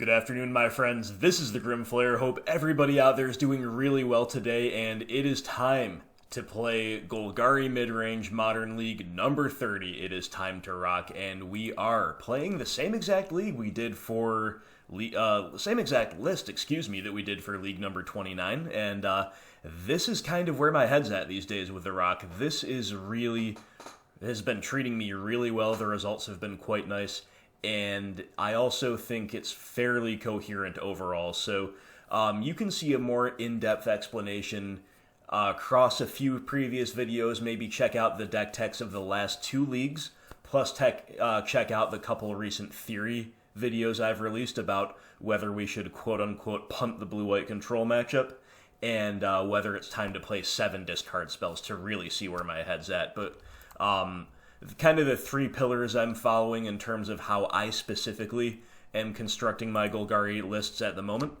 Good afternoon, my friends. This is the Grimflayer. Hope everybody out there is doing really well today, and it is time to play Golgari Midrange Modern League number 30. It is time to rock, and we are playing the same exact league we did for same exact list, that we did for league number 29, and this is kind of where my head's at these days with the rock. This has been treating me really well. The results have been quite nice. And I also think it's fairly coherent overall. So you can see a more in-depth explanation across a few previous videos. Maybe check out the deck techs of the last two leagues, plus check out the couple recent theory videos I've released about whether we should quote-unquote punt the blue-white control matchup, and whether it's time to play 7 discard spells to really see where my head's at. But kind of the 3 pillars I'm following in terms of how I specifically am constructing my Golgari lists at the moment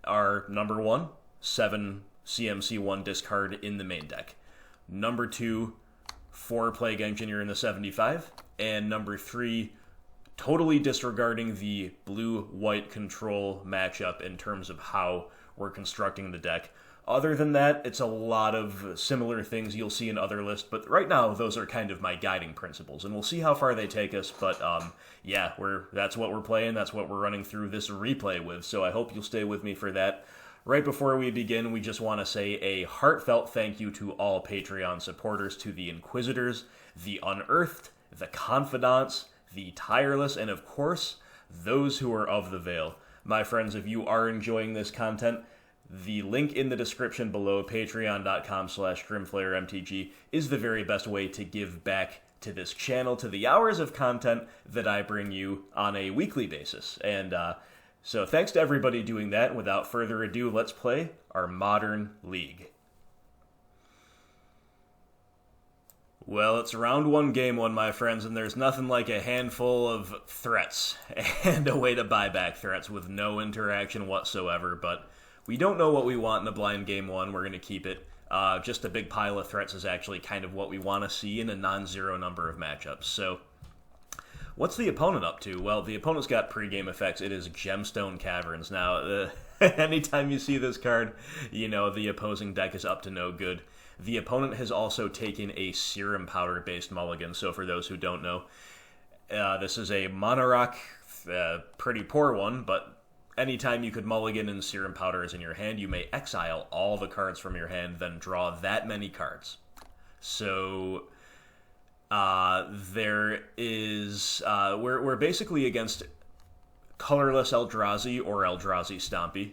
are number 1, 7 CMC1 discard in the main deck. Number 2, 4 Plague Engineer in the 75. And number 3, totally disregarding the blue-white control matchup in terms of how we're constructing the deck. Other than that, it's a lot of similar things you'll see in other lists, but right now, those are kind of my guiding principles, and we'll see how far they take us, but yeah, that's what we're playing, that's what we're running through this replay with, so I hope you'll stay with me for that. Right before we begin, we just want to say a heartfelt thank you to all Patreon supporters, to the Inquisitors, the Unearthed, the Confidants, the Tireless, and of course, those who are of the Veil. My friends, if you are enjoying this content, the link in the description below, patreon.com/GrimflayerMTG, is the very best way to give back to this channel, to the hours of content that I bring you on a weekly basis. And so thanks to everybody doing that. Without further ado, let's play our Modern League. Well, it's round 1, game 1, my friends, and there's nothing like a handful of threats and a way to buy back threats with no interaction whatsoever, but we don't know what we want in the blind game 1. We're going to keep it. Just a big pile of threats is actually kind of what we want to see in a non-zero number of matchups. So, what's the opponent up to? Well, the opponent's got pre-game effects. It is Gemstone Caverns. Now, anytime you see this card, you know the opposing deck is up to no good. The opponent has also taken a Serum Powder-based mulligan, so for those who don't know, this is a mono rock, pretty poor one, but anytime you could mulligan and Serum Powder is in your hand, you may exile all the cards from your hand, then draw that many cards. So there is we're basically against colorless Eldrazi or Eldrazi Stompy.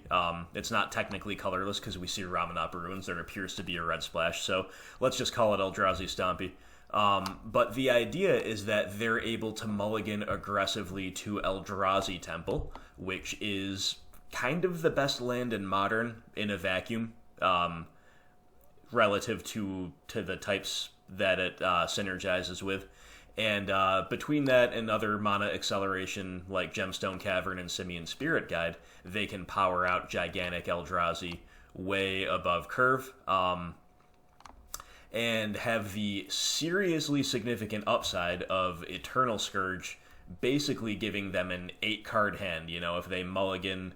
It's not technically colorless because we see Ramanapa Ruins. There appears to be a red splash, so let's just call it Eldrazi Stompy. But the idea is that they're able to mulligan aggressively to Eldrazi Temple, which is kind of the best land in Modern in a vacuum, relative to the types that it synergizes with. And between that and other mana acceleration like Gemstone Cavern and Simian Spirit Guide, they can power out gigantic Eldrazi way above curve. And have the seriously significant upside of Eternal Scourge basically giving them an 8-card hand. You know, if they mulligan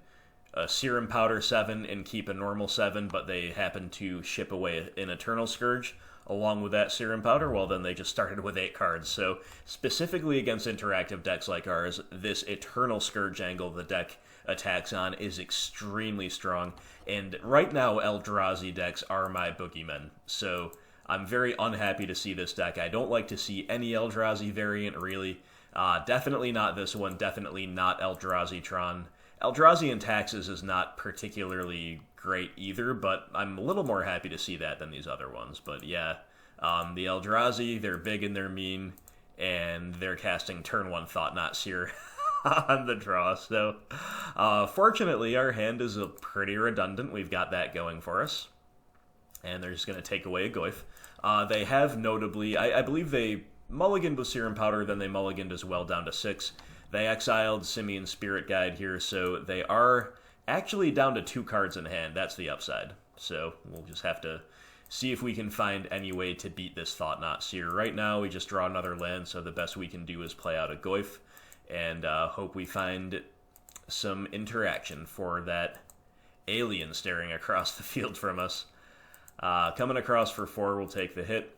a Serum Powder 7 and keep a normal 7, but they happen to ship away an Eternal Scourge along with that Serum Powder, well, then they just started with 8 cards. So specifically against interactive decks like ours, this Eternal Scourge angle the deck attacks on is extremely strong. And right now, Eldrazi decks are my boogeymen. So I'm very unhappy to see this deck. I don't like to see any Eldrazi variant, really. Definitely not this one. Definitely not Eldrazi Tron. Eldrazi and Taxes is not particularly great either, but I'm a little more happy to see that than these other ones. But yeah, the Eldrazi, they're big and they're mean, and they're casting turn 1 Thought-Knot Seer on the draw. So fortunately, our hand is pretty redundant. We've got that going for us. And they're just going to take away a Goyf. They have notably, I believe they mulliganed with Serum Powder, then they mulliganed as well down to 6. They exiled Simian Spirit Guide here, so they are actually down to 2 cards in hand. That's the upside. So we'll just have to see if we can find any way to beat this Thought-Knot Seer. Right now, we just draw another land, so the best we can do is play out a Goyf, and hope we find some interaction for that alien staring across the field from us. Coming across for 4 will take the hit.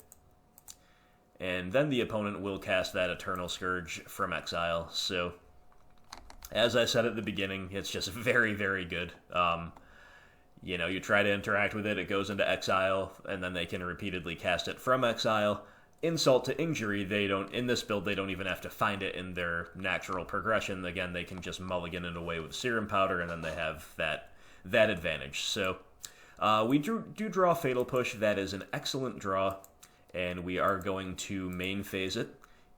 And then the opponent will cast that Eternal Scourge from exile. So, as I said at the beginning, it's just very, very good. You know, you try to interact with it, it goes into exile, and then they can repeatedly cast it from exile. Insult to injury, they don't, in this build, they don't even have to find it in their natural progression. Again, they can just mulligan it away with Serum Powder, and then they have that advantage. So, we do draw Fatal Push. That is an excellent draw, and we are going to main phase it,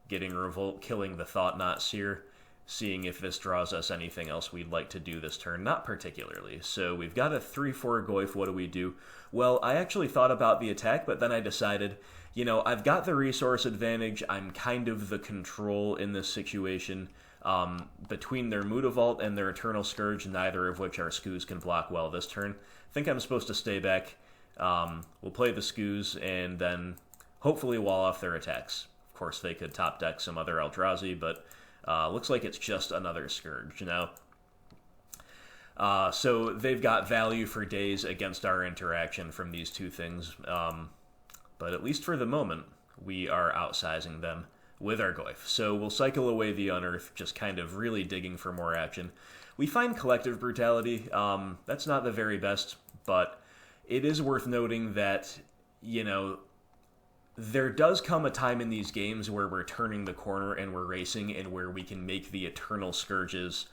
getting Revolt, killing the Thought-Knot Seer, seeing if this draws us anything else we'd like to do this turn. Not particularly. So we've got a 3-4 Goyf. What do we do? Well, I actually thought about the attack, but then I decided, you know, I've got the resource advantage. I'm kind of the control in this situation. Between their Mutavault and their Eternal Scourge, neither of which our Skoos can block well this turn. I think I'm supposed to stay back. We'll play the Skoos and then hopefully wall off their attacks. Of course, they could top deck some other Eldrazi, but looks like it's just another Scourge now. So they've got value for days against our interaction from these two things. But at least for the moment, we are outsizing them with our Goyf. So we'll cycle away the Unearth, just kind of really digging for more action. We find Collective Brutality. That's not the very best, but it is worth noting that, you know, there does come a time in these games where we're turning the corner and we're racing and where we can make the Eternal Scourges,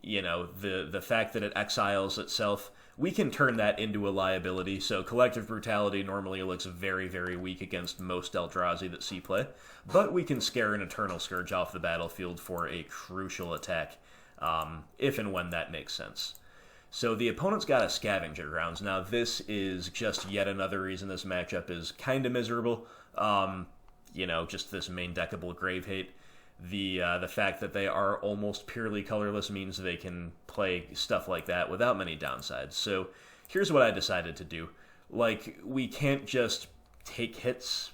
you know, the fact that it exiles itself, we can turn that into a liability. So Collective Brutality normally looks very, very weak against most Eldrazi that see play, but we can scare an Eternal Scourge off the battlefield for a crucial attack, if and when that makes sense. So the opponent's got a Scavenger Grounds. Now this is just yet another reason this matchup is kind of miserable. You know, just this main deckable Grave Hate. The fact that they are almost purely colorless means they can play stuff like that without many downsides. So here's what I decided to do. Like, we can't just take hits,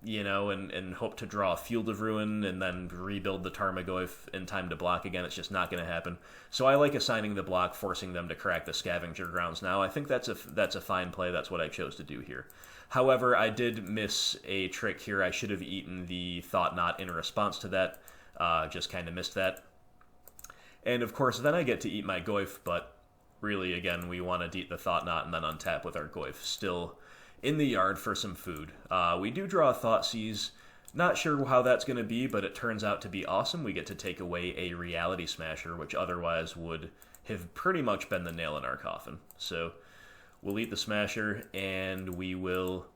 you know, and hope to draw a Field of Ruin and then rebuild the Tarmogoyf in time to block again. It's just not going to happen. So I like assigning the block, forcing them to crack the Scavenger Grounds now. I think that's a fine play. That's what I chose to do here. However, I did miss a trick here. I should have eaten the Thought-Knot in response to that. Just kind of missed that. And of course, then I get to eat my Goyf, but really, again, we want to eat the Thought-Knot and then untap with our Goyf. Still in the yard for some food. We do draw a Thoughtseize. Not sure how that's going to be, but it turns out to be awesome. We get to take away a Reality Smasher, which otherwise would have pretty much been the nail in our coffin. So we'll eat the Smasher, and we will,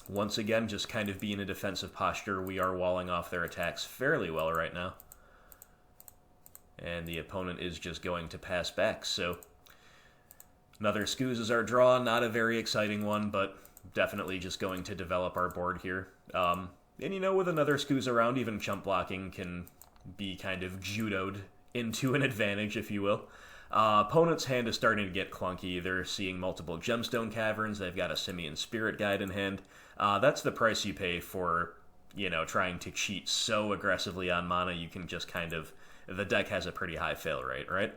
once again, just kind of be in a defensive posture. We are walling off their attacks fairly well right now. And the opponent is just going to pass back, so another Skoos is our draw. Not a very exciting one, but definitely just going to develop our board here. And you know, with another Skoos around, even chump blocking can be kind of judoed into an advantage, if you will. Opponent's hand is starting to get clunky. They're seeing multiple Gemstone Caverns. They've got a Simian Spirit Guide in hand. That's the price you pay for, you know, trying to cheat so aggressively on mana. You can just kind of, the deck has a pretty high fail rate, right?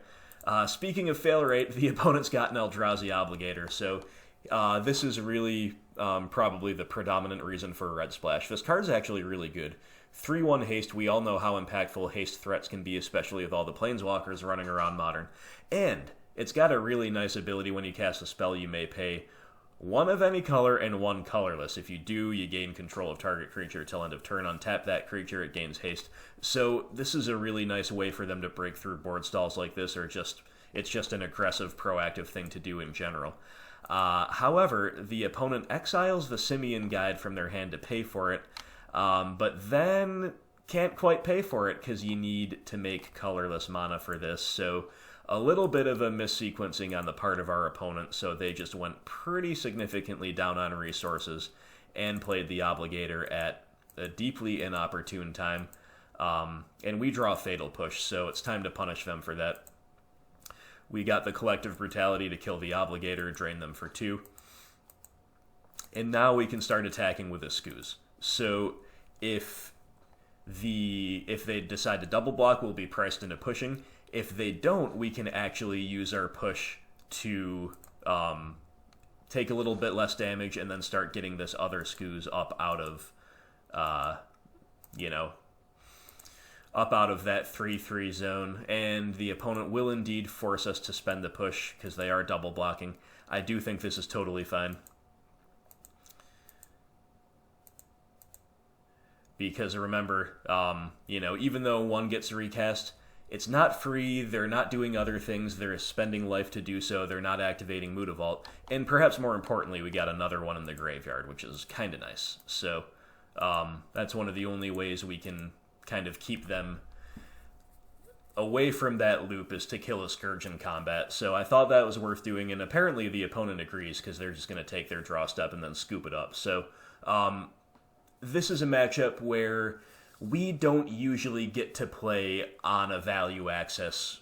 Speaking of fail rate, the opponent's got an Eldrazi Obligator, so this is really probably the predominant reason for Red Splash. This card's actually really good. 3-1 haste, we all know how impactful haste threats can be, especially with all the Planeswalkers running around Modern. And it's got a really nice ability when you cast a spell you may pay 1 of any color and 1 colorless. If you do, you gain control of target creature till end of turn. Untap that creature, it gains haste. So this is a really nice way for them to break through board stalls like this, or it's just an aggressive, proactive thing to do in general. However, the opponent exiles the Simian Guide from their hand to pay for it, but then can't quite pay for it because you need to make colorless mana for this. So a little bit of a missequencing on the part of our opponent, so they just went pretty significantly down on resources and played the Obligator at a deeply inopportune time. And we draw Fatal Push, so it's time to punish them for that. We got the Collective Brutality to kill the Obligator, drain them for 2. And now we can start attacking with a Skoos. So if if they decide to double block, we'll be priced into pushing. If they don't, we can actually use our push to take a little bit less damage and then start getting this other Scooze up out of, up out of that 3-3 zone. And the opponent will indeed force us to spend the push because they are double blocking. I do think this is totally fine. Because remember, even though one gets recast, it's not free, they're not doing other things, they're spending life to do so, they're not activating Mutavault, and perhaps more importantly, we got another one in the graveyard, which is kind of nice. So, that's one of the only ways we can kind of keep them away from that loop, is to kill a Scourge in combat. So I thought that was worth doing, and apparently the opponent agrees, because they're just going to take their draw step and then scoop it up. So, this is a matchup where we don't usually get to play on a value axis,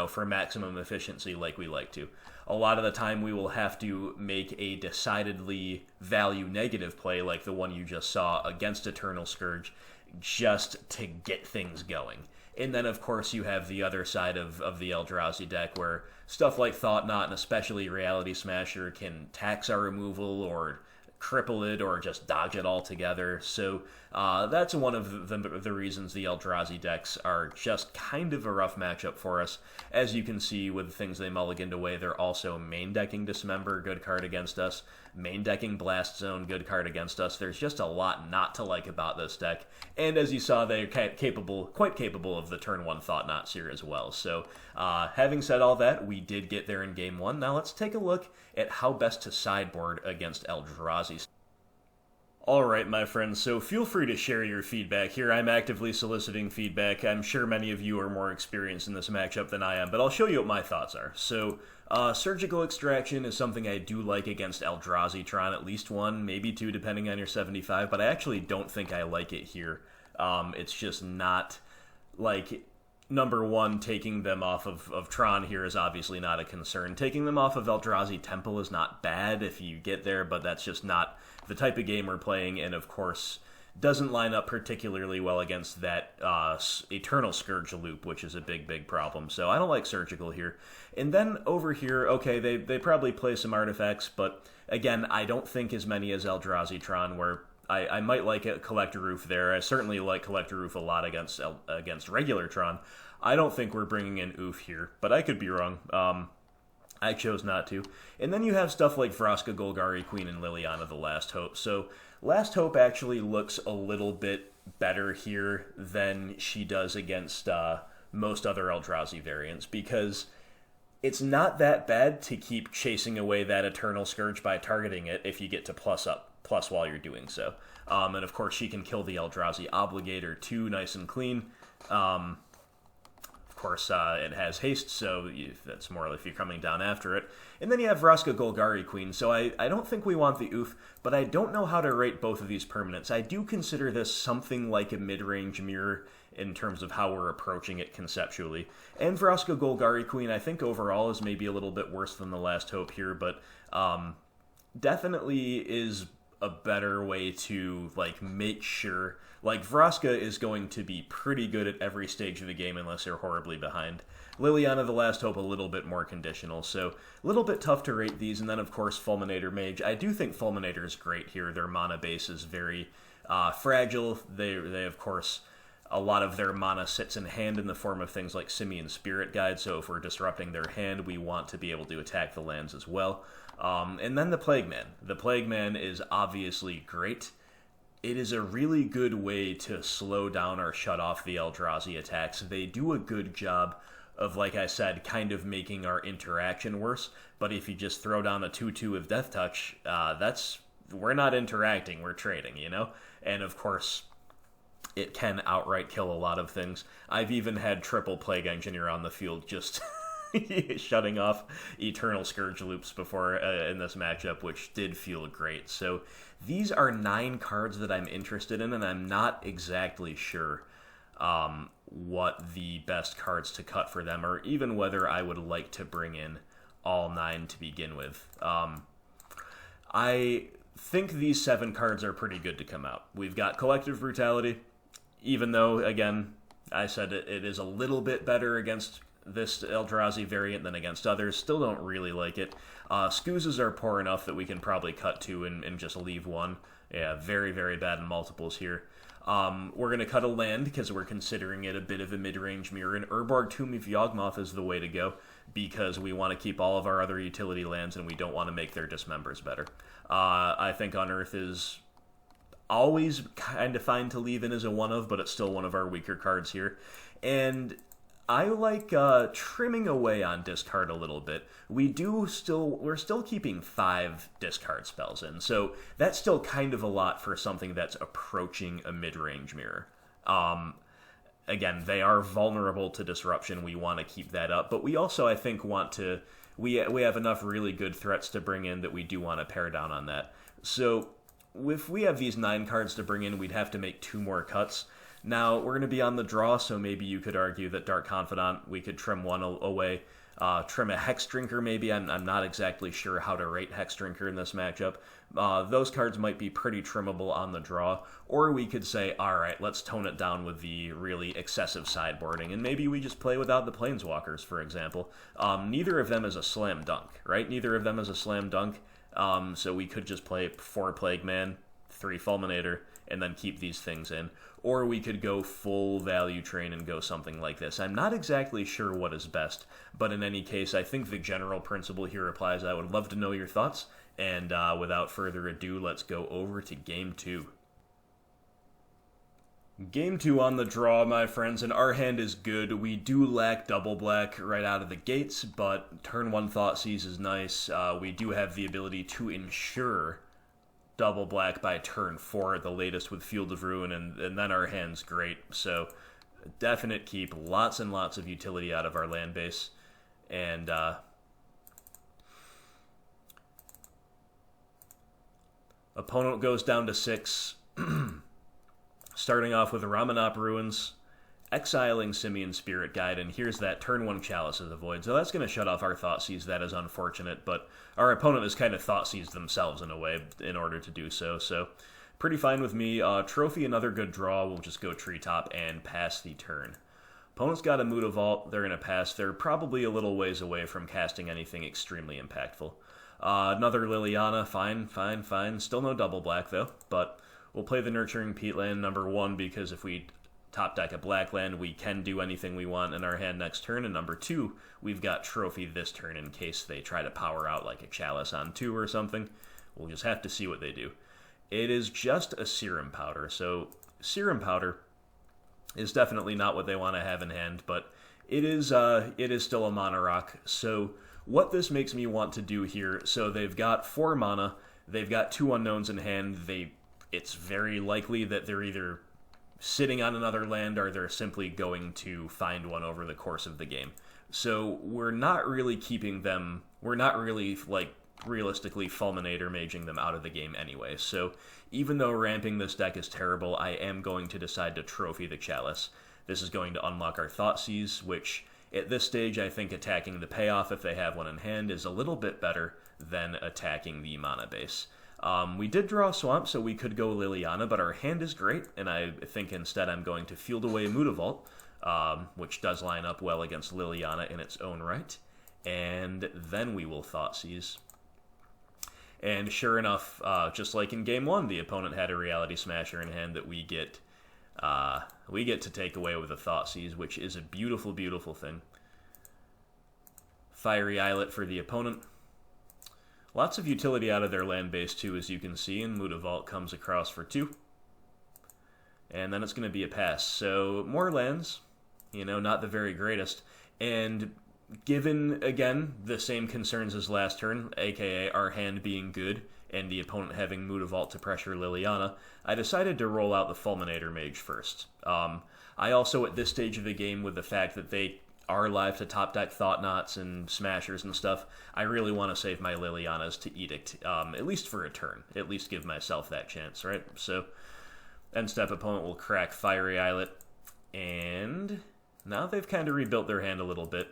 for maximum efficiency like we like to. A lot of the time we will have to make a decidedly value negative play like the one you just saw against Eternal Scourge just to get things going. And then, of course, you have the other side of the Eldrazi deck where stuff like Thought Knot and especially Reality Smasher can tax our removal or cripple it or just dodge it altogether. So that's one of the reasons the Eldrazi decks are just kind of a rough matchup for us. As you can see with the things they mulliganed away, they're also main decking Dismember, good card against us. Main decking Blast Zone, good card against us. There's just a lot not to like about this deck. And as you saw, they're quite capable of the turn 1 Thought Knots here as well. So having said all that, we did get there in game 1. Now let's take a look at how best to sideboard against Eldrazi. Alright, my friends, so feel free to share your feedback here. I'm actively soliciting feedback. I'm sure many of you are more experienced in this matchup than I am, but I'll show you what my thoughts are. So, Surgical Extraction is something I do like against Eldrazi Tron, at least one, maybe two, depending on your 75, but I actually don't think I like it here. It's just not, number one, taking them off of Tron here is obviously not a concern. Taking them off of Eldrazi Temple is not bad if you get there, but that's just not the type of game we're playing, and of course doesn't line up particularly well against that Eternal Scourge loop, which is a big problem. So I don't like Surgical here. And then over here, okay, they probably play some artifacts, but again, I don't think as many as Eldrazi Tron, where I might like a Collector Ouphe there. I certainly like Collector Ouphe a lot against regular Tron. I don't think we're bringing in Ouphe here, but I could be wrong. I chose not to. And then you have stuff like Vraska, Golgari Queen, and Liliana the Last Hope. So Last Hope actually looks a little bit better here than she does against most other Eldrazi variants, because it's not that bad to keep chasing away that Eternal Scourge by targeting it if you get to plus while you're doing so. And of course she can kill the Eldrazi Obligator too, nice and clean. Of course, it has haste, so that's more if you're coming down after it. And then you have Vraska Golgari Queen, so I don't think we want the Ouphe, but I don't know how to rate both of these permanents. I do consider this something like a mid-range mirror in terms of how we're approaching it conceptually. And Vraska Golgari Queen, I think overall is maybe a little bit worse than the Last Hope here, but definitely is a better way to make sure. Vraska is going to be pretty good at every stage of the game unless they're horribly behind. Liliana the Last Hope a little bit more conditional, so a little bit tough to rate these. And then of course Fulminator Mage. I do think Fulminator is great here. Their mana base is very fragile. They of course, a lot of their mana sits in hand in the form of things like Simian Spirit Guide, so if we're disrupting their hand, we want to be able to attack the lands as well. And then the Plague Man. The Plague Man is obviously great. It is a really good way to slow down or shut off the Eldrazi attacks. They do a good job of, like I said, kind of making our interaction worse, but if you just throw down a 2-2 with Death Touch, we're not interacting, we're trading, And of course, it can outright kill a lot of things. I've even had triple Plague Engineer on the field just shutting off Eternal Scourge loops before in this matchup, which did feel great. So these are 9 cards that I'm interested in, and I'm not exactly sure what the best cards to cut for them, or even whether I would like to bring in all 9 to begin with. I think these 7 cards are pretty good to come out. We've got Collective Brutality, even though, again, I said it is a little bit better against this Eldrazi variant than against others, still don't really like it. Scoozes are poor enough that we can probably cut 2 and just leave 1. Yeah, very, very bad in multiples here. We're going to cut a land because we're considering it a bit of a mid-range mirror, and Urborg Tomb of Yawgmoth is the way to go because we want to keep all of our other utility lands and we don't want to make their dismembers better. I think Unearth is always kind of fine to leave in as a one-of, but it's still one of our weaker cards here. And I like trimming away on discard a little bit. We're still keeping 5 discard spells in, so that's still kind of a lot for something that's approaching a mid-range mirror. Again, they are vulnerable to disruption. We want to keep that up, but we also, I think, want to... We have enough really good threats to bring in that we do want to pare down on that. So if we have these 9 cards to bring in, we'd have to make 2 more cuts. Now, we're going to be on the draw, so maybe you could argue that Dark Confidant, we could trim 1 away. Trim a Hexdrinker, maybe. I'm not exactly sure how to rate Hexdrinker in this matchup. Those cards might be pretty trimmable on the draw. Or we could say, alright, let's tone it down with the really excessive sideboarding, and maybe we just play without the Planeswalkers, for example. Neither of them is a slam dunk, right? Neither of them is a slam dunk. So we could just play 4 Plague Man, 3 Fulminator, and then keep these things in. Or we could go full value train and go something like this. I'm not exactly sure what is best, but in any case, I think the general principle here applies. I would love to know your thoughts, and without further ado, let's go over to Game 2. Game 2 on the draw, my friends, and our hand is good. We do lack double black right out of the gates, but turn 1 Thoughtseize is nice. We do have the ability to ensure double black by turn 4 at the latest with Field of Ruin, and then our hand's great. So definite keep, lots and lots of utility out of our land base. And opponent goes down to 6, starting off with Ramunap Ruins, exiling Simian Spirit Guide, and here's that turn 1 Chalice of the Void. So that's going to shut off our Thoughtseize. That is unfortunate, but our opponent has kind of Thoughtseized themselves in a way in order to do so. So pretty fine with me. Trophy, another good draw. We'll just go Treetop and pass the turn. Opponent's got a Mutavault. They're going to pass. They're probably a little ways away from casting anything extremely impactful. Another Liliana. Fine. Still no double black, though, but we'll play the Nurturing Peatland number 1 because if we top deck a black land, we can do anything we want in our hand next turn, and number 2, we've got Trophy this turn in case they try to power out like a Chalice on 2 or something. We'll just have to see what they do. It is just a Serum Powder, so Serum Powder is definitely not what they want to have in hand, but it is still a Mana Rock. So what this makes me want to do here, so they've got 4 mana, they've got 2 unknowns in hand, it's very likely that they're either sitting on another land, or they're simply going to find one over the course of the game. So we're not really keeping them, we're not really, realistically Fulminator Maging them out of the game anyway. So even though ramping this deck is terrible, I am going to decide to Trophy the Chalice. This is going to unlock our Thoughtseize, which at this stage I think attacking the payoff if they have one in hand is a little bit better than attacking the mana base. We did draw a Swamp, so we could go Liliana, but our hand is great, and I think instead I'm going to Field Away Mutavault, which does line up well against Liliana in its own right, and then we will Thoughtseize. And sure enough, just like in Game 1, the opponent had a Reality Smasher in hand that we get to take away with a Thoughtseize, which is a beautiful, beautiful thing. Fiery Islet for the opponent. Lots of utility out of their land base, too, as you can see, and Mutavault comes across for 2. And then it's going to be a pass. So, more lands, not the very greatest. And given, again, the same concerns as last turn, aka our hand being good, and the opponent having Mutavault to pressure Liliana, I decided to roll out the Fulminator Mage first. I also, at this stage of the game, with the fact that they are live to top deck Thought-Knots and Smashers and stuff, I really want to save my Lilianas to Edict, at least for a turn. At least give myself that chance, right? So, end step opponent will crack Fiery Islet, and now they've kind of rebuilt their hand a little bit.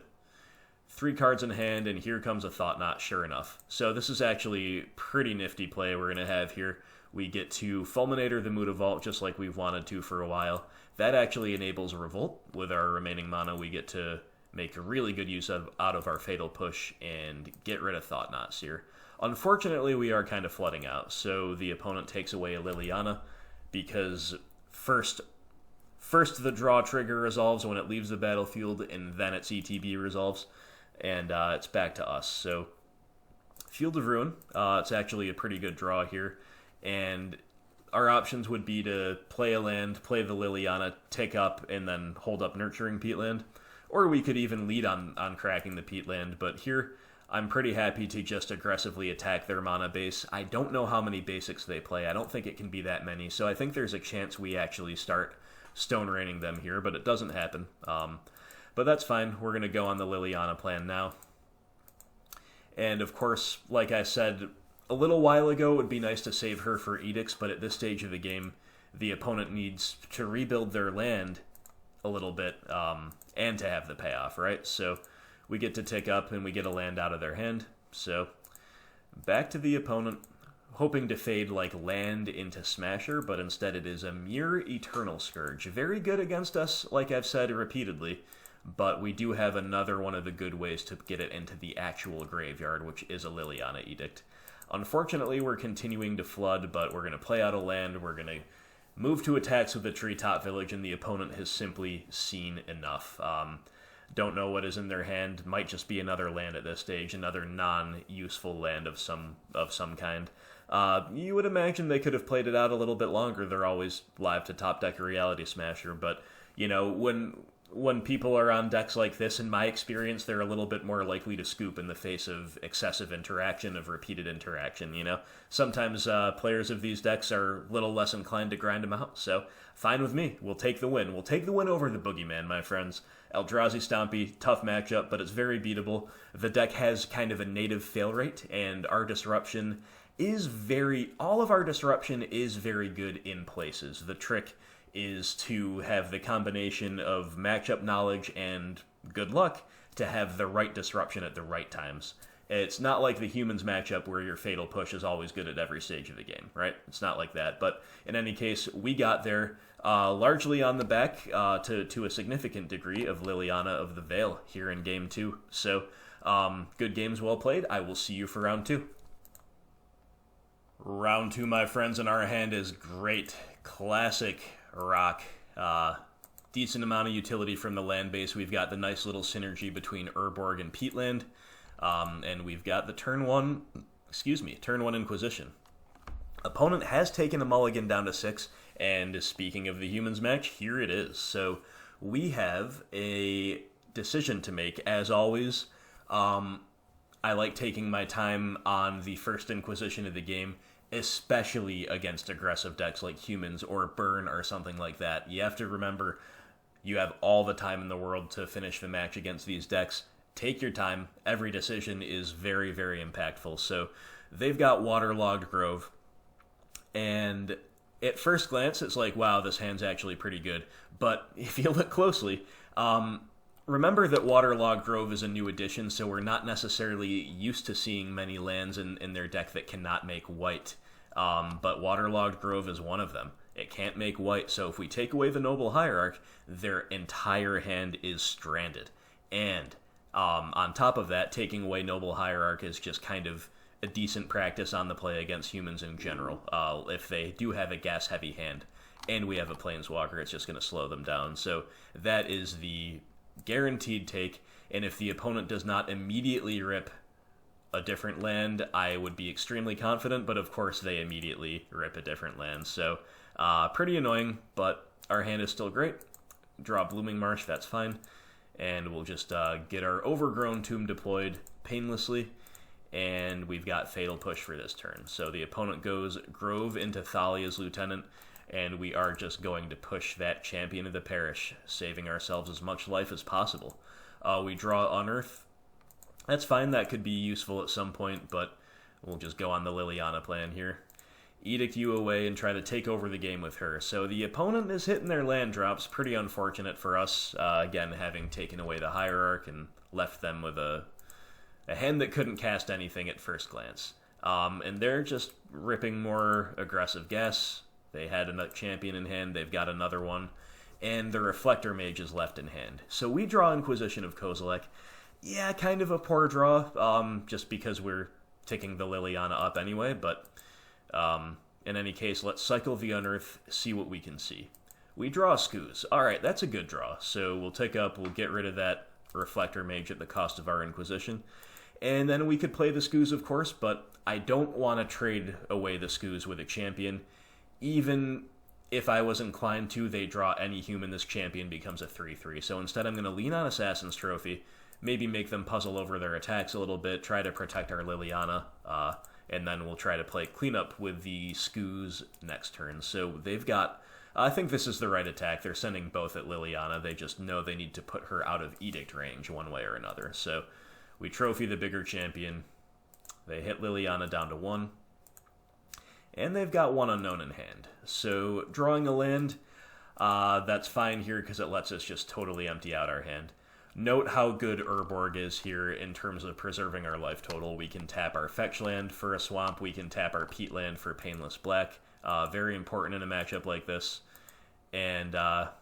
3 cards in hand, and here comes a Thought-Knot, sure enough. So this is actually pretty nifty play we're going to have here. We get to Fulminator the Mutavault just like we've wanted to for a while. that actually enables a Revolt. With our remaining mana, we get to make a really good use out of our Fatal Push and get rid of Thought-Knot Seer. Unfortunately, we are kind of flooding out, so the opponent takes away a Liliana, because first the draw trigger resolves when it leaves the battlefield, and then its ETB resolves, and it's back to us. So, Field of Ruin, it's actually a pretty good draw here, and our options would be to play a land, play the Liliana, take up, and then hold up Nurturing Peatland, or we could even lead on cracking the Peatland, but here I'm pretty happy to just aggressively attack their mana base. I don't know how many basics they play. I don't think it can be that many, so I think there's a chance we actually start Stone Raining them here, but it doesn't happen. But that's fine. We're going to go on the Liliana plan now. And of course, like I said a little while ago, it would be nice to save her for Edicts, but at this stage of the game, the opponent needs to rebuild their land a little bit, and to have the payoff, right? So we get to tick up and we get a land out of their hand. So back to the opponent, hoping to fade like land into Smasher, but instead it is a mere Eternal Scourge. Very good against us, like I've said repeatedly, but we do have another one of the good ways to get it into the actual graveyard, which is a Liliana Edict. Unfortunately, we're continuing to flood, but we're going to play out a land, we're going to move to attacks with the Treetop Village, and the opponent has simply seen enough. Don't know what is in their hand. Might just be another land at this stage, another non-useful land of some kind. You would imagine they could have played it out a little bit longer. They're always live to top deck a Reality Smasher, but you know, when people are on decks like this, in my experience, they're a little bit more likely to scoop in the face of excessive interaction, of repeated interaction, you know? Sometimes players of these decks are a little less inclined to grind them out, so fine with me. We'll take the win. We'll take the win over the Boogeyman, my friends. Eldrazi Stompy, tough matchup, but it's very beatable. The deck has kind of a native fail rate, and our disruption is all of our disruption is very good in places. The trick is to have the combination of matchup knowledge and good luck to have the right disruption at the right times. It's not like the humans matchup where your Fatal Push is always good at every stage of the game, right? It's not like that. But in any case, we got there largely on the back to a significant degree of Liliana of the Veil here in Game 2. So, good games well played. I will see you for Round 2. Round 2, my friends, in our hand is great. Classic rock. Decent amount of utility from the land base. We've got the nice little synergy between Urborg and Peatland. And we've got the turn one Inquisition. Opponent has taken a mulligan down to 6, and speaking of the humans match, here it is. So we have a decision to make, as always. I like taking my time on the first Inquisition of the game, especially against aggressive decks like humans or Burn or something like that. You have to remember, you have all the time in the world to finish the match against these decks. Take your time. Every decision is very, very impactful. So they've got Waterlogged Grove, and at first glance, it's like, wow, this hand's actually pretty good. But if you look closely, remember that Waterlogged Grove is a new addition, so we're not necessarily used to seeing many lands in their deck that cannot make white. But Waterlogged Grove is one of them. It can't make white, so if we take away the Noble Hierarch, their entire hand is stranded. And on top of that, taking away Noble Hierarch is just kind of a decent practice on the play against humans in general. If they do have a gas-heavy hand, and we have a Planeswalker, it's just going to slow them down. So that is the guaranteed take, and if the opponent does not immediately rip a different land, I would be extremely confident, but of course they immediately rip a different land. So pretty annoying, but our hand is still great. Draw Blooming Marsh, that's fine. And we'll just get our Overgrown Tomb deployed painlessly, and we've got Fatal Push for this turn. So the opponent goes Grove into Thalia's Lieutenant, and we are just going to push that Champion of the Parish, saving ourselves as much life as possible. We draw Unearth. That's fine, that could be useful at some point, but we'll just go on the Liliana plan here. Edict you away and try to take over the game with her. So the opponent is hitting their land drops. Pretty unfortunate for us, again, having taken away the Hierarch and left them with a hand that couldn't cast anything at first glance. And they're just ripping more aggressive guess. They had a Champion in hand, they've got another one. and the Reflector Mage is left in hand. So we draw Inquisition of Kozilek. Yeah, kind of a poor draw, just because we're ticking the Liliana up anyway, but in any case, let's cycle the Unearth, see what we can see. We draw Scooze. Alright, that's a good draw. So we'll tick up, we'll get rid of that Reflector Mage at the cost of our Inquisition. And then we could play the Scooze, of course, but I don't want to trade away the Scooze with a champion. Even if I was inclined to, they draw any human, this champion becomes a 3-3. So instead I'm going to lean on Assassin's Trophy, maybe make them puzzle over their attacks a little bit, try to protect our Liliana, and then we'll try to play cleanup with the Scooze next turn. So they've got... I think this is the right attack. They're sending both at Liliana. They just know they need to put her out of Edict range one way or another. So we trophy the bigger champion. They hit Liliana down to 1. And they've got 1 unknown in hand. So drawing a land, that's fine here because it lets us just totally empty out our hand. Note how good Urborg is here in terms of preserving our life total. We can tap our fetch land for a swamp. We can tap our peatland for Painless Black. Very important in a matchup like this. And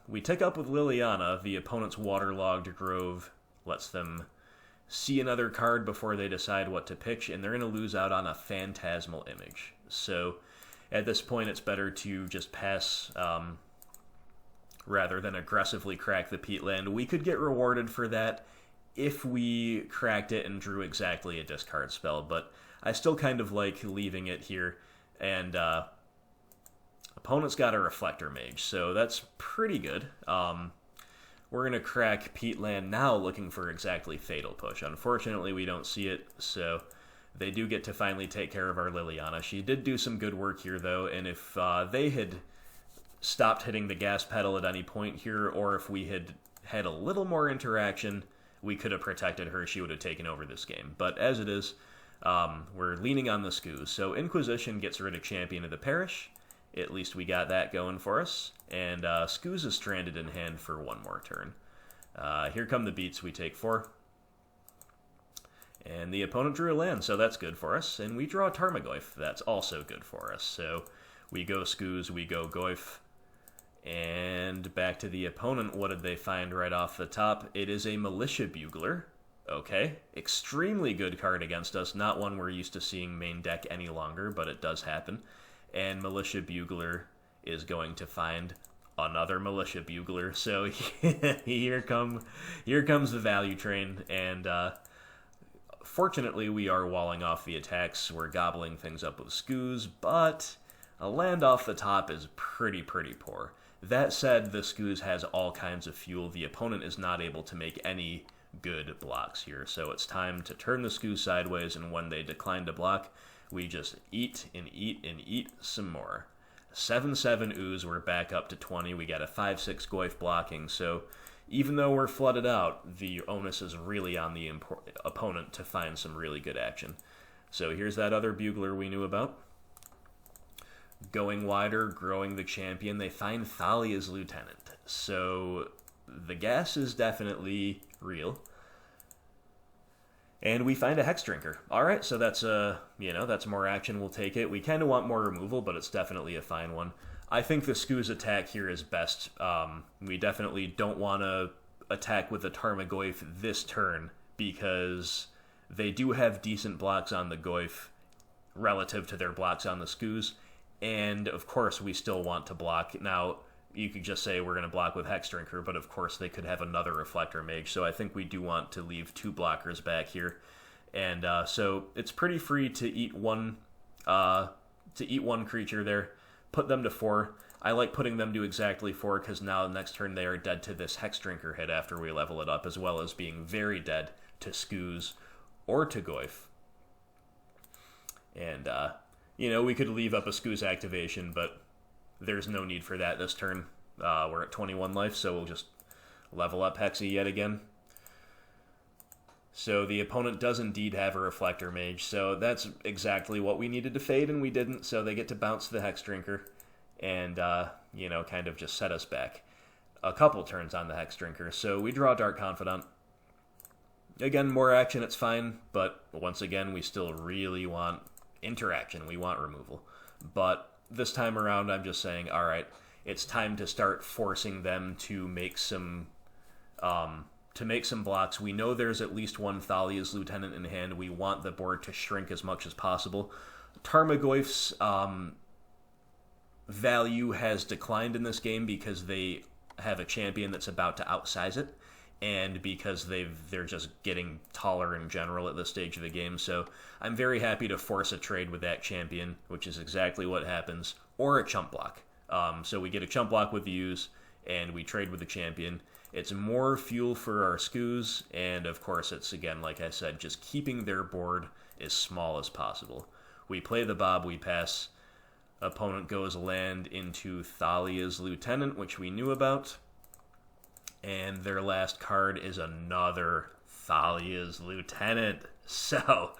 we tick up with Liliana. The opponent's waterlogged grove lets them see another card before they decide what to pitch, and they're going to lose out on a Phantasmal Image. So at this point, it's better to just pass rather than aggressively crack the peatland. We could get rewarded for that if we cracked it and drew exactly a discard spell, but I still kind of like leaving it here. And opponent's got a Reflector Mage, so that's pretty good. We're going to crack Peatland now looking for exactly Fatal Push. Unfortunately, we don't see it, so they do get to finally take care of our Liliana. She did do some good work here, though, and if they had stopped hitting the gas pedal at any point here, or if we had had a little more interaction, we could have protected her. She would have taken over this game. But as it is, we're leaning on the Scooze. So Inquisition gets rid of Champion of the Parish. At least we got that going for us. And Scooze is stranded in hand for 1 more turn. Here come the beats. We take 4. And the opponent drew a land, so that's good for us. And we draw Tarmogoyf. That's also good for us. So we go Scooze, we go Goyf. And back to the opponent. What did they find right off the top? It is a Militia Bugler. Okay. Extremely good card against us. Not one we're used to seeing main deck any longer, but it does happen. And Militia Bugler is going to find another Militia Bugler. So here comes the value train, and fortunately we are walling off the attacks. We're gobbling things up with Scooze, but a land off the top is pretty poor. That said, the Scooze has all kinds of fuel. The opponent is not able to make any good blocks here, so it's time to turn the Scooze sideways, and when they decline to block, we just eat and eat and eat some more. 7/7 Ooze, we're back up to 20. We got a 5/6 Goyf blocking, so even though we're flooded out, the onus is really on the opponent to find some really good action. So here's that other Bugler we knew about. Going wider, growing the champion, they find Thalia's Lieutenant. So the gas is definitely real. And we find a Hexdrinker. Alright, so that's that's more action, we'll take it. We kind of want more removal, but it's definitely a fine one. I think the Scooze attack here is best. We definitely don't want to attack with the Tarmogoyf this turn, because they do have decent blocks on the Goyf relative to their blocks on the Scooze. And, of course, we still want to block. Now, you could just say we're going to block with Hexdrinker, but of course they could have another Reflector Mage, so I think we do want to leave 2 blockers back here. And so it's pretty free to eat one creature there, put them to 4. I like putting them to exactly 4, because now next turn they are dead to this Hexdrinker hit after we level it up, as well as being very dead to Scooze or to Goyf. And, we could leave up a Scooze activation, but there's no need for that this turn. We're at 21 life, so we'll just level up Hexy yet again. So the opponent does indeed have a Reflector Mage, so that's exactly what we needed to fade, and we didn't, so they get to bounce the Hexdrinker and, kind of just set us back a couple turns on the Hexdrinker. So we draw Dark Confidant. Again, more action, it's fine, but once again, we still really want interaction. We want removal. But this time around, I'm just saying, alright, it's time to start forcing them to make some blocks. We know there's at least one Thalia's Lieutenant in hand. We want the board to shrink as much as possible. Tarmogoyf's value has declined in this game because they have a champion that's about to outsize it, and because they're just getting taller in general at this stage of the game. So I'm very happy to force a trade with that champion, which is exactly what happens, or a chump block. So we get a chump block with the Ooze, and we trade with the champion. It's more fuel for our Skoos, and of course it's, again, like I said, just keeping their board as small as possible. We play the Bob, we pass. Opponent goes land into Thalia's Lieutenant, which we knew about. And their last card is another Thalia's Lieutenant. So,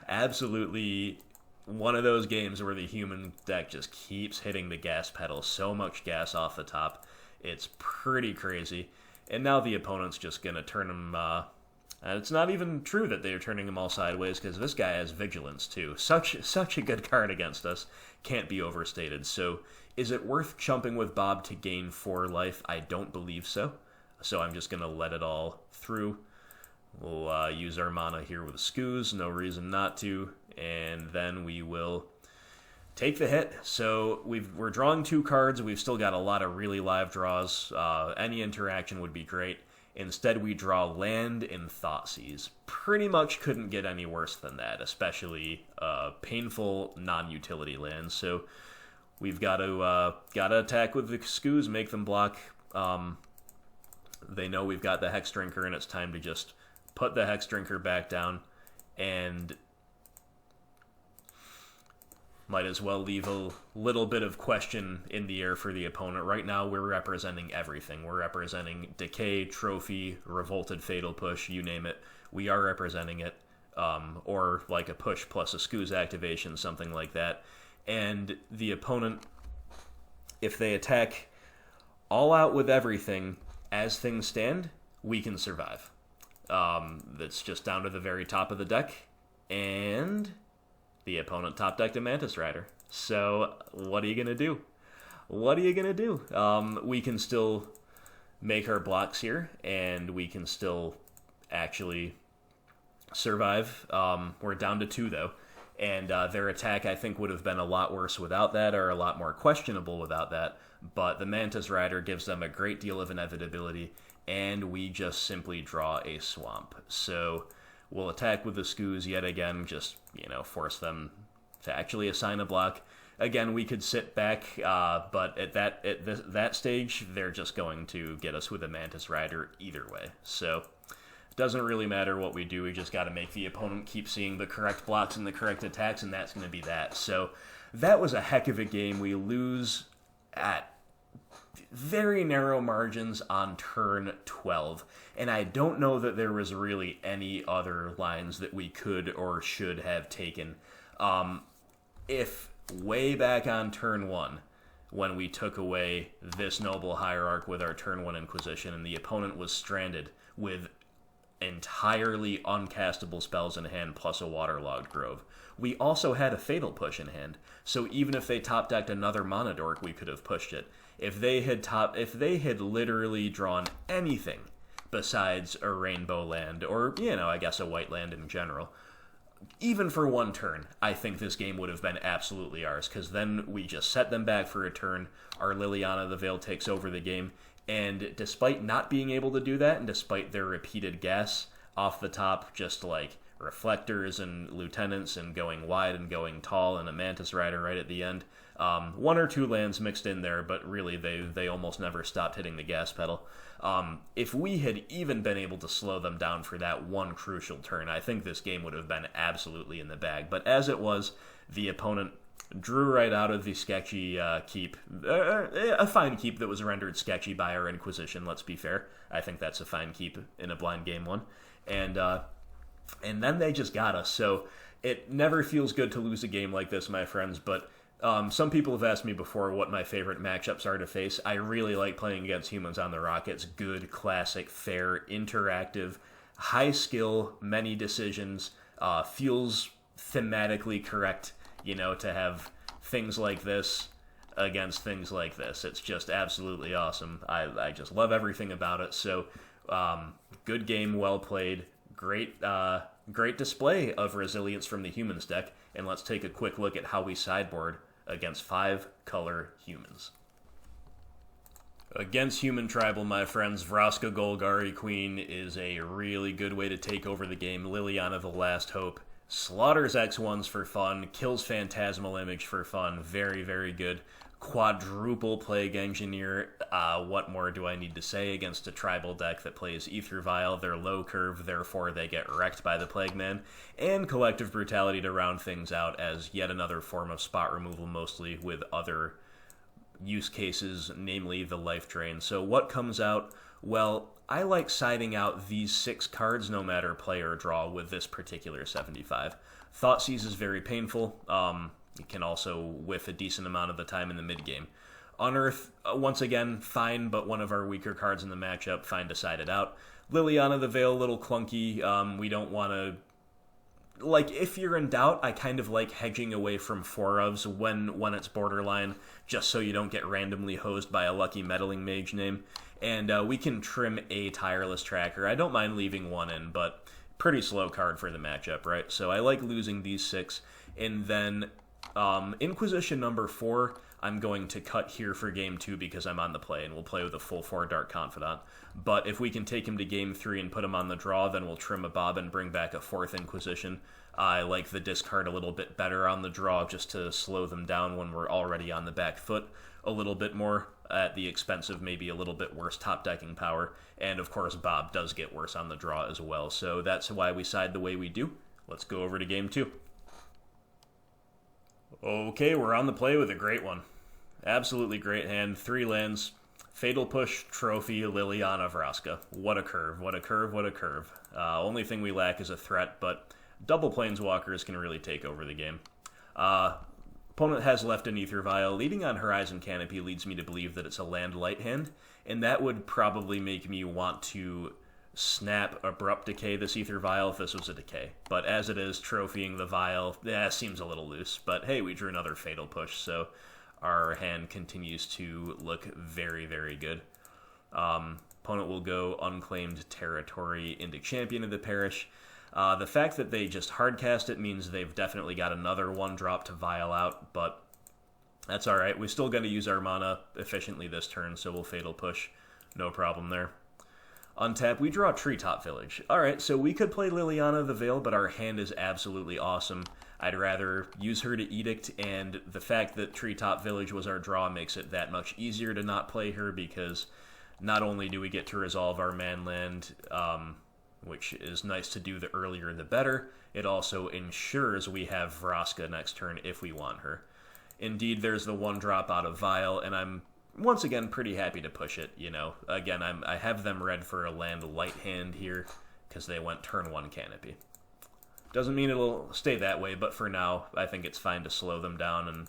absolutely one of those games where the human deck just keeps hitting the gas pedal. So much gas off the top. It's pretty crazy. And now the opponent's just going to turn them... and it's not even true that they're turning them all sideways, because this guy has Vigilance, too. Such a good card against us. Can't be overstated. So, is it worth chumping with Bob to gain 4 life? I don't believe so. So I'm just going to let it all through. We'll use our mana here with Skoos. No reason not to. And then we will take the hit. So we're drawing 2 cards. We've still got a lot of really live draws. Any interaction would be great. Instead, we draw land in Thoughtseize. Pretty much couldn't get any worse than that, especially painful non-utility lands. So we've got to attack with the Skoos, make them block. They know we've got the Hexdrinker, and it's time to just put the Hexdrinker back down, and might as well leave a little bit of question in the air for the opponent. Right now, we're representing everything. We're representing Decay, Trophy, Revolted Fatal Push, you name it. We are representing it, or like a push plus a Skoos activation, something like that. And the opponent, if they attack all out with everything, as things stand, we can survive. That's just down to the very top of the deck, and the opponent top decked a Mantis Rider. So what are you going to do? What are you going to do? We can still make our blocks here, and we can still actually survive. We're down to 2, though, and their attack, I think, would have been a lot worse without that, or a lot more questionable without that, but the Mantis Rider gives them a great deal of inevitability, and we just simply draw a swamp. So we'll attack with the Skoos yet again, just, force them to actually assign a block. Again, we could sit back, but at that stage, they're just going to get us with a Mantis Rider either way. So it doesn't really matter what we do. We just got to make the opponent keep seeing the correct blocks and the correct attacks, and that's going to be that. So that was a heck of a game. We lose at very narrow margins on turn 12, and I don't know that there was really any other lines that we could or should have taken. If way back on turn 1, when we took away this Noble Hierarch with our turn 1 Inquisition, and the opponent was stranded with entirely uncastable spells in hand plus a Waterlogged Grove, we also had a Fatal Push in hand, so even if they top-decked another Mana Dork, we could have pushed it. If they had literally drawn anything besides a rainbow land, or, I guess a white land in general, even for 1 turn, I think this game would have been absolutely ours, because then we just set them back for a turn, our Liliana the Veil takes over the game, and despite not being able to do that, and despite their repeated gas off the top, just like Reflectors and Lieutenants and going wide and going tall and a Mantis Rider right at the end, 1 or 2 lands mixed in there, but really they almost never stopped hitting the gas pedal. If we had even been able to slow them down for that 1 crucial turn, I think this game would have been absolutely in the bag. But as it was, the opponent drew right out of the sketchy keep, a fine keep that was rendered sketchy by our Inquisition, let's be fair. I think that's a fine keep in a blind game 1. And then they just got us. So it never feels good to lose a game like this, my friends, but some people have asked me before what my favorite matchups are to face. I really like playing against Humans on the Rockets. Good, classic, fair, interactive, high skill, many decisions, feels thematically correct, to have things like this. against things like this. It's just absolutely awesome. I just love everything about it. So, good game, well played, great display of resilience from the humans deck, and let's take a quick look at how we sideboard against 5-color humans. Against Human Tribal, my friends, Vraska Golgari Queen is a really good way to take over the game. Liliana the Last Hope slaughters X1s for fun, kills Phantasmal Image for fun, very, very good. Quadruple Plague Engineer, what more do I need to say against a tribal deck that plays Aether Vial? They're low curve, therefore they get wrecked by the Plague Man, and Collective Brutality to round things out as yet another form of spot removal, mostly with other use cases, namely the life drain. So what comes out? Well, I like siding out these 6 cards no matter play or draw with this particular 75. Thoughtseize is very painful. You can also whiff a decent amount of the time in the mid-game. Unearth, once again, fine, but one of our weaker cards in the matchup, fine to side it out. Liliana the Veil, a little clunky. We don't want to... Like, if you're in doubt, I kind of like hedging away from 4-ofs when it's borderline, just so you don't get randomly hosed by a lucky meddling mage name. And we can trim a Tireless Tracker. I don't mind leaving one in, but pretty slow card for the matchup, right? So I like losing these 6. And then Inquisition number 4, I'm going to cut here for game 2 because I'm on the play, and we'll play with a full 4 Dark Confidant. But if we can take him to game 3 and put him on the draw, then we'll trim a Bob and bring back a 4th Inquisition. I like the discard a little bit better on the draw just to slow them down when we're already on the back foot a little bit more at the expense of maybe a little bit worse top decking power. And of course, Bob does get worse on the draw as well. So that's why we side the way we do. Let's go over to game 2. Okay, we're on the play with a great one. Absolutely great hand. 3 lands. Fatal Push, Trophy, Liliana, Vraska. What a curve, what a curve, what a curve. Only thing we lack is a threat, but double Planeswalkers can really take over the game. Opponent has left an Aether Vial. Leading on Horizon Canopy leads me to believe that it's a land light hand, and that would probably make me want to snap Abrupt Decay this Aether Vial if this was a Decay. But as it is, trophying the Vial, seems a little loose. But hey, we drew another Fatal Push, so our hand continues to look very, very good. Opponent will go Unclaimed Territory into Champion of the Parish. The fact that they just hardcast it means they've definitely got another 1-drop to Vial out, but that's alright. We still got to use our mana efficiently this turn, so we'll Fatal Push. No problem there. Untap, we draw Treetop Village. Alright, so we could play Liliana the Veil, but our hand is absolutely awesome. I'd rather use her to Edict, and the fact that Treetop Village was our draw makes it that much easier to not play her, because not only do we get to resolve our manland, which is nice to do the earlier the better, it also ensures we have Vraska next turn if we want her. Indeed, there's the 1-drop out of Vial, and I'm once again pretty happy to push it, you know. Again, I have them read for a land light hand here, because they went turn 1 Canopy. Doesn't mean it'll stay that way, but for now, I think it's fine to slow them down, and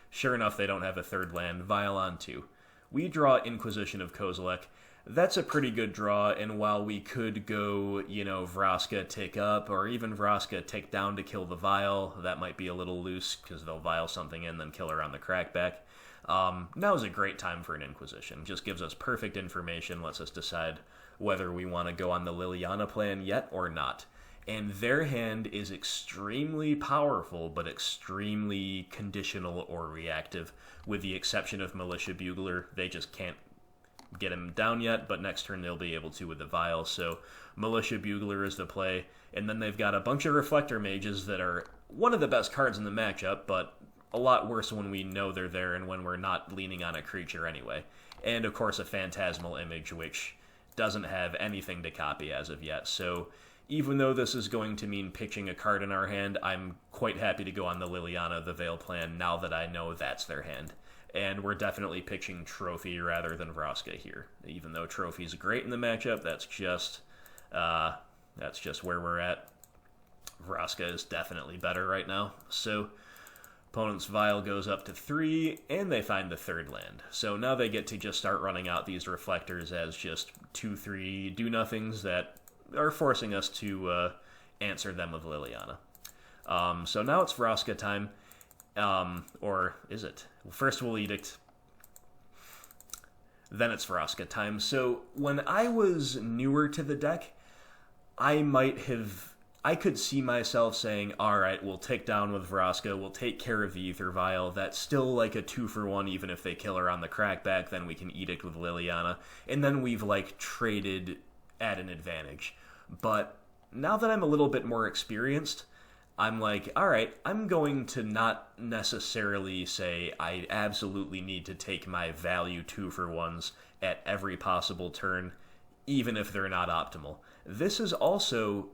sure enough, they don't have a 3rd land. Vial on 2. We draw Inquisition of Kozilek. That's a pretty good draw, and while we could go, you know, Vraska tick up, or even Vraska tick down to kill the Vial, that might be a little loose, because they'll Vial something in, then kill her on the crackback. Now is a great time for an Inquisition. Just gives us perfect information, lets us decide whether we want to go on the Liliana plan yet or not. And their hand is extremely powerful, but extremely conditional or reactive, with the exception of Militia Bugler. They just can't get him down yet, but next turn they'll be able to with the Vial. So Militia Bugler is the play, and then they've got a bunch of Reflector Mages that are one of the best cards in the matchup, but a lot worse when we know they're there and when we're not leaning on a creature anyway. And of course a Phantasmal Image, which doesn't have anything to copy as of yet. So even though this is going to mean pitching a card in our hand, I'm quite happy to go on the Liliana the Veil plan now that I know that's their hand. And we're definitely pitching Trophy rather than Vraska here. Even though Trophy's great in the matchup, that's just where we're at. Vraska is definitely better right now. So opponent's Vial goes up to 3, and they find the 3rd land. So now they get to just start running out these Reflectors as just 2-3 do-nothings that are forcing us to answer them with Liliana. So now it's Vraska time. Or is it? First we'll Edict, then it's Vraska time. So when I was newer to the deck, I could see myself saying, alright, we'll take down with Vraska, we'll take care of the Aether Vial. That's still like a 2-for-1, even if they kill her on the crackback, then we can Edict with Liliana. And then we've, like, traded at an advantage. But now that I'm a little bit more experienced, I'm like, alright, I'm going to not necessarily say I absolutely need to take my value 2-for-1s at every possible turn, even if they're not optimal. This is also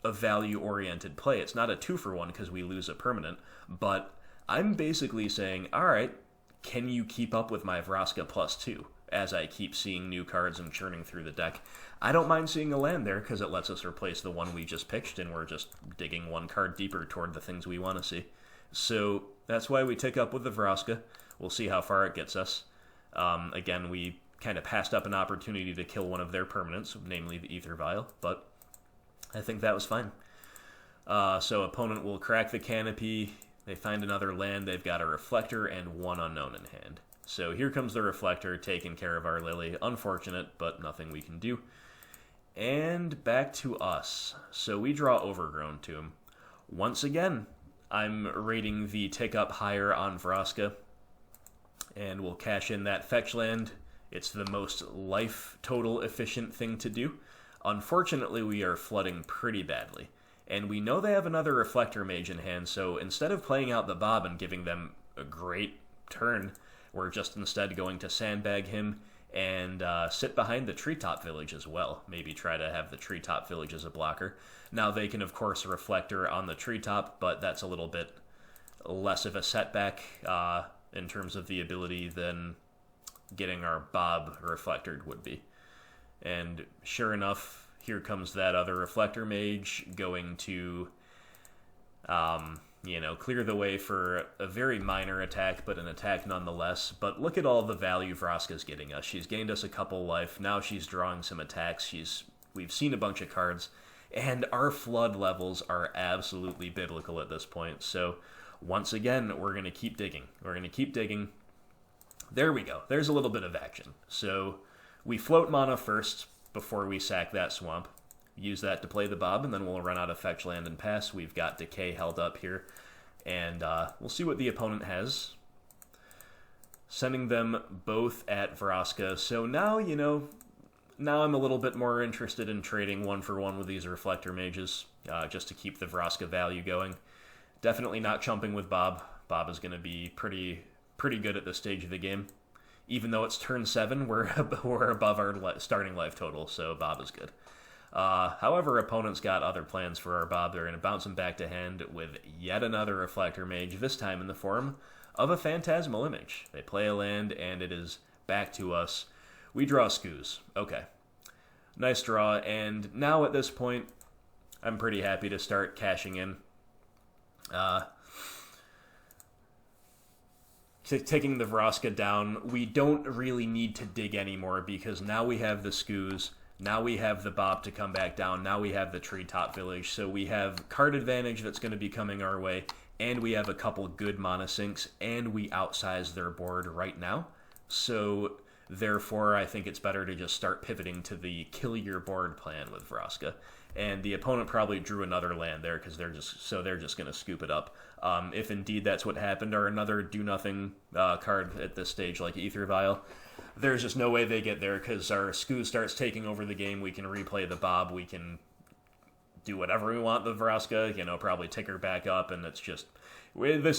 a value-oriented play. It's not a 2-for-1 because we lose a permanent, but I'm basically saying, alright, can you keep up with my Vraska +2 as I keep seeing new cards and churning through the deck? I don't mind seeing a land there because it lets us replace the one we just pitched, and we're just digging one card deeper toward the things we want to see. So that's why we tick up with the Vraska. We'll see how far it gets us. Again, we kind of passed up an opportunity to kill one of their permanents, namely the Aether Vial, but I think that was fine. So opponent will crack the Canopy, they find another land, they've got a Reflector and one Unknown in hand. So here comes the Reflector, taking care of our Lily. Unfortunate, but nothing we can do. And back to us. So we draw Overgrown Tomb. Once again, I'm rating the tick up higher on Vraska, and we'll cash in that fetch land. It's the most life total efficient thing to do. Unfortunately, we are flooding pretty badly, and we know they have another Reflector Mage in hand, so instead of playing out the Bob and giving them a great turn, we're just instead going to sandbag him and sit behind the Treetop Village as well. Maybe try to have the Treetop Village as a blocker. Now they can, of course, Reflector on the Treetop, but that's a little bit less of a setback in terms of the ability than getting our Bob Reflectored would be. And sure enough, here comes that other Reflector Mage going to, clear the way for a very minor attack, but an attack nonetheless. But look at all the value Vraska's getting us. She's gained us a couple life. Now she's drawing some attacks. We've seen a bunch of cards, and our flood levels are absolutely biblical at this point. So once again, we're going to keep digging. We're going to keep digging. There we go. There's a little bit of action. So we float mana first before we sack that swamp. Use that to play the Bob, and then we'll run out of fetch land and pass. We've got Decay held up here, and we'll see what the opponent has. Sending them both at Vraska. So now, now I'm a little bit more interested in trading 1-for-1 with these Reflector Mages, just to keep the Vraska value going. Definitely not chumping with Bob. Bob is going to be pretty good at this stage of the game. Even though it's turn 7, we're above our starting life total, so Bob is good. However, opponents got other plans for our Bob. They're going to bounce him back to hand with yet another Reflector Mage, this time in the form of a Phantasmal Image. They play a land, and it is back to us. We draw Scooze. Okay. Nice draw, and now at this point, I'm pretty happy to start cashing in. Taking the Vraska down, we don't really need to dig anymore because now we have the Scooze, now we have the Bob to come back down, now we have the Treetop Village, so we have card advantage that's going to be coming our way, and we have a couple good mana sinks, and we outsize their board right now. So therefore, I think it's better to just start pivoting to the kill your board plan with Vraska. And the opponent probably drew another land there because they're just going to scoop it up. If indeed that's what happened, or another do-nothing card at this stage like Aether Vial, there's just no way they get there because our Scooze starts taking over the game. We can replay the Bob. We can do whatever we want with Vraska, probably tick her back up, and this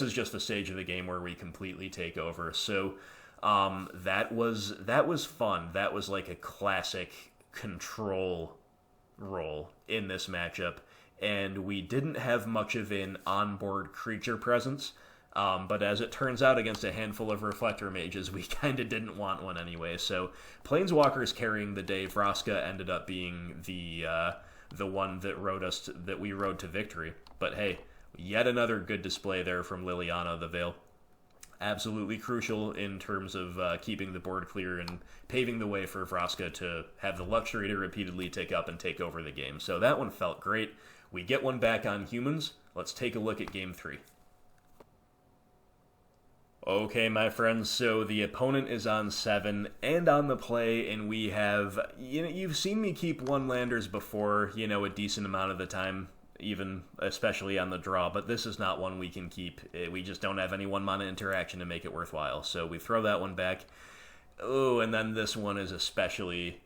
is just the stage of the game where we completely take over. So that was fun. That was like a classic control role in this matchup, and we didn't have much of an onboard creature presence, but as it turns out, against a handful of Reflector Mages, we kind of didn't want one anyway. So Planeswalkers carrying the day. Vraska ended up being the one that we rode to victory. But hey, yet another good display there from Liliana the Veil. Absolutely crucial in terms of keeping the board clear and paving the way for Vraska to have the luxury to repeatedly take up and take over the game. So that one felt great. We get one back on humans. Let's take a look at Game 3. Okay, my friends, so the opponent is on 7 and on the play, and we have, you've seen me keep one-landers before, a decent amount of the time, even especially on the draw, but this is not one we can keep. We just don't have any one-mana interaction to make it worthwhile, so we throw that one back. Oh, and then this one is especially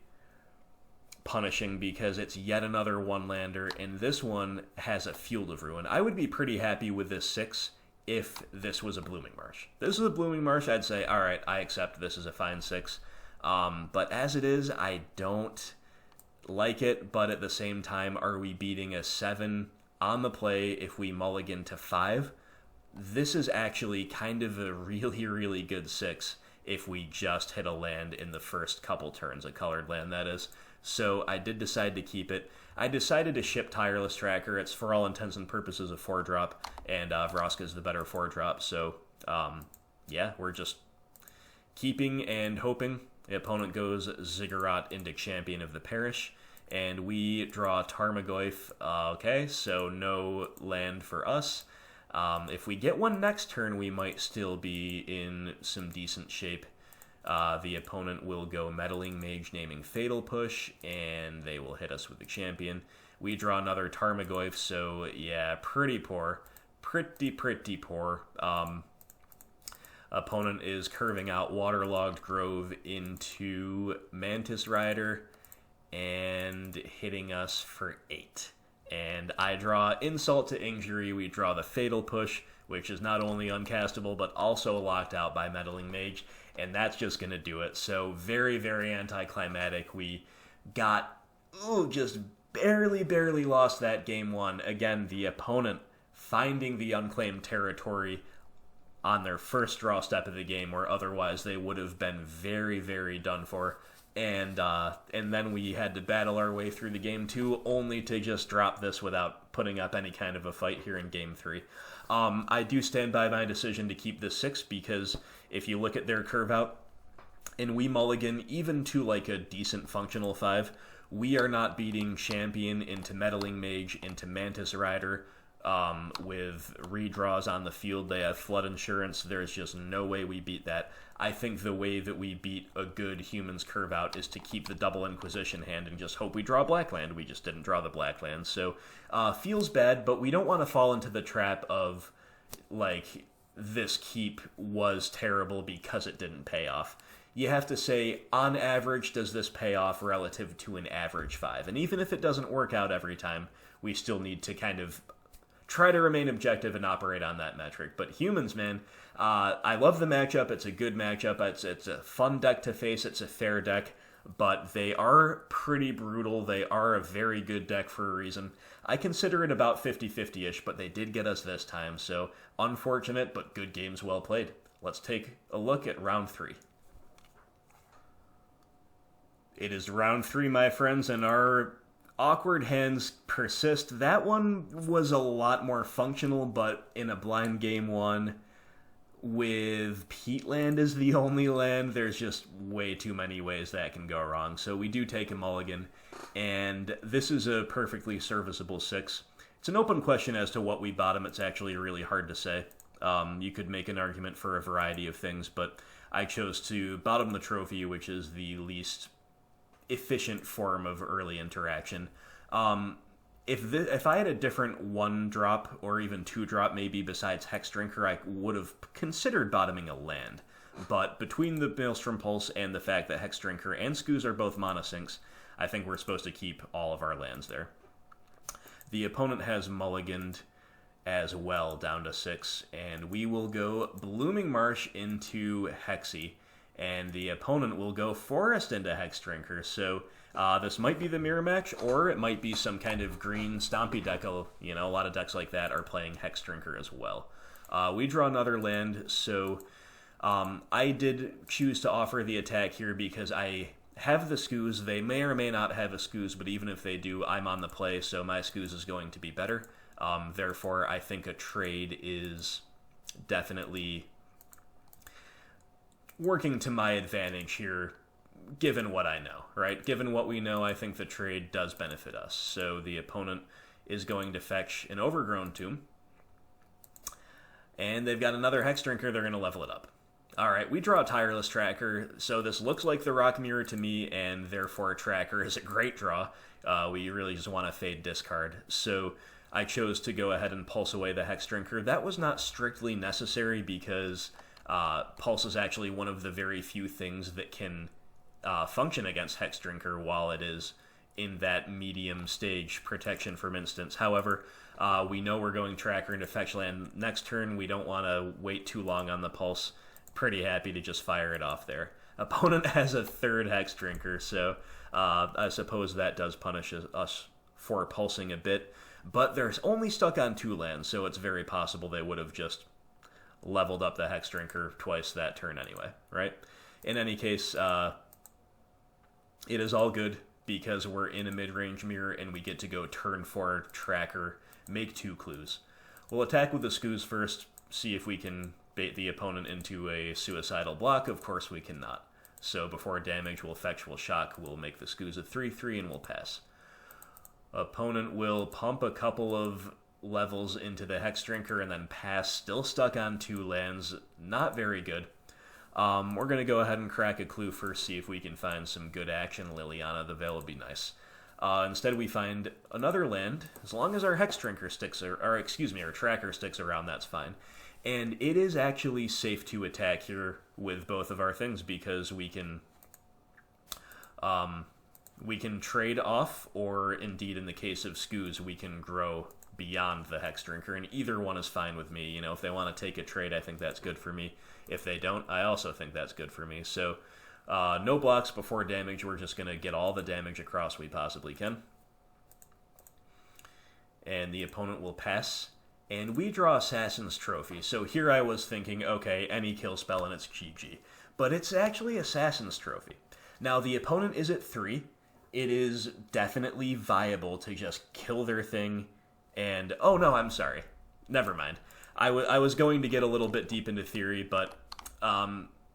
punishing because it's yet another one-lander, and this one has a Field of Ruin. I would be pretty happy with this 6 if this was a Blooming Marsh. This is a Blooming Marsh, I'd say, alright, I accept this is a fine 6. But as it is, I don't like it, but at the same time, are we beating a 7 on the play if we mulligan to 5? This is actually kind of a really, really good 6 if we just hit a land in the first couple turns, a colored land, that is. So I did decide to keep it. I decided to ship Tireless Tracker. It's for all intents and purposes a 4-drop, and Vraska is the better 4-drop. So, yeah, we're just keeping and hoping. The opponent goes Ziggurat into Champion of the Parish, and we draw Tarmogoyf. Okay, so no land for us. If we get one next turn, we might still be in some decent shape. The opponent will go Meddling Mage, naming Fatal Push, and they will hit us with the champion. We draw another Tarmogoyf, so yeah, pretty poor. Pretty poor. Opponent is curving out Waterlogged Grove into Mantis Rider and hitting us for 8. And I draw Insult to Injury. We draw the Fatal Push, which is not only uncastable, but also locked out by Meddling Mage, and that's just going to do it. So very, very anticlimactic. We got, just barely lost that game 1. Again, the opponent finding the unclaimed territory on their first draw step of the game, where otherwise they would have been very, very done for. And then we had to battle our way through the game 2, only to just drop this without putting up any kind of a fight here in game 3. I do stand by my decision to keep this 6, because if you look at their curve out, and we mulligan even to like a decent functional 5, we are not beating Champion into Meddling Mage, into Mantis Rider, with redraws on the field. They have Flood Insurance. There's just no way we beat that. I think the way that we beat a good Humans curve out is to keep the double Inquisition hand and just hope we draw black land. We just didn't draw the black land, so feels bad, but we don't want to fall into the trap of, like, this keep was terrible because it didn't pay off. You have to say, on average, does this pay off relative to an average 5? And even if it doesn't work out every time, we still need to kind of try to remain objective and operate on that metric. But Humans, man, I love the matchup. It's a good matchup. It's a fun deck to face. It's a fair deck, but they are pretty brutal. They are a very good deck for a reason. I consider it about 50-50-ish, but they did get us this time, so unfortunate, but good games well played. Let's take a look at round 3. It is round 3, my friends, and our awkward hands persist. That one was a lot more functional, but in a blind game 1 with Peatland as the only land, there's just way too many ways that can go wrong. So we do take a mulligan, and this is a perfectly serviceable 6. It's an open question as to what we bottom. It's actually really hard to say. You could make an argument for a variety of things, but I chose to bottom the trophy, which is the least efficient form of early interaction. If I had a different 1-drop or even 2-drop maybe besides Hexdrinker, I would have considered bottoming a land. But between the Maelstrom Pulse and the fact that Hexdrinker and Scooze are both mana sinks, I think we're supposed to keep all of our lands there. The opponent has mulliganed as well down to 6, and we will go Blooming Marsh into Hexy, and the opponent will go Forest into Hexdrinker. So this might be the mirror match, or it might be some kind of green Stompy deck. A lot of decks like that are playing Hexdrinker as well. We draw another land, so I did choose to offer the attack here because I have the Scooze. They may or may not have a Scooze, but even if they do, I'm on the play, so my Scooze is going to be better. Therefore, I think a trade is definitely working to my advantage here, given what I know, right? Given what we know, I think the trade does benefit us. So the opponent is going to fetch an Overgrown Tomb, and they've got another Hexdrinker. They're going to level it up. Alright, we draw a Tireless Tracker, so this looks like the Rock Mirror to me, and therefore a Tracker is a great draw. We really just want to fade discard. So I chose to go ahead and pulse away the Hexdrinker. That was not strictly necessary because Pulse is actually one of the very few things that can function against Hexdrinker while it is in that medium stage protection from instants. However, we know we're going Tracker into Fetchland next turn. We don't want to wait too long on the Pulse. Pretty happy to just fire it off there. Opponent has a third Hexdrinker, so I suppose that does punish us for pulsing a bit. But they're only stuck on 2 lands, so it's very possible they would have just leveled up the Hexdrinker twice that turn anyway, right? In any case, it is all good because we're in a mid-range mirror and we get to go turn 4 Tracker, make 2 clues. We'll attack with the Skoos first, see if we can bait the opponent into a suicidal block. Of course we cannot. So before damage, we'll Effectual Shock, we'll make the Skoos a 3/3, and we'll pass. Opponent will pump a couple of levels into the Hexdrinker and then pass, still stuck on 2 lands. Not very good. We're going to go ahead and crack a clue first, see if we can find some good action. Liliana, the Veil would be nice. Instead, we find another land. As long as our Hexdrinker sticks, our Tracker sticks around, that's fine. And it is actually safe to attack here with both of our things because we can trade off, or indeed in the case of Skoos, we can grow beyond the Hexdrinker, and either one is fine with me. You know, if they want to take a trade, I think that's good for me. If they don't, I also think that's good for me. So, no blocks before damage. We're just going to get all the damage across we possibly can. And the opponent will pass. And we draw Assassin's Trophy. So here I was thinking, okay, any kill spell and it's GG. But it's actually Assassin's Trophy. Now, the opponent is at 3. It is definitely viable to just kill their thing and... Oh, no, I'm sorry. Never mind. I was going to get a little bit deep into theory, but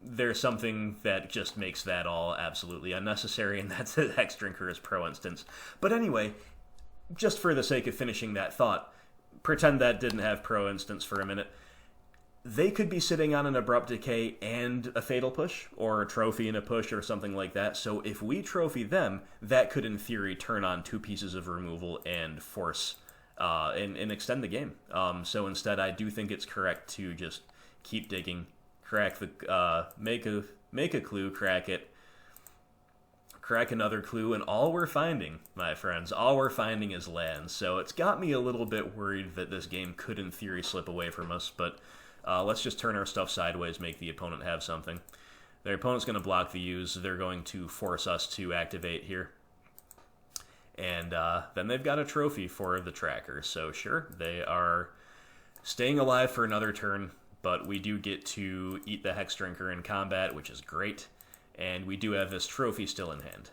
there's something that just makes that all absolutely unnecessary, and that's that Hexdrinker is pro instance. But anyway, just for the sake of finishing that thought, pretend that didn't have pro instance for a minute. They could be sitting on an Abrupt Decay and a Fatal Push, or a Trophy and a Push, or something like that. So if we trophy them, that could, in theory, turn on 2 pieces of removal and force and extend the game. So instead, I do think it's correct to just keep digging, crack the make a clue, crack it, crack another clue, and all we're finding, my friends, all we're finding is lands. So it's got me a little bit worried that this game could, in theory, slip away from us, but let's just turn our stuff sideways, make the opponent have something. Their opponent's going to block the use. They're going to force us to activate here. And then they've got a trophy for the Tracker. So sure, they are staying alive for another turn, but we do get to eat the Hexdrinker in combat, which is great. And we do have this trophy still in hand.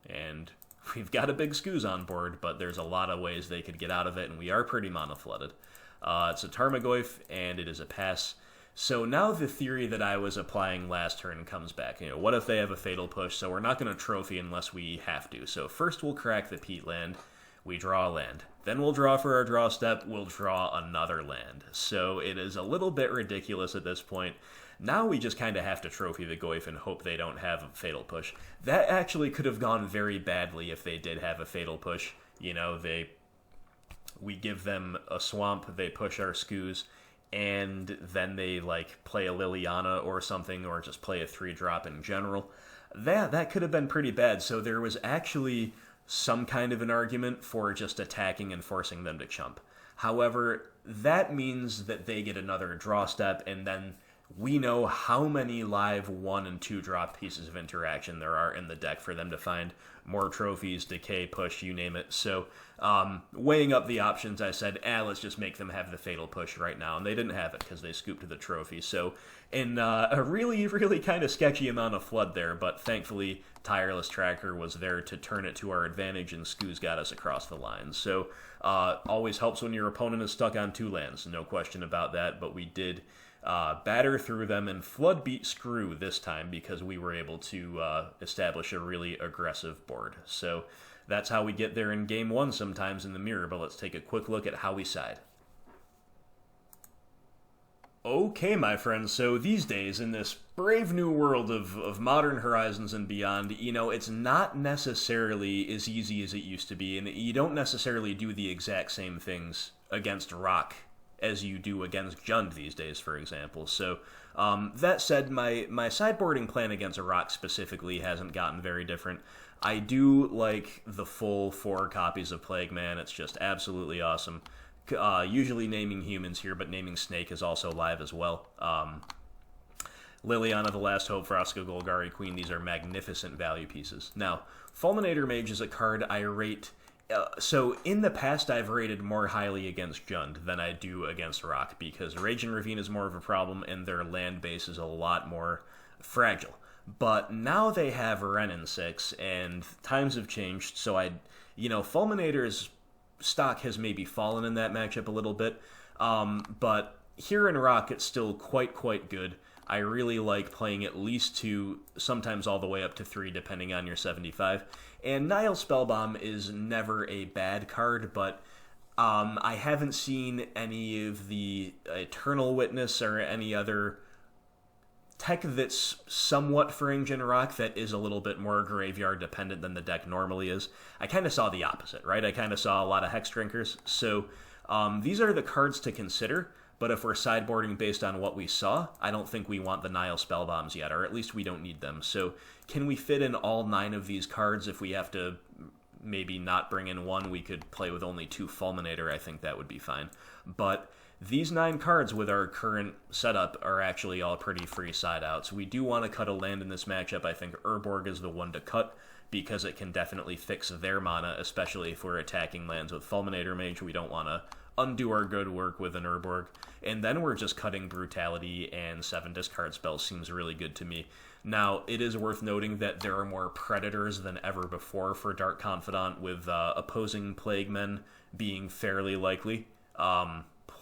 And we've got a big Skoos on board, but there's a lot of ways they could get out of it, and we are pretty mono-flooded. It's a Tarmogoyf, and it is a pass. So now the theory that I was applying last turn comes back. You know, what if they have a Fatal Push? So we're not going to trophy unless we have to. So first we'll crack the Peatland. We draw a land. Then we'll draw for our draw step. We'll draw another land. So it is a little bit ridiculous at this point. Now we just kind of have to trophy the Goyf and hope they don't have a Fatal Push. That actually could have gone very badly if they did have a Fatal Push. You know, we give them a swamp, they push our Skoos, and then they like play a Liliana or something, or just play a 3-drop in general. That could have been pretty bad. So there was actually some kind of an argument for just attacking and forcing them to chump. However, that means that they get another draw step, and then we know how many live 1- and 2-drop pieces of interaction there are in the deck for them to find more trophies, decay, push, you name it. So, weighing up the options, I said, let's just make them have the Fatal Push right now. And they didn't have it because they scooped to the trophy. So, in a really, really kind of sketchy amount of flood there, but thankfully, Tireless Tracker was there to turn it to our advantage, and Skoos got us across the line. So, always helps when your opponent is stuck on 2 lands, no question about that, but we did batter through them, and Flood beat Screw this time because we were able to establish a really aggressive board. So that's how we get there in Game 1 sometimes in the mirror, but let's take a quick look at how we side. Okay, my friends, so these days, in this brave new world of Modern Horizons and beyond, it's not necessarily as easy as it used to be, and you don't necessarily do the exact same things against Rock as you do against Jund these days, for example. So, that said, my sideboarding plan against a Rock specifically hasn't gotten very different. I do like the full 4 copies of Plague Man. It's just absolutely awesome. Usually naming humans here, but naming Snake is also live as well. Liliana, the Last Hope, Vraska, Golgari Queen, these are magnificent value pieces. Now, Fulminator Mage is a card I rate... so, in the past, I've rated more highly against Jund than I do against Rock, because Raging Ravine is more of a problem, and their land base is a lot more fragile. But now they have Renin 6, and times have changed, so Fulminator's stock has maybe fallen in that matchup a little bit, but here in Rock, it's still quite good. I really like playing at least 2, sometimes all the way up to 3, depending on your 75. And Nihil Spellbomb is never a bad card, but I haven't seen any of the Eternal Witness or any other tech that's somewhat fringe in Rock that is a little bit more graveyard dependent than the deck normally is. I kind of saw the opposite, right? I kind of saw a lot of Hexdrinkers. So these are the cards to consider, but if we're sideboarding based on what we saw, I don't think we want the Nihil Spellbombs yet, or at least we don't need them. So can we fit in all 9 of these cards? If we have to maybe not bring in 1, we could play with only 2 Fulminator. I think that would be fine. But these 9 cards with our current setup are actually all pretty free side-outs. We do want to cut a land in this matchup. I think Urborg is the one to cut because it can definitely fix their mana, especially if we're attacking lands with Fulminator Mage. We don't want to undo our good work with an Urborg. And then we're just cutting Brutality, and 7 discard spells seems really good to me. Now, it is worth noting that there are more Predators than ever before for Dark Confidant, with opposing Plague Men being fairly likely.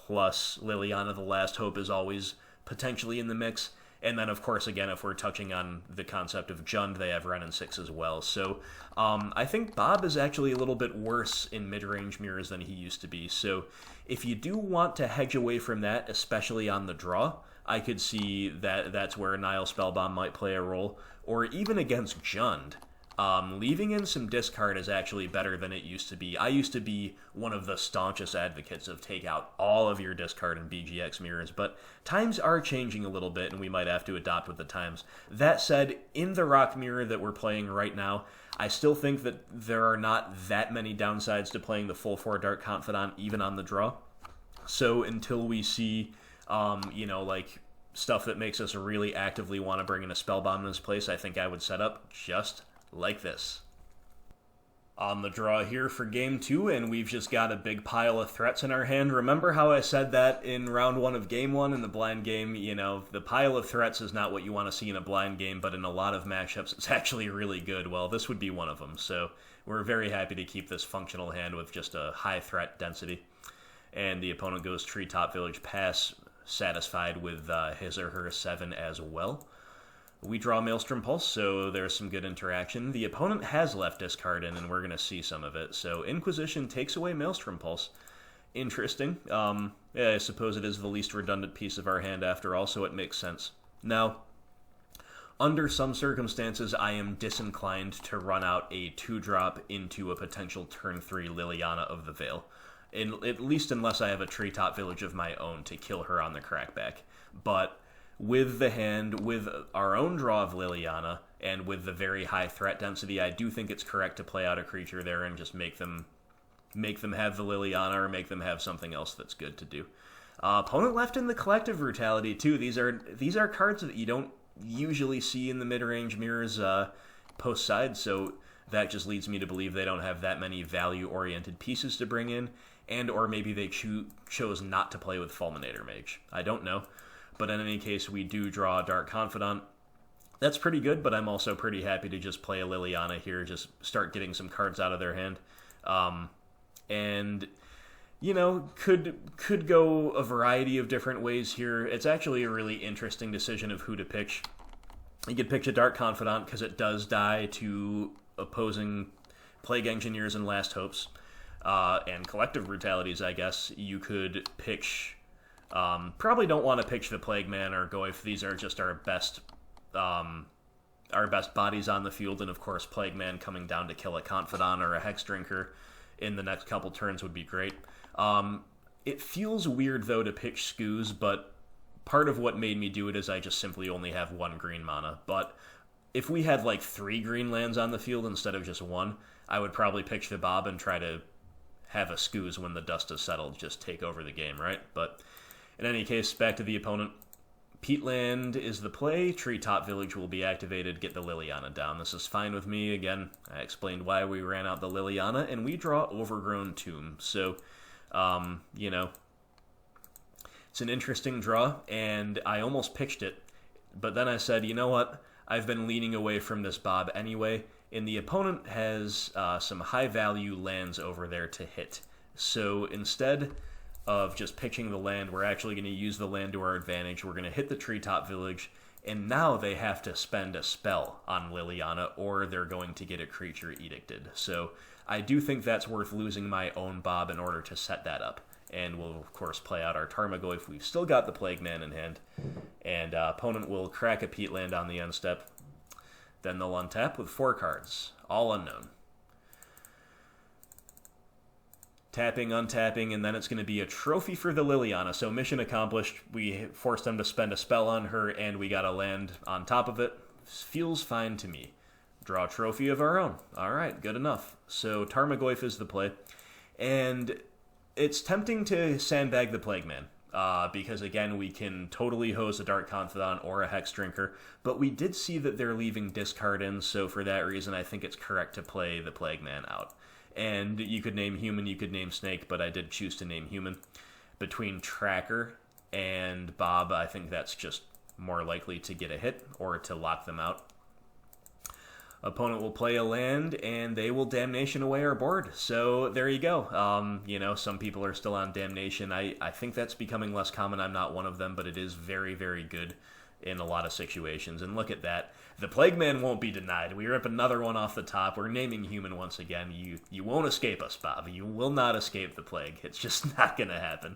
Plus, Liliana, the Last Hope, is always potentially in the mix. And then, of course, again, if we're touching on the concept of Jund, they have Renin 6 as well. So I think Bob is actually a little bit worse in mid-range mirrors than he used to be. So if you do want to hedge away from that, especially on the draw, I could see that that's where Nihil Spellbomb might play a role. Or even against Jund. Leaving in some discard is actually better than it used to be. I used to be one of the staunchest advocates of take out all of your discard in BGX mirrors, but times are changing a little bit, and we might have to adopt with the times. That said, in the Rock mirror that we're playing right now, I still think that there are not that many downsides to playing the full 4 Dark Confidant, even on the draw. So until we see, stuff that makes us really actively want to bring in a Spellbomb in this place, I think I would set up just like this. On the draw here for Game 2, and we've just got a big pile of threats in our hand. Remember how I said that in Round 1 of Game 1 in the blind game? The pile of threats is not what you want to see in a blind game, but in a lot of matchups it's actually really good. Well, this would be one of them, so we're very happy to keep this functional hand with just a high threat density. And the opponent goes Treetop Village Pass, satisfied with his or her 7 as well. We draw Maelstrom Pulse, so there's some good interaction. The opponent has left discard in, and we're going to see some of it. So Inquisition takes away Maelstrom Pulse. Interesting. I suppose it is the least redundant piece of our hand after all, so it makes sense. Now, under some circumstances, I am disinclined to run out a 2-drop into a potential turn 3 Liliana of the Veil. At least unless I have a Treetop Village of my own to kill her on the crackback. But with the hand, with our own draw of Liliana, and with the very high threat density, I do think it's correct to play out a creature there and just make them have the Liliana or make them have something else that's good to do. Opponent left in the Collective Brutality, too. These are cards that you don't usually see in the mid-range mirrors post-side, so that just leads me to believe they don't have that many value-oriented pieces to bring in, and or maybe they chose not to play with Fulminator Mage. I don't know. But in any case, we do draw a Dark Confidant. That's pretty good, but I'm also pretty happy to just play a Liliana here, just start getting some cards out of their hand. And, could go a variety of different ways here. It's actually a really interesting decision of who to pitch. You could pitch a Dark Confidant because it does die to opposing Plague Engineers and Last Hopes. And Collective Brutalities, I guess. You could pitch Probably don't want to pitch the Plague Man or Goyf. These are just our best bodies on the field, and of course Plague Man coming down to kill a Confidant or a Hexdrinker in the next couple turns would be great. It feels weird, though, to pitch Scooze, but part of what made me do it is I just simply only have 1 green mana. But if we had, like, 3 green lands on the field instead of just 1, I would probably pitch the Bob and try to have a Scooze when the dust is settled, just take over the game, right? But in any case, back to the opponent. Peatland is the play, Treetop Village will be activated, get the Liliana down. This is fine with me. Again, I explained why we ran out the Liliana, and we draw Overgrown Tomb. So, you know, it's an interesting draw, and I almost pitched it, but then I said, you know what, I've been leaning away from this Bob anyway, and the opponent has some high-value lands over there to hit. So instead of just pitching the land, we're actually going to use the land to our advantage. We're going to hit the Treetop Village, and now they have to spend a spell on Liliana, or they're going to get a creature edicted. So I do think that's worth losing my own Bob in order to set that up. And we'll, of course, play out our Tarmogoyf. We've still got the Plague Man in hand. And opponent will crack a Peatland on the end step. Then they'll untap with 4 cards, all unknown. Tapping, untapping, and then it's going to be a trophy for the Liliana. So mission accomplished. We forced them to spend a spell on her, and we got a land on top of it. Feels fine to me. Draw a trophy of our own. All right, good enough. So Tarmogoyf is the play. And it's tempting to sandbag the Plague Man, because, again, we can totally hose a Dark Confidant or a Hexdrinker, but we did see that they're leaving discard in, so for that reason I think it's correct to play the Plague Man out. And you could name Human, you could name Snake, but I did choose to name Human. Between Tracker and Bob, I think that's just more likely to get a hit or to lock them out. Opponent will play a land, and they will Damnation away our board. So there you go. You know, some people are still on Damnation. I think that's becoming less common. I'm not one of them, but it is very, very good in a lot of situations. And look at that. The Plague Man won't be denied. We rip another one off the top. We're naming Human once again. You won't escape us, Bob. You will not escape the Plague. It's just not going to happen.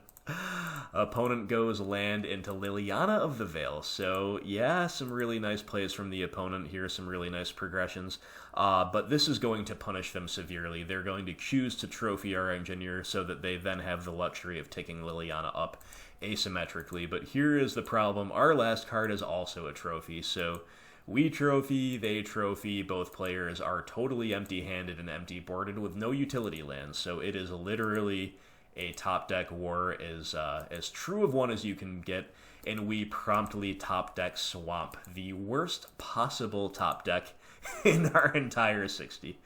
Opponent goes land into Liliana of the Veil. So, yeah, some really nice plays from the opponent here, some really nice progressions. But this is going to punish them severely. They're going to choose to trophy our engineer so that they then have the luxury of taking Liliana up asymmetrically. But here is the problem. Our last card is also a trophy, so we trophy, they trophy, both players are totally empty-handed and empty-boarded with no utility lands. So it is literally a top deck war, as true of one as you can get, and we promptly top deck Swamp, the worst possible top deck in our entire 60.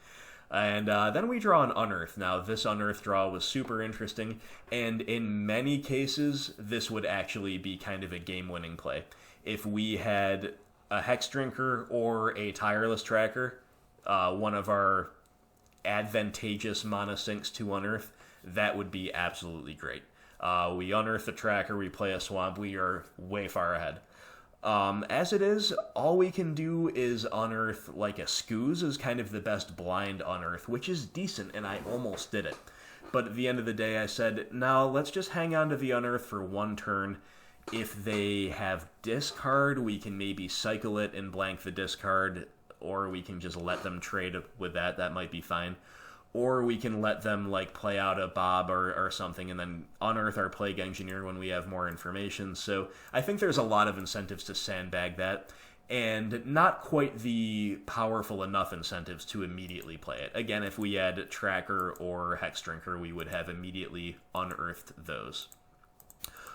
And then we draw an Unearth. Now, this Unearth draw was super interesting, and in many cases, this would actually be kind of a game-winning play. If we had a Hexdrinker or a Tireless Tracker, one of our advantageous mana sinks to Unearth, that would be absolutely great. We Unearth the Tracker, we play a Swamp, we are way far ahead. As it is, all we can do is Unearth like a Scooze is kind of the best blind Unearth, which is decent, and I almost did it. But at the end of the day, I said, now let's just hang on to the Unearth for one turn. If they have discard, we can maybe cycle it and blank the discard, or we can just let them trade with that. That might be fine. Or we can let them like play out a Bob or something and then Unearth our Plague Engineer when we have more information. So I think there's a lot of incentives to sandbag that, and not quite the powerful enough incentives to immediately play it. Again, if we had Tracker or Hexdrinker, we would have immediately unearthed those.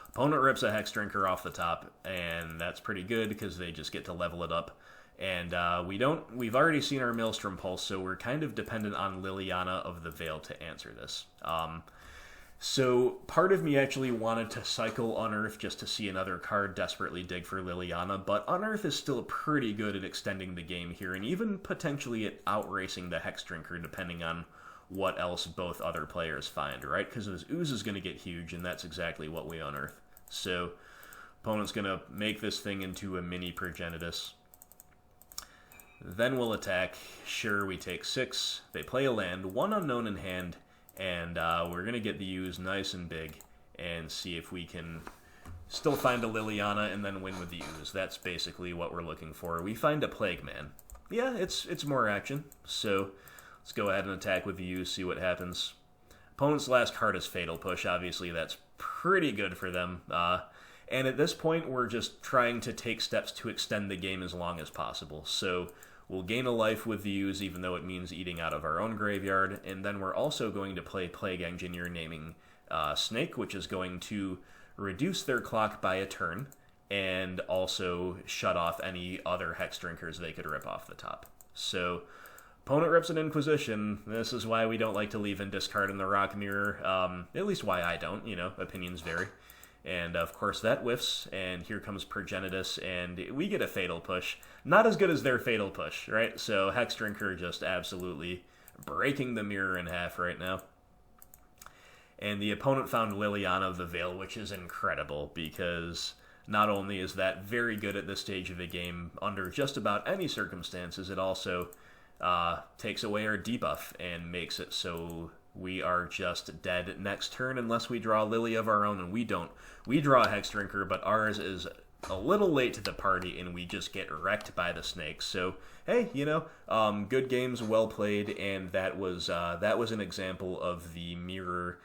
Opponent rips a Hexdrinker off the top, and that's pretty good because they just get to level it up. And we've already seen our Maelstrom Pulse, so we're kind of dependent on Liliana of the Veil to answer this. So part of me actually wanted to cycle Unearth just to see another card desperately dig for Liliana, but Unearth is still pretty good at extending the game here, and even potentially at outracing the Hexdrinker, depending on what else both other players find, right? Because this Ooze is going to get huge, and that's exactly what we Unearth. So opponent's going to make this thing into a mini Progenitus. Then we'll attack. Sure, we take 6. They play a land, 1 unknown in hand, and we're going to get the Ooze nice and big and see if we can still find a Liliana and then win with the Ooze. That's basically what we're looking for. We find a Plague Man. Yeah, it's more action, so let's go ahead and attack with the Ooze, see what happens. Opponent's last card is Fatal Push. Obviously, that's pretty good for them. And at this point, we're just trying to take steps to extend the game as long as possible. So we'll gain a life with the Ooze, even though it means eating out of our own graveyard. And then we're also going to play Plague Engineer, naming Snake, which is going to reduce their clock by a turn, and also shut off any other Hexdrinkers they could rip off the top. So opponent rips an Inquisition. This is why we don't like to leave in discard in the Rock Mirror. At least why I don't, opinions vary. And of course that whiffs, and here comes Progenitus, and we get a Fatal Push. Not as good as their Fatal Push, right? So Hexdrinker just absolutely breaking the mirror in half right now. And the opponent found Liliana of the Veil, which is incredible, because not only is that very good at this stage of the game under just about any circumstances, it also takes away our debuff and makes it so we are just dead next turn unless we draw a Lily of our own, and we don't. We draw a Hexdrinker, but ours is a little late to the party, and we just get wrecked by the snakes. So, hey, good games, well played, and that was an example of the mirror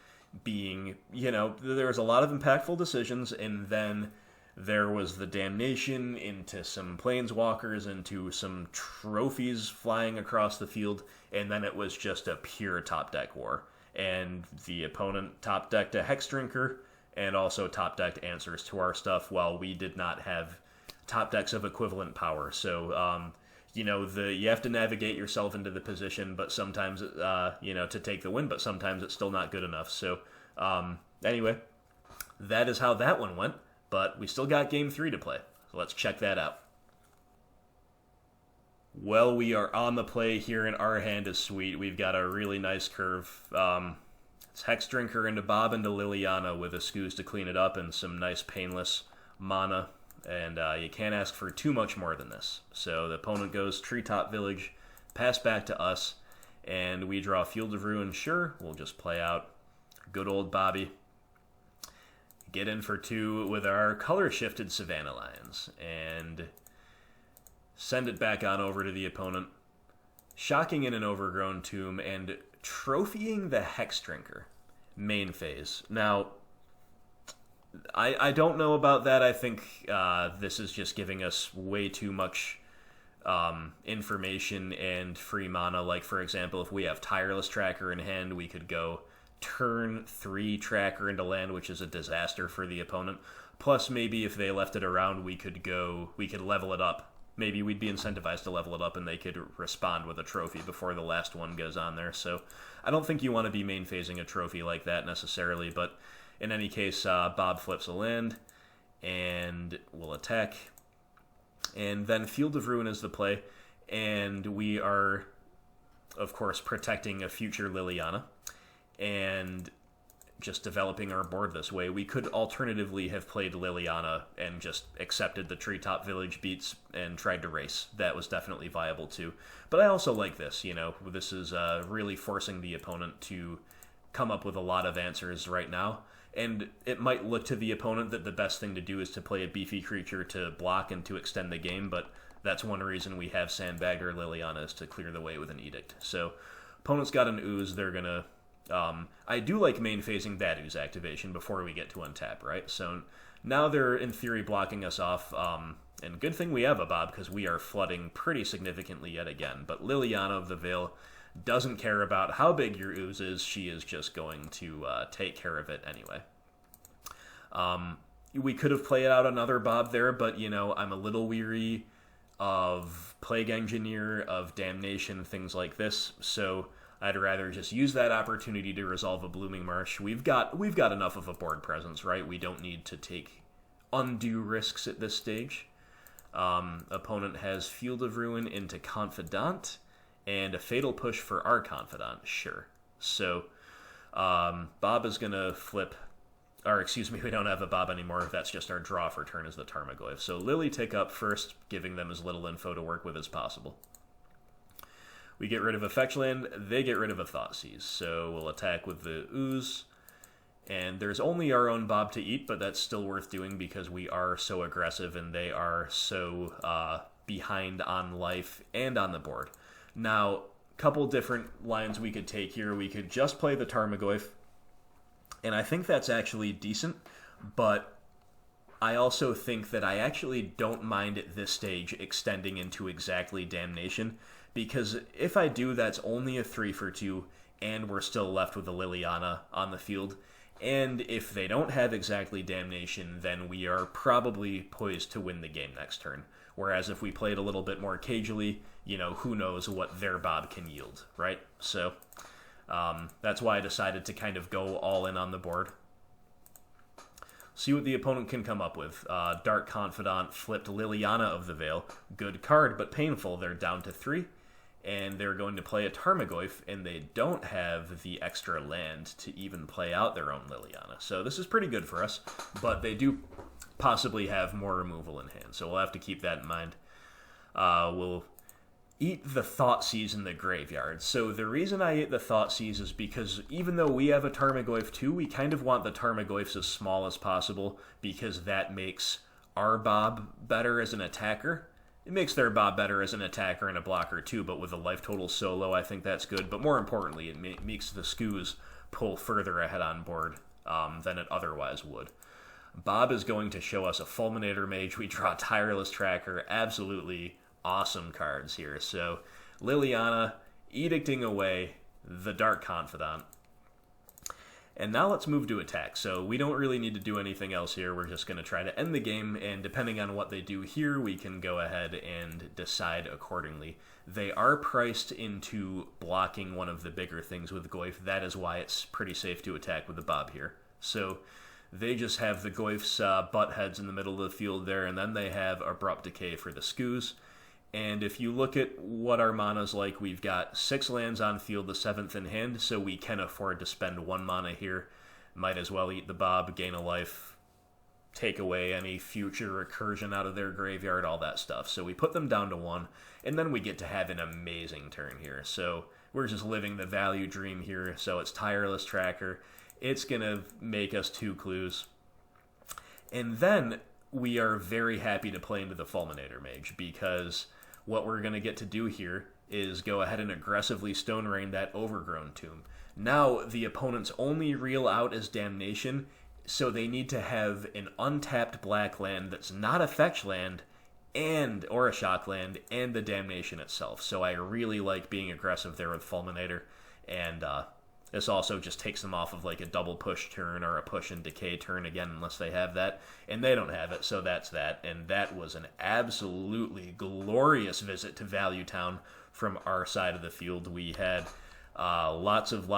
being, there was a lot of impactful decisions, and then there was the damnation into some planeswalkers, into some trophies flying across the field, and then it was just a pure top deck war. And the opponent top decked a Hexdrinker, and also top decked answers to our stuff, while we did not have top decks of equivalent power. So, you have to navigate yourself into the position, but sometimes, to take the win, but sometimes it's still not good enough. So, anyway, that is how that one went. But we still got Game 3 to play, so let's check that out. Well, we are on the play here, and our hand is sweet. We've got a really nice curve. It's Hexdrinker into Bob into Liliana with a Scooze to clean it up and some nice painless mana. And you can't ask for too much more than this. So the opponent goes Treetop Village, pass back to us, and we draw Field of Ruin. Sure, we'll just play out good old Bobby. Get in for 2 with our color-shifted Savannah Lions, and send it back on over to the opponent, shocking in an Overgrown Tomb, and trophying the Hexdrinker main phase. Now, I don't know about that. I think this is just giving us way too much information and free mana. Like, for example, if we have Tireless Tracker in hand, we could go turn 3 Tracker into land, which is a disaster for the opponent. Plus, maybe if they left it around, we could level it up. Maybe we'd be incentivized to level it up, and they could respond with a trophy before the last one goes on there. So I don't think you want to be main phasing a trophy like that necessarily, but in any case, Bob flips a land, and we'll attack. And then Field of Ruin is the play, and we are, of course, protecting a future Liliana, and just developing our board this way. We could alternatively have played Liliana and just accepted the Treetop Village beats and tried to race. That was definitely viable too. But I also like this, this is really forcing the opponent to come up with a lot of answers right now. And it might look to the opponent that the best thing to do is to play a beefy creature to block and to extend the game, but that's one reason we have Sandbagger or Liliana, is to clear the way with an Edict. So opponent's got an Ooze, they're going to I do like main phasing that Ooze activation before we get to untap, right? So now they're in theory blocking us off, and good thing we have a Bob, because we are flooding pretty significantly yet again. But Liliana of the Veil doesn't care about how big your Ooze is, she is just going to take care of it anyway. We could have played out another Bob there, but I'm a little weary of Plague Engineer, of Damnation, things like this, so I'd rather just use that opportunity to resolve a Blooming Marsh. We've got enough of a board presence, right? We don't need to take undue risks at this stage. Opponent has Field of Ruin into Confidant, and a Fatal Push for our Confidant, sure. So, Bob is going to flip, or excuse me, we don't have a Bob anymore. That's just our draw for turn as the Tarmogoyf. So Lily take up first, giving them as little info to work with as possible. We get rid of a fetch land, they get rid of a Thoughtseize. So we'll attack with the Ooze, And there's only our own Bob to eat, but that's still worth doing because we are so aggressive and they are so behind on life and on the board. Now, couple different lines we could take here. We could just play the Tarmogoyf, and I think that's actually decent, but I also think that I actually don't mind at this stage extending into exactly Damnation, because if I do, that's only a 3 for 2, and we're still left with a Liliana on the field. And if they don't have exactly Damnation, then we are probably poised to win the game next turn. Whereas if we played a little bit more cagely, who knows what their Bob can yield, right? So that's why I decided to kind of go all in on the board. See what the opponent can come up with. Dark Confidant flipped Liliana of the Veil. Good card, but painful. They're down to 3. And they're going to play a Tarmogoyf, and they don't have the extra land to even play out their own Liliana. So this is pretty good for us, but they do possibly have more removal in hand, so we'll have to keep that in mind. We'll eat the Thoughtseize in the graveyard. So the reason I ate the Thoughtseize is because even though we have a Tarmogoyf too, we kind of want the Tarmogoyfs as small as possible because that makes our Bob better as an attacker. It makes their Bob better as an attacker and a blocker too, but with a life total so low, I think that's good. But more importantly, it makes the Skoos pull further ahead on board than it otherwise would. Bob is going to show us a Fulminator Mage. We draw Tireless Tracker. Absolutely awesome cards here. So Liliana, edicting away the Dark Confidant. And now let's move to attack. So we don't really need to do anything else here. We're just going to try to end the game, and depending on what they do here, we can go ahead and decide accordingly. They are priced into blocking one of the bigger things with Goyf. That is why it's pretty safe to attack with the Bob here. So they just have the Goyf's butt heads in the middle of the field there, and then they have Abrupt Decay for the Skoos. And if you look at what our mana's like, we've got 6 lands on field, the 7th in hand, so we can afford to spend 1 mana here. Might as well eat the Bob, gain a life, take away any future recursion out of their graveyard, all that stuff. So we put them down to 1, and then we get to have an amazing turn here. So we're just living the value dream here. So it's Tireless Tracker. It's going to make us 2 clues. And then we are very happy to play into the Fulminator Mage, because what we're going to get to do here is go ahead and aggressively Stone Rain that Overgrown Tomb. Now, the opponent's only real out is Damnation, so they need to have an untapped black land that's not a fetch land or a shock land, and the Damnation itself. So I really like being aggressive there with Fulminator, and this also just takes them off of like a double push turn or a push and decay turn again, unless they have that. And they don't have it, so that's that. And that was an absolutely glorious visit to Value Town from our side of the field. We had lots of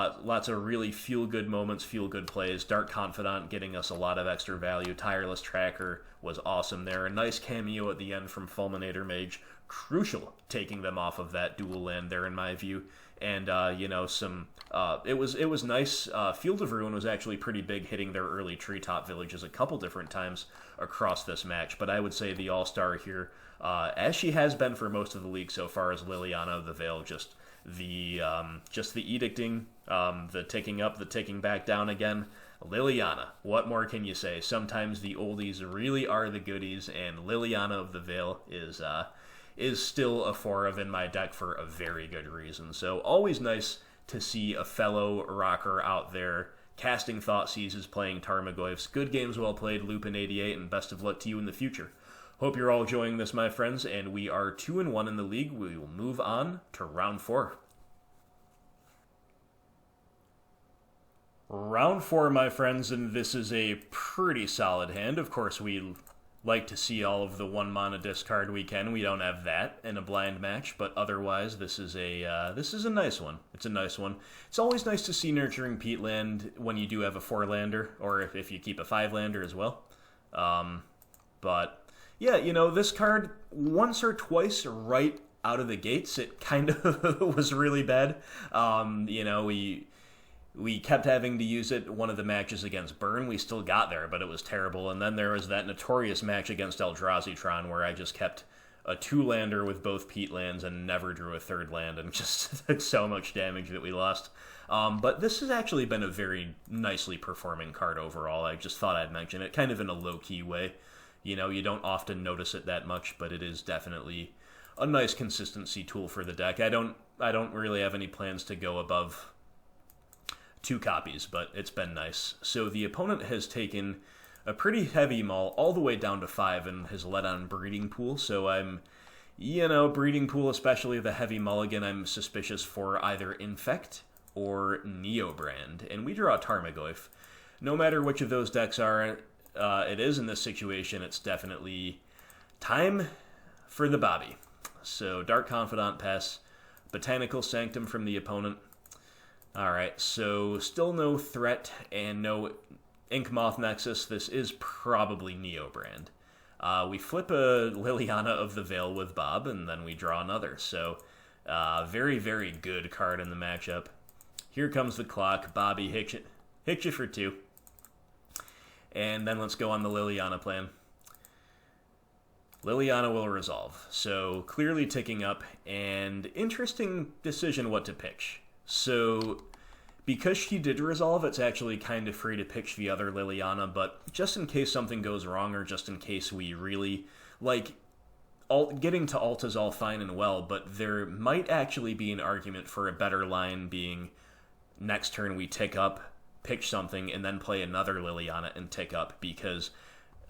really feel-good moments, feel-good plays. Dark Confidant getting us a lot of extra value. Tireless Tracker was awesome there. A nice cameo at the end from Fulminator Mage. Crucial, taking them off of that dual land there, in my view. And it was nice. Field of Ruin was actually pretty big, hitting their early Treetop Villages a couple different times across this match. But I would say the all-star here, as she has been for most of the league so far, is Liliana of the Veil. Just the edicting, the taking up, the taking back down again. Liliana, what more can you say? Sometimes the oldies really are the goodies, and Liliana of the Veil is still a 4 of in my deck for a very good reason. So always nice to see a fellow rocker out there casting Thoughtseizes, playing Tarmogoyfs. Good games well played, Lupin88, and best of luck to you in the future. Hope you're all enjoying this, my friends, and we are 2-1 in the league. We will move on to round 4. Round 4, my friends, and this is a pretty solid hand. Of course, we like to see all of the 1 mana discard we can. We don't have that in a blind match, but otherwise this is a nice one. It's a nice one. It's always nice to see Nurturing Peatland when you do have a 4-lander, or if you keep a 5-lander as well. But yeah, this card, once or twice right out of the gates, it kind of was really bad. We kept having to use it. One of the matches against Burn, we still got there, but it was terrible. And then there was that notorious match against Eldrazi Tron where I just kept a 2-lander with both Peatlands and never drew a 3rd land, and just did so much damage that we lost. But this has actually been a very nicely performing card overall. I just thought I'd mention it, kind of in a low-key way. You know, you don't often notice it that much, but it is definitely a nice consistency tool for the deck. I don't really have any plans to go above 2 copies, but it's been nice. So the opponent has taken a pretty heavy maul all the way down to 5 and has let on Breeding Pool, so I'm, Breeding Pool, especially the heavy mulligan, I'm suspicious for either Infect or Neobrand, and we draw Tarmogoyf. No matter which of those decks it is in this situation, it's definitely time for the Bobby. So Dark Confidant pass, Botanical Sanctum from the opponent. Alright, so still no threat and no Yawgmoth Nexus. This is probably Neobrand. We flip a Liliana of the Veil with Bob, and then we draw another. So, very, very good card in the matchup. Here comes the clock. Bobby hits you for 2. And then let's go on the Liliana plan. Liliana will resolve. So, clearly ticking up, and interesting decision what to pitch. So, because she did resolve, it's actually kind of free to pitch the other Liliana, but just in case something goes wrong, or just in case we really, getting to alt is all fine and well, but there might actually be an argument for a better line being, next turn we tick up, pitch something, and then play another Liliana and tick up, because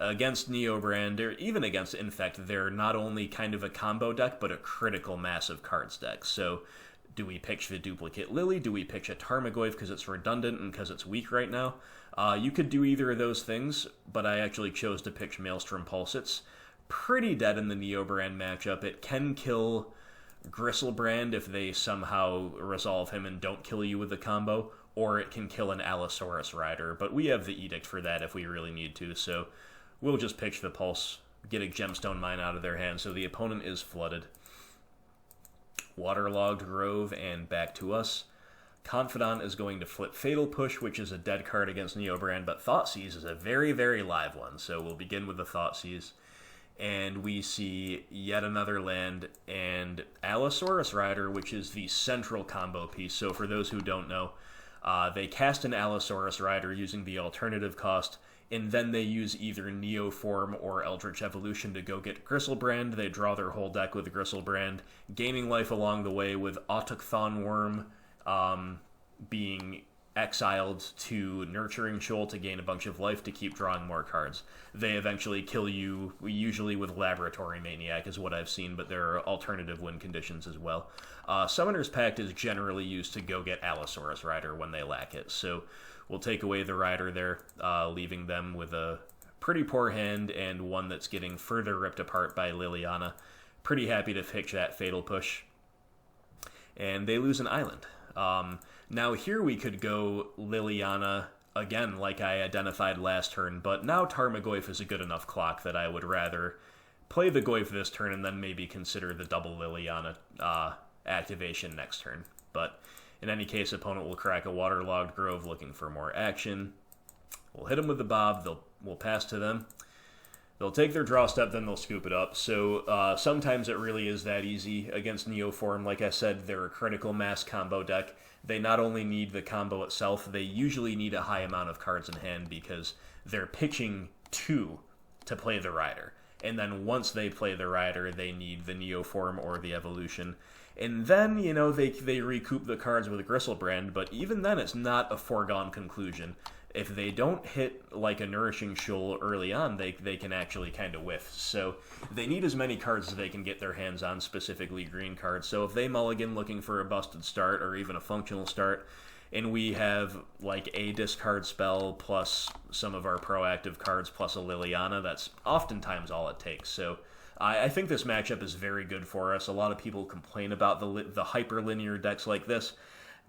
against Neobrand, or even against Infect, they're not only kind of a combo deck, but a critical mass of cards deck. So, do we pitch the duplicate Lily? Do we pitch a Tarmogoyf because it's redundant and because it's weak right now? You could do either of those things, but I actually chose to pitch Maelstrom Pulse. It's pretty dead in the Neobrand matchup. It can kill Griselbrand if they somehow resolve him and don't kill you with the combo, or it can kill an Allosaurus Rider, but we have the Edict for that if we really need to, so we'll just pitch the Pulse, get a Gemstone Mine out of their hand, so the opponent is flooded. Waterlogged Grove, and back to us. Confidant is going to flip Fatal Push, which is a dead card against Neobrand, but Thoughtseize is a very, very live one, so we'll begin with the Thoughtseize. And we see yet another land, and Allosaurus Rider, which is the central combo piece. So for those who don't know, they cast an Allosaurus Rider using the alternative cost, and then they use either Neoform or Eldritch Evolution to go get Griselbrand. They draw their whole deck with Griselbrand, gaining life along the way with Autochthon Worm being exiled to Nurturing Shoal to gain a bunch of life to keep drawing more cards. They eventually kill you, usually with Laboratory Maniac is what I've seen, but there are alternative win conditions as well. Summoner's Pact is generally used to go get Allosaurus Rider when they lack it, so we'll take away the Rider there, leaving them with a pretty poor hand and one that's getting further ripped apart by Liliana. Pretty happy to pitch that Fatal Push. And they lose an island. Now here we could go Liliana again like I identified last turn, but now Tarmogoyf is a good enough clock that I would rather play the Goyf this turn and then maybe consider the double Liliana activation next turn. But in any case, opponent will crack a Waterlogged Grove looking for more action. We'll hit them with the Bob, we'll pass to them. They'll take their draw step, then they'll scoop it up. So sometimes it really is that easy against Neoform. Like I said, they're a critical mass combo deck. They not only need the combo itself, they usually need a high amount of cards in hand because they're pitching 2 to play the Rider. And then once they play the Rider, they need the Neoform or the Evolution. And then, they recoup the cards with Griselbrand, but even then it's not a foregone conclusion. If they don't hit like a Nourishing Shoal early on, they can actually kind of whiff. So they need as many cards as they can get their hands on, specifically green cards. So if they mulligan looking for a busted start or even a functional start, and we have like a discard spell plus some of our proactive cards plus a Liliana, that's oftentimes all it takes. So I think this matchup is very good for us. A lot of people complain about the hyperlinear decks like this.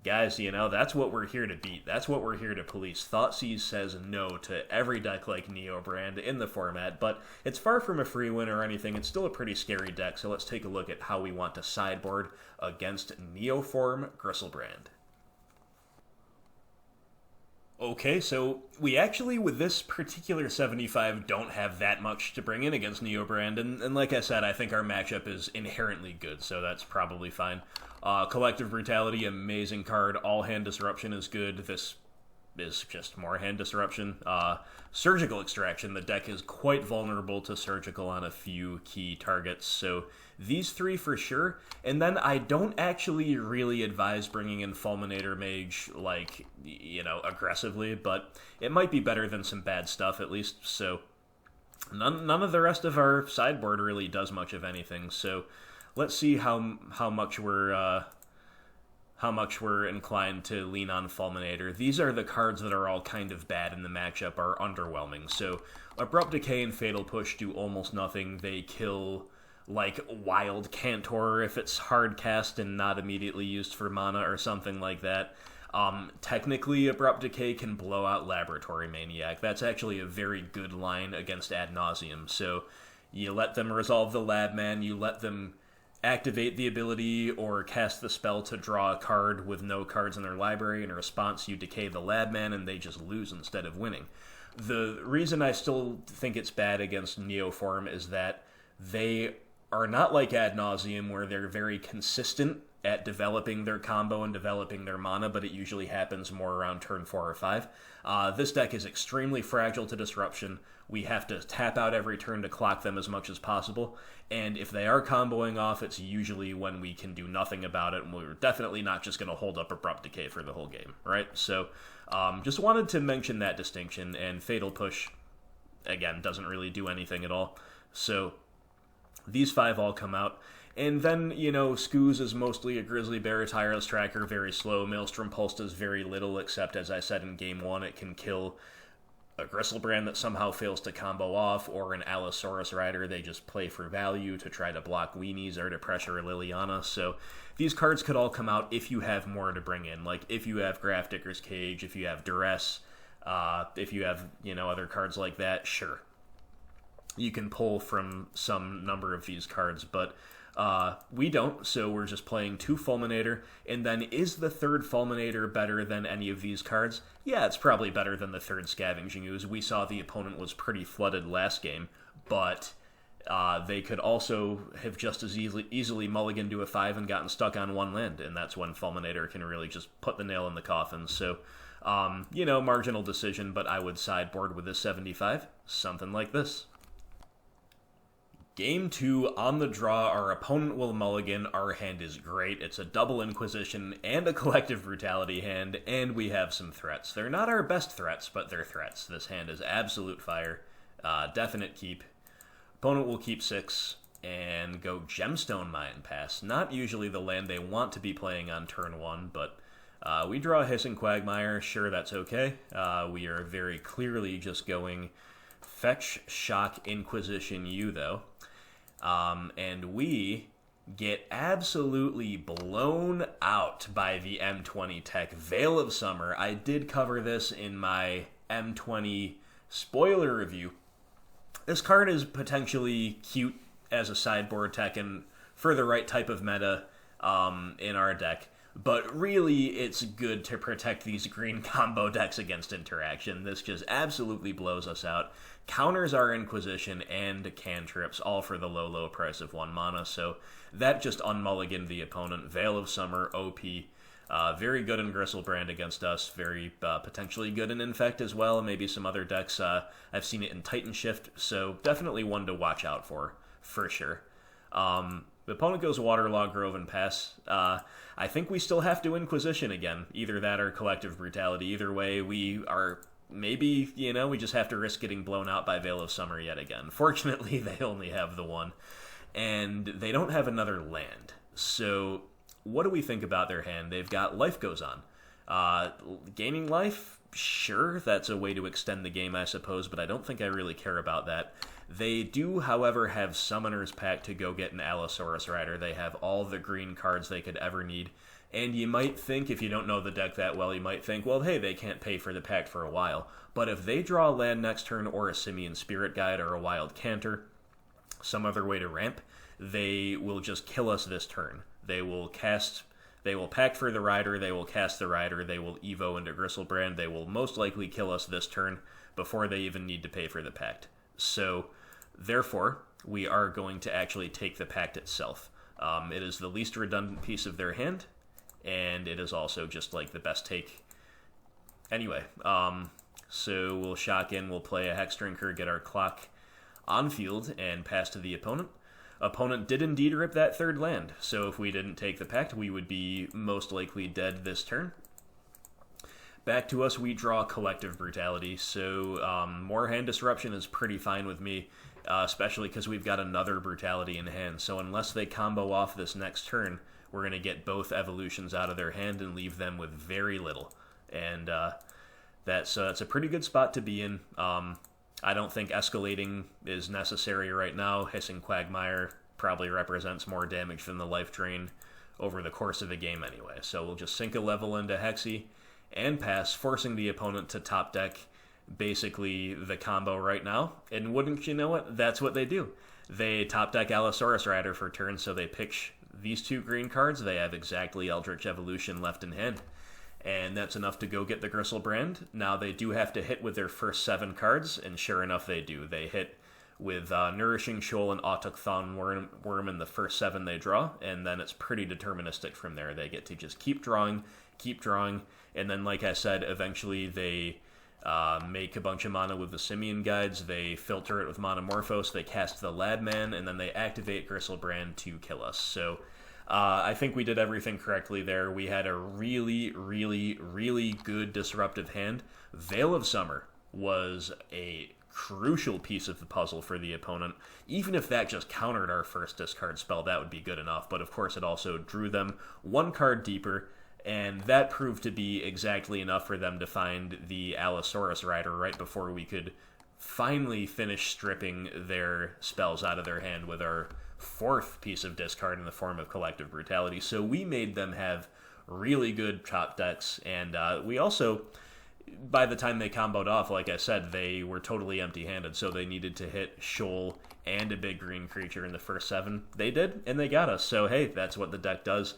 Guys, that's what we're here to beat. That's what we're here to police. Thoughtseize says no to every deck like Neobrand in the format, but it's far from a free win or anything. It's still a pretty scary deck, so let's take a look at how we want to sideboard against Neoform Griselbrand. Okay, so we actually, with this particular 75, don't have that much to bring in against Neobrand, and like I said, I think our matchup is inherently good, so that's probably fine. Collective Brutality, amazing card. All hand disruption is good. This is just more hand disruption. Surgical Extraction, the deck is quite vulnerable to surgical on a few key targets, so these three for sure. And then I don't actually really advise bringing in Fulminator Mage, like, aggressively, but it might be better than some bad stuff at least, so none of the rest of our sideboard really does much of anything, so let's see how much we're inclined to lean on Fulminator. These are the cards that are all kind of bad in the matchup, are underwhelming. So Abrupt Decay and Fatal Push do almost nothing. They kill, like, Wild Cantor if it's hard cast and not immediately used for mana or something like that. Technically, Abrupt Decay can blow out Laboratory Maniac. That's actually a very good line against Ad Nauseam. So you let them resolve the Labman, you let them activate the ability or cast the spell to draw a card with no cards in their library. In response, you decay the Labman and they just lose instead of winning. The reason I still think it's bad against Neoform is that they are not like Ad Nauseam, where they're very consistent at developing their combo and developing their mana, but it usually happens more around turn 4 or 5. This deck is extremely fragile to disruption. We have to tap out every turn to clock them as much as possible, and if they are comboing off, it's usually when we can do nothing about it, and we're definitely not just going to hold up Abrupt Decay for the whole game, right? So, just wanted to mention that distinction, and Fatal Push, again, doesn't really do anything at all. So, these 5 all come out. And then, Scooz is mostly a Grizzly Bear, Tireless Tracker, very slow. Maelstrom Pulse does very little, except, as I said in Game 1, it can kill a Gristlebrand that somehow fails to combo off, or an Allosaurus Rider they just play for value to try to block Weenies or to pressure Liliana. So these cards could all come out if you have more to bring in. Like, if you have Grafdigger's Cage, if you have Duress, if you have, other cards like that, sure. You can pull from some number of these cards, but we don't, so we're just playing 2 Fulminator, and then is the 3rd Fulminator better than any of these cards? Yeah, it's probably better than the 3rd Scavenging Ooze. We saw the opponent was pretty flooded last game, but they could also have just as easily mulliganed to a 5 and gotten stuck on 1 land, and that's when Fulminator can really just put the nail in the coffin. So, marginal decision, but I would sideboard with a 75, something like this. Game 2, on the draw, our opponent will mulligan. Our hand is great. It's a double Inquisition and a Collective Brutality hand, and we have some threats. They're not our best threats, but they're threats. This hand is absolute fire. Definite keep. Opponent will keep 6 and go Gemstone Mine Pass. Not usually the land they want to be playing on turn 1, but we draw Hissing Quagmire. Sure, that's okay. We are very clearly just going Fetch, Shock, Inquisition U, though. And we get absolutely blown out by the M20 tech. Veil of Summer. I did cover this in my M20 spoiler review. This card is potentially cute as a sideboard tech and for the right type of meta in our deck. But really, it's good to protect these green combo decks against interaction. This just absolutely blows us out. Counters our Inquisition and cantrips, all for the low price of 1 mana. So that just unmulliganed the opponent. Veil of Summer, OP. Very good in Gristlebrand against us. Very potentially good in Infect as well, and maybe some other decks. I've seen it in Titan Shift, so definitely one to watch out for sure. The opponent goes Waterlog Grove and Pass. I think we still have to Inquisition again. Either that or Collective Brutality. Either way, we are... Maybe, we just have to risk getting blown out by Veil of Summer yet again. Fortunately, they only have the 1. And they don't have another land. So, what do we think about their hand? They've got Life Goes On. Gaining life? Sure, that's a way to extend the game, I suppose, but I don't think I really care about that. They do, however, have Summoner's Pact to go get an Allosaurus Rider. They have all the green cards they could ever need. And you might think, if you don't know the deck that well, you might think, well, hey, they can't pay for the pact for a while. But if they draw a land next turn, or a Simian Spirit Guide, or a Wild Canter, some other way to ramp, they will just kill us this turn. They will cast They will pact for the Rider, they will cast the Rider, they will Evo into Griselbrand, they will most likely kill us this turn before they even need to pay for the pact. So, therefore, we are going to actually take the pact itself. It is the least redundant piece of their hand, and it is also just like the best take. Anyway, so we'll shock in, we'll play a Hexdrinker, get our clock on field, and pass to the opponent. Opponent did indeed rip that third land, so if we didn't take the pact, we would be most likely dead this turn. Back to us, we draw Collective Brutality, so more hand disruption is pretty fine with me, especially because we've got another Brutality in hand, so unless they combo off this next turn, we're going to get both evolutions out of their hand and leave them with very little. And that's a pretty good spot to be in. I don't think escalating is necessary right now. Hissing Quagmire probably represents more damage than the life drain over the course of a game anyway. So we'll just sink a level into Hexy and pass, forcing the opponent to top deck basically the combo right now. And wouldn't you know it, that's what they do. They top deck Allosaurus Rider for turn, so they pitch these 2 green cards. They have exactly Eldritch Evolution left in hand. And that's enough to go get the Griselbrand. Now they do have to hit with their first 7 cards, and sure enough they do. They hit with Nourishing Shoal and Autochthon Worm in the first 7 they draw, and then it's pretty deterministic from there. They get to just keep drawing, and then like I said, eventually they make a bunch of mana with the Simian Guides, they filter it with Monomorphose, they cast the Ladman, and then they activate Griselbrand to kill us. So I think we did everything correctly there. We had a really, really, really good disruptive hand. Veil of Summer was a crucial piece of the puzzle for the opponent. Even if that just countered our first discard spell, that would be good enough. But of course it also drew them 1 card deeper, and that proved to be exactly enough for them to find the Allosaurus Rider right before we could finally finish stripping their spells out of their hand with our 4th piece of discard in the form of Collective Brutality. So we made them have really good top decks, and we also, by the time they comboed off, like I said, they were totally empty-handed, so they needed to hit Shoal and a big green creature in the first 7. They did, and they got us, so hey, that's what the deck does.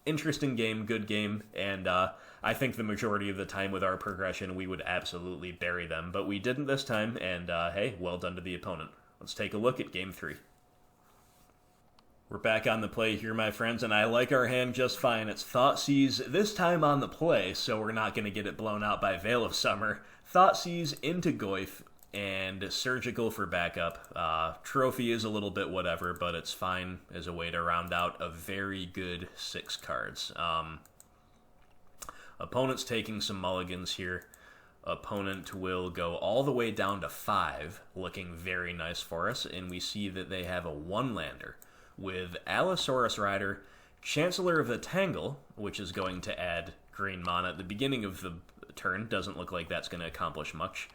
Interesting game, good game, and I think the majority of the time with our progression, we would absolutely bury them, but we didn't this time, and hey, well done to the opponent. Let's take a look at Game 3. We're back on the play here, my friends, and I like our hand just fine. It's Thoughtseize, this time on the play, so we're not going to get it blown out by Veil of Summer. Thoughtseize into Goyf, and Surgical for backup. Trophy is a little bit whatever, but it's fine as a way to round out a very good 6 cards. Opponent's taking some mulligans here. Opponent will go all the way down to 5, looking very nice for us, and we see that they have a 1-lander. With Allosaurus Rider, Chancellor of the Tangle, which is going to add green mana at the beginning of the turn. Doesn't look like that's going to accomplish much.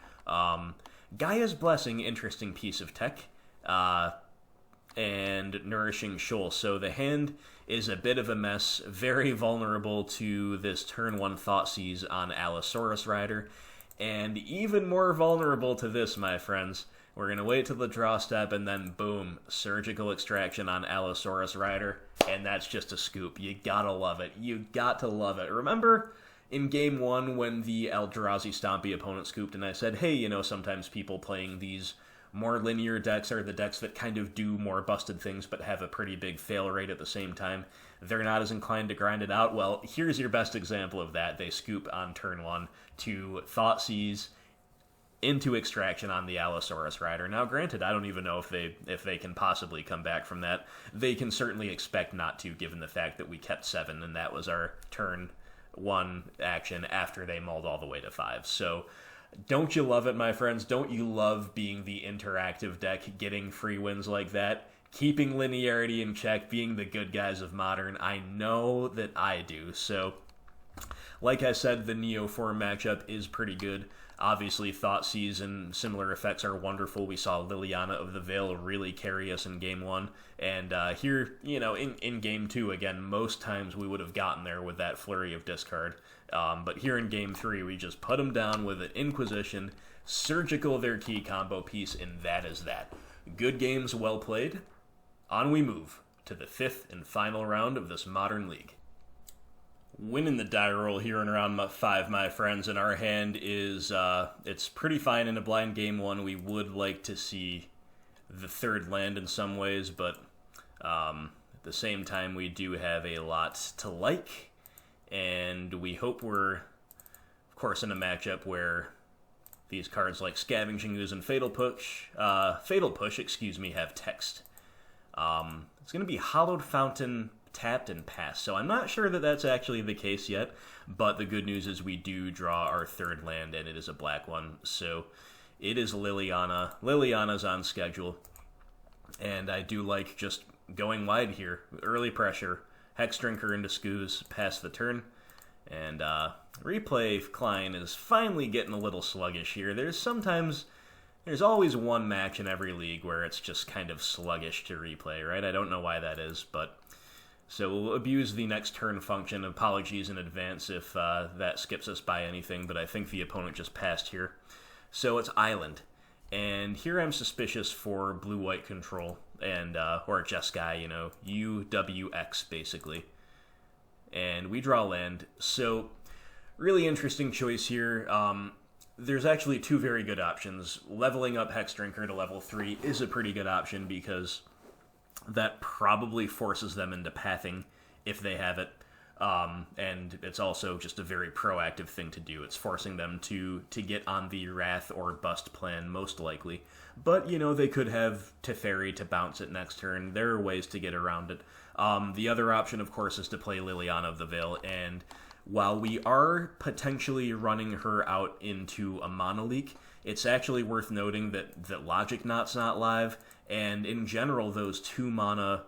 Gaia's Blessing, interesting piece of tech. And Nourishing Shoal. So the hand is a bit of a mess, very vulnerable to this turn 1 Thoughtseize on Allosaurus Rider, and even more vulnerable to this, my friends. We're going to wait till the draw step, and then boom, Surgical Extraction on Allosaurus Rider, and that's just a scoop. You gotta love it. You got to love it. Remember in Game 1 when the Eldrazi Stompy opponent scooped, and I said, hey, you know, sometimes people playing these more linear decks are the decks that kind of do more busted things but have a pretty big fail rate at the same time. They're not as inclined to grind it out. Well, here's your best example of that. They scoop on turn 1 to Thoughtseize into Extraction on the Allosaurus Rider. Now, granted, I don't even know if they can possibly come back from that. They can certainly expect not to, given the fact that we kept 7, and that was our turn 1 action after they mulled all the way to 5. So, don't you love it, my friends? Don't you love being the interactive deck, getting free wins like that? Keeping linearity in check, being the good guys of Modern? I know that I do. So, like I said, the Neo form matchup is pretty good. Obviously, Thoughtseize and similar effects are wonderful. We saw Liliana of the Veil really carry us in Game 1. And here, you know, in Game 2, again, most times we would have gotten there with that flurry of discard. But here in Game 3, we just put them down with an Inquisition, Surgical their key combo piece, and that is that. Good games, well played. On we move to the 5th and final round of this Modern League. Winning the die roll here in round 5, my friends, and our hand is, it's pretty fine in a blind game 1. We would like to see the third land in some ways, but at the same time we do have a lot to like, and we hope we're, of course, in a matchup where these cards like Scavenging Ooze and Fatal Push, have text. It's going to be Hallowed Fountain, tapped and passed. So I'm not sure that that's actually the case yet, but the good news is we do draw our third land, and it is a black one. So it is Liliana. Liliana's on schedule, and I do like just going wide here. Early pressure, Hexdrinker into Scooze, pass the turn, and Replay Klein is finally getting a little sluggish here. There's always one match in every league where it's just kind of sluggish to replay, right? I don't know why that is, but so we'll abuse the next turn function. Apologies in advance if that skips us by anything, but I think the opponent just passed here. So it's Island. And here I'm suspicious for blue-white control, and or Jeskai, UWX, basically. And we draw land. So, really interesting choice here. There's actually 2 very good options. Leveling up Hexdrinker to level 3 is a pretty good option because that probably forces them into pathing if they have it. And it's also just a very proactive thing to do. It's forcing them to get on the Wrath or Bust plan, most likely. But, they could have Teferi to bounce it next turn. There are ways to get around it. The other option, of course, is to play Liliana of the Veil, and while we are potentially running her out into a Mana Leak, it's actually worth noting that Logic Knot's not live, and in general, those 2 mana,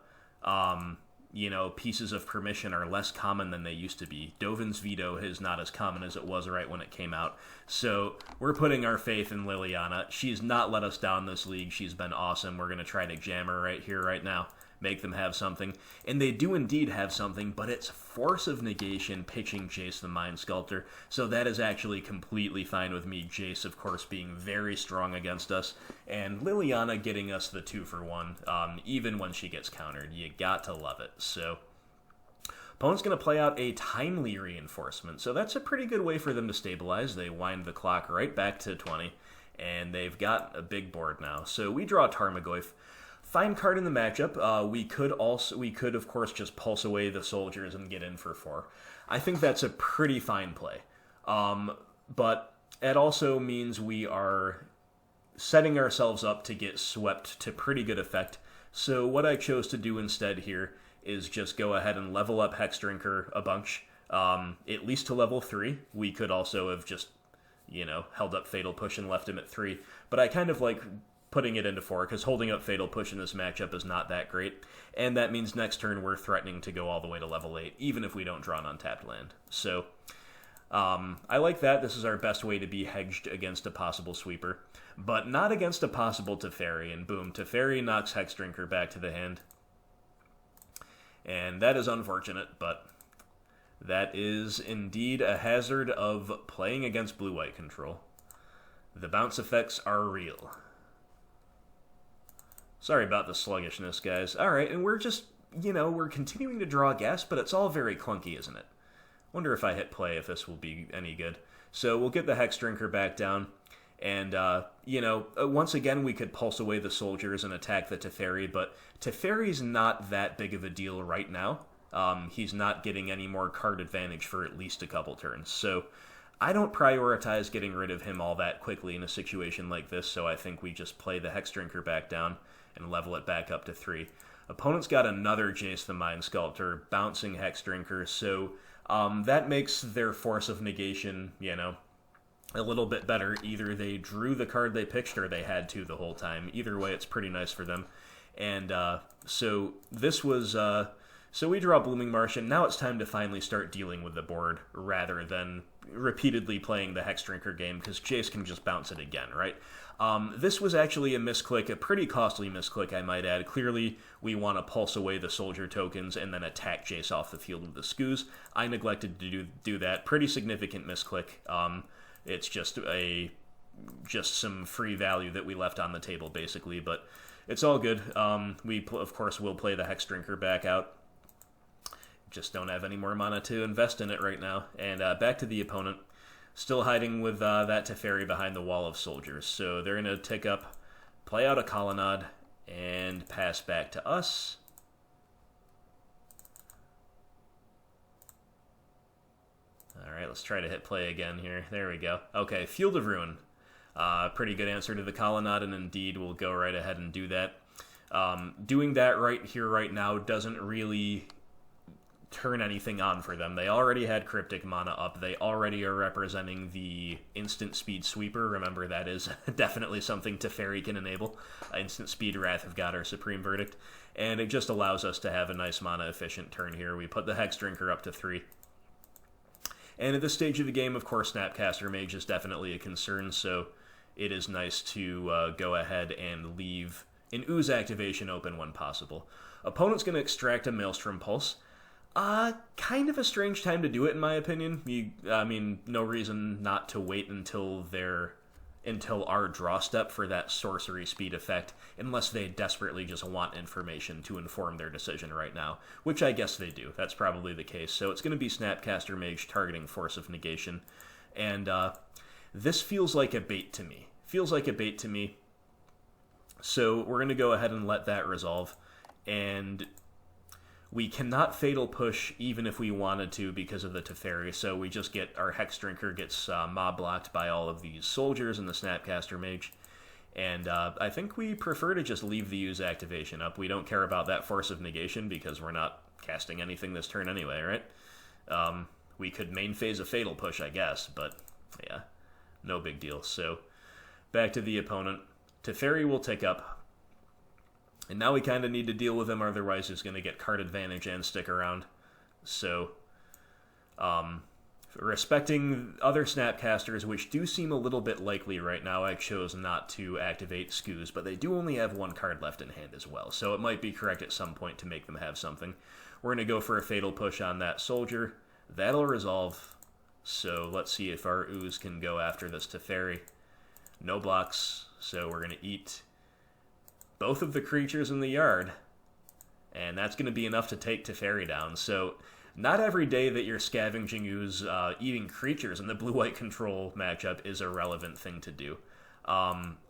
pieces of permission are less common than they used to be. Dovin's Veto is not as common as it was right when it came out. So we're putting our faith in Liliana. She's not let us down this league. She's been awesome. We're going to try to jam her right here, right now. Make them have something. And they do indeed have something, but it's Force of Negation pitching Jace the Mind Sculptor. So that is actually completely fine with me. Jace, of course, being very strong against us. And Liliana getting us the 2-for-1, even when she gets countered. You got to love it. So opponent's going to play out a Timely Reinforcement. So that's a pretty good way for them to stabilize. They wind the clock right back to 20. And they've got a big board now. So we draw Tarmogoyf. Fine card in the matchup. We could of course just pulse away the soldiers and get in for 4. I think that's a pretty fine play. But it also means we are setting ourselves up to get swept to pretty good effect. So what I chose to do instead here is just go ahead and level up Hexdrinker a bunch, at least to level 3. We could also have just, held up Fatal Push and left him at 3. But I kind of like putting it into 4, because holding up Fatal Push in this matchup is not that great, and that means next turn we're threatening to go all the way to level 8, even if we don't draw an untapped land. So, I like that. This is our best way to be hedged against a possible sweeper, but not against a possible Teferi, and boom, Teferi knocks Hexdrinker back to the hand. And that is unfortunate, but that is indeed a hazard of playing against blue-white control. The bounce effects are real. Sorry about the sluggishness, guys. Alright, and we're just, we're continuing to draw gas, but it's all very clunky, isn't it? Wonder if I hit play if this will be any good. So we'll get the Hexdrinker back down, and, once again we could pulse away the soldiers and attack the Teferi, but Teferi's not that big of a deal right now. He's not getting any more card advantage for at least a couple turns, so I don't prioritize getting rid of him all that quickly in a situation like this, so I think we just play the Hexdrinker back down and level it back up to 3. Opponent's got another Jace the Mind Sculptor, bouncing Hexdrinker, so that makes their Force of Negation, a little bit better. Either they drew the card they pitched or they had to the whole time. Either way, it's pretty nice for them. And so this was... So we draw Blooming Marsh, and now it's time to finally start dealing with the board rather than repeatedly playing the Hexdrinker game, because Jace can just bounce it again, right? This was actually a misclick, a pretty costly misclick, I might add. Clearly, we want to pulse away the soldier tokens and then attack Jace off the field with the Scooze. I neglected to do that. Pretty significant misclick. It's just some free value that we left on the table, basically, but it's all good. We, of course, will play the Hexdrinker back out. just don't have any more mana to invest in it right now. And back to the opponent. Still hiding with that Teferi behind the wall of soldiers. So they're going to tick up, play out a Colonnade, and pass back to us. Alright, let's try to hit play again here. There we go. Okay, Field of Ruin. Pretty good answer to the Colonnade, and indeed we'll go right ahead and do that. Doing that right here, right now, doesn't really turn anything on for them. They already had Cryptic mana up. They already are representing the instant speed sweeper. Remember, that is definitely something Teferi can enable. Instant speed Wrath of God or Supreme Verdict. And it just allows us to have a nice mana efficient turn here. We put the Hexdrinker up to 3. And at this stage of the game, of course, Snapcaster Mage is definitely a concern, so it is nice to go ahead and leave an Ooze activation open when possible. Opponent's going to extract a Maelstrom Pulse. Kind of a strange time to do it, in my opinion. I mean, no reason not to wait until our draw step for that sorcery speed effect, unless they desperately just want information to inform their decision right now, which I guess they do. That's probably the case. So it's going to be Snapcaster Mage targeting Force of Negation, and this feels like a bait to me. So we're going to go ahead and let that resolve, and we cannot Fatal Push even if we wanted to because of the Teferi, so we just get our Hexdrinker gets mob blocked by all of these soldiers and the Snapcaster Mage, and I think we prefer to just leave the Use activation up. We don't care about that Force of Negation because we're not casting anything this turn anyway, right? We could main phase a Fatal Push, I guess, but yeah, no big deal. So back to the opponent. Teferi will tick up. And now we kind of need to deal with him, otherwise he's going to get card advantage and stick around. So, respecting other Snapcasters, which do seem a little bit likely right now, I chose not to activate Scooze, but they do only have one card left in hand as well, so it might be correct at some point to make them have something. We're going to go for a Fatal Push on that soldier. That'll resolve. So let's see if our Ooze can go after this Teferi. No blocks, so we're going to eat both of the creatures in the yard, and that's going to be enough to take Teferi down. So not every day that you're Scavenging Ooze eating creatures in the blue-white control matchup is a relevant thing to do.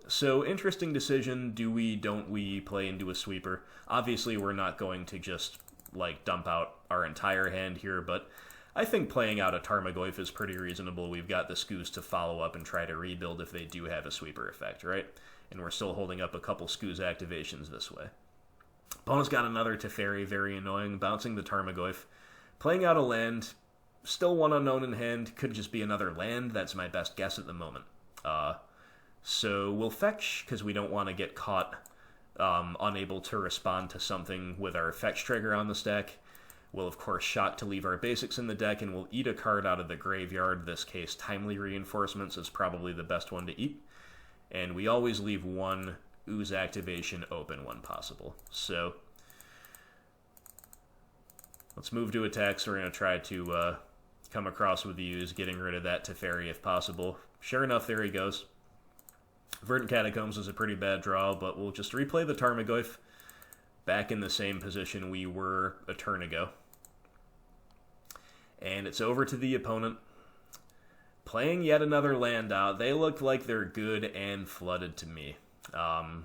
So interesting decision. Do we, don't we play into a sweeper? Obviously we're not going to just like dump out our entire hand here, but I think playing out a Tarmogoyf is pretty reasonable. We've got the Scooze to follow up and try to rebuild if they do have a sweeper effect, right? And we're still holding up a couple Scooze activations this way. Opponent's got another Teferi, very annoying, bouncing the Tarmogoyf. Playing out a land, still one unknown in hand, could just be another land, that's my best guess at the moment. So we'll fetch, because we don't want to get caught unable to respond to something with our fetch trigger on the stack. We'll, of course, shock to leave our basics in the deck, and we'll eat a card out of the graveyard. This case, Timely Reinforcements is probably the best one to eat. And we always leave one Ooze activation open when possible. So let's move to attacks. We're going to try to come across with the Ooze, getting rid of that Teferi if possible. Sure enough, there he goes. Verdant Catacombs is a pretty bad draw, but we'll just replay the Tarmogoyf back in the same position we were a turn ago. And it's over to the opponent. Playing yet another land out. They look like they're good and flooded to me.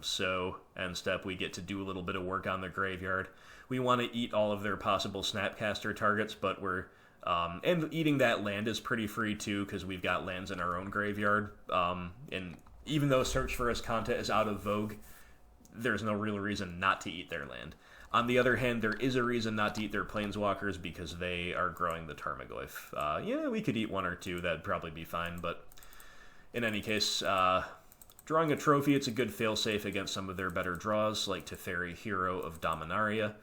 So, end step, we get to do a little bit of work on their graveyard. We want to eat all of their possible Snapcaster targets, but we're... and eating that land is pretty free, too, because we've got lands in our own graveyard. And even though Search for Azcanta is out of vogue, there's no real reason not to eat their land. On the other hand, there is a reason not to eat their Planeswalkers because they are growing the Tarmogoyf. Yeah, we could eat one or two, that'd probably be fine, but in any case, drawing a trophy, it's a good failsafe against some of their better draws, like Teferi, Hero of Dominaria,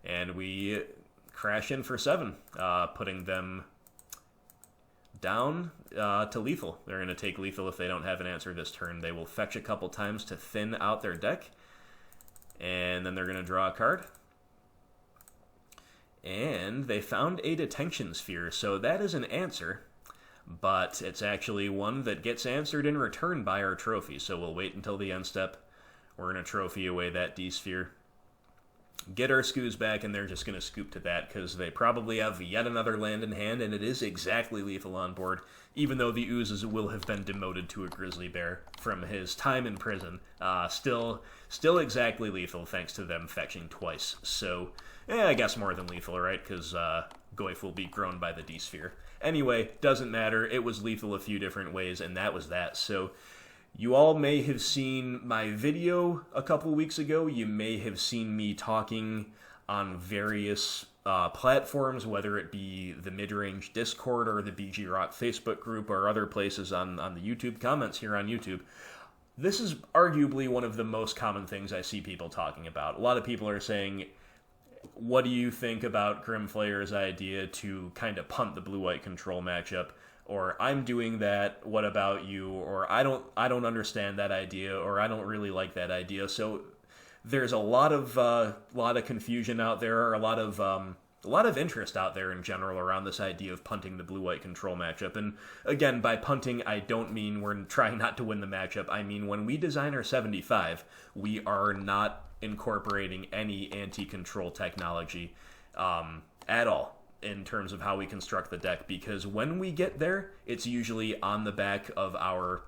and we crash in for 7, putting them down to lethal. They're going to take lethal if they don't have an answer this turn. They will fetch a couple times to thin out their deck, and then they're going to draw a card. And they found a Detention Sphere, so that is an answer, but it's actually one that gets answered in return by our trophy, so we'll wait until the end step. We're going to trophy away that D-Sphere. get our Skoos back, and they're just going to scoop to that, because they probably have yet another land in hand, and it is exactly lethal on board, even though the Oozes will have been demoted to a Grizzly Bear from his time in prison. Still exactly lethal, thanks to them fetching twice. So, I guess more than lethal, right? Because Goyf will be grown by the D-Sphere. Anyway, doesn't matter. It was lethal a few different ways, and that was that. So, you all may have seen my video a couple weeks ago. You may have seen me talking on various platforms, whether it be the Midrange Discord or the BG Rock Facebook group or other places on the YouTube comments here on YouTube. This is arguably one of the most common things I see people talking about. A lot of people are saying, what do you think about Grimflayer's idea to kind of punt the blue-white control matchup? Or I'm doing that, what about you? Or I don't understand that idea, or I don't really like that idea. So there's a lot of confusion out there, or a lot of interest out there in general around this idea of punting the blue-white control matchup. And again, by punting, I don't mean we're trying not to win the matchup. I mean, when we design our 75, we are not incorporating any anti-control technology at all in terms of how we construct the deck, because when we get there, it's usually on the back of our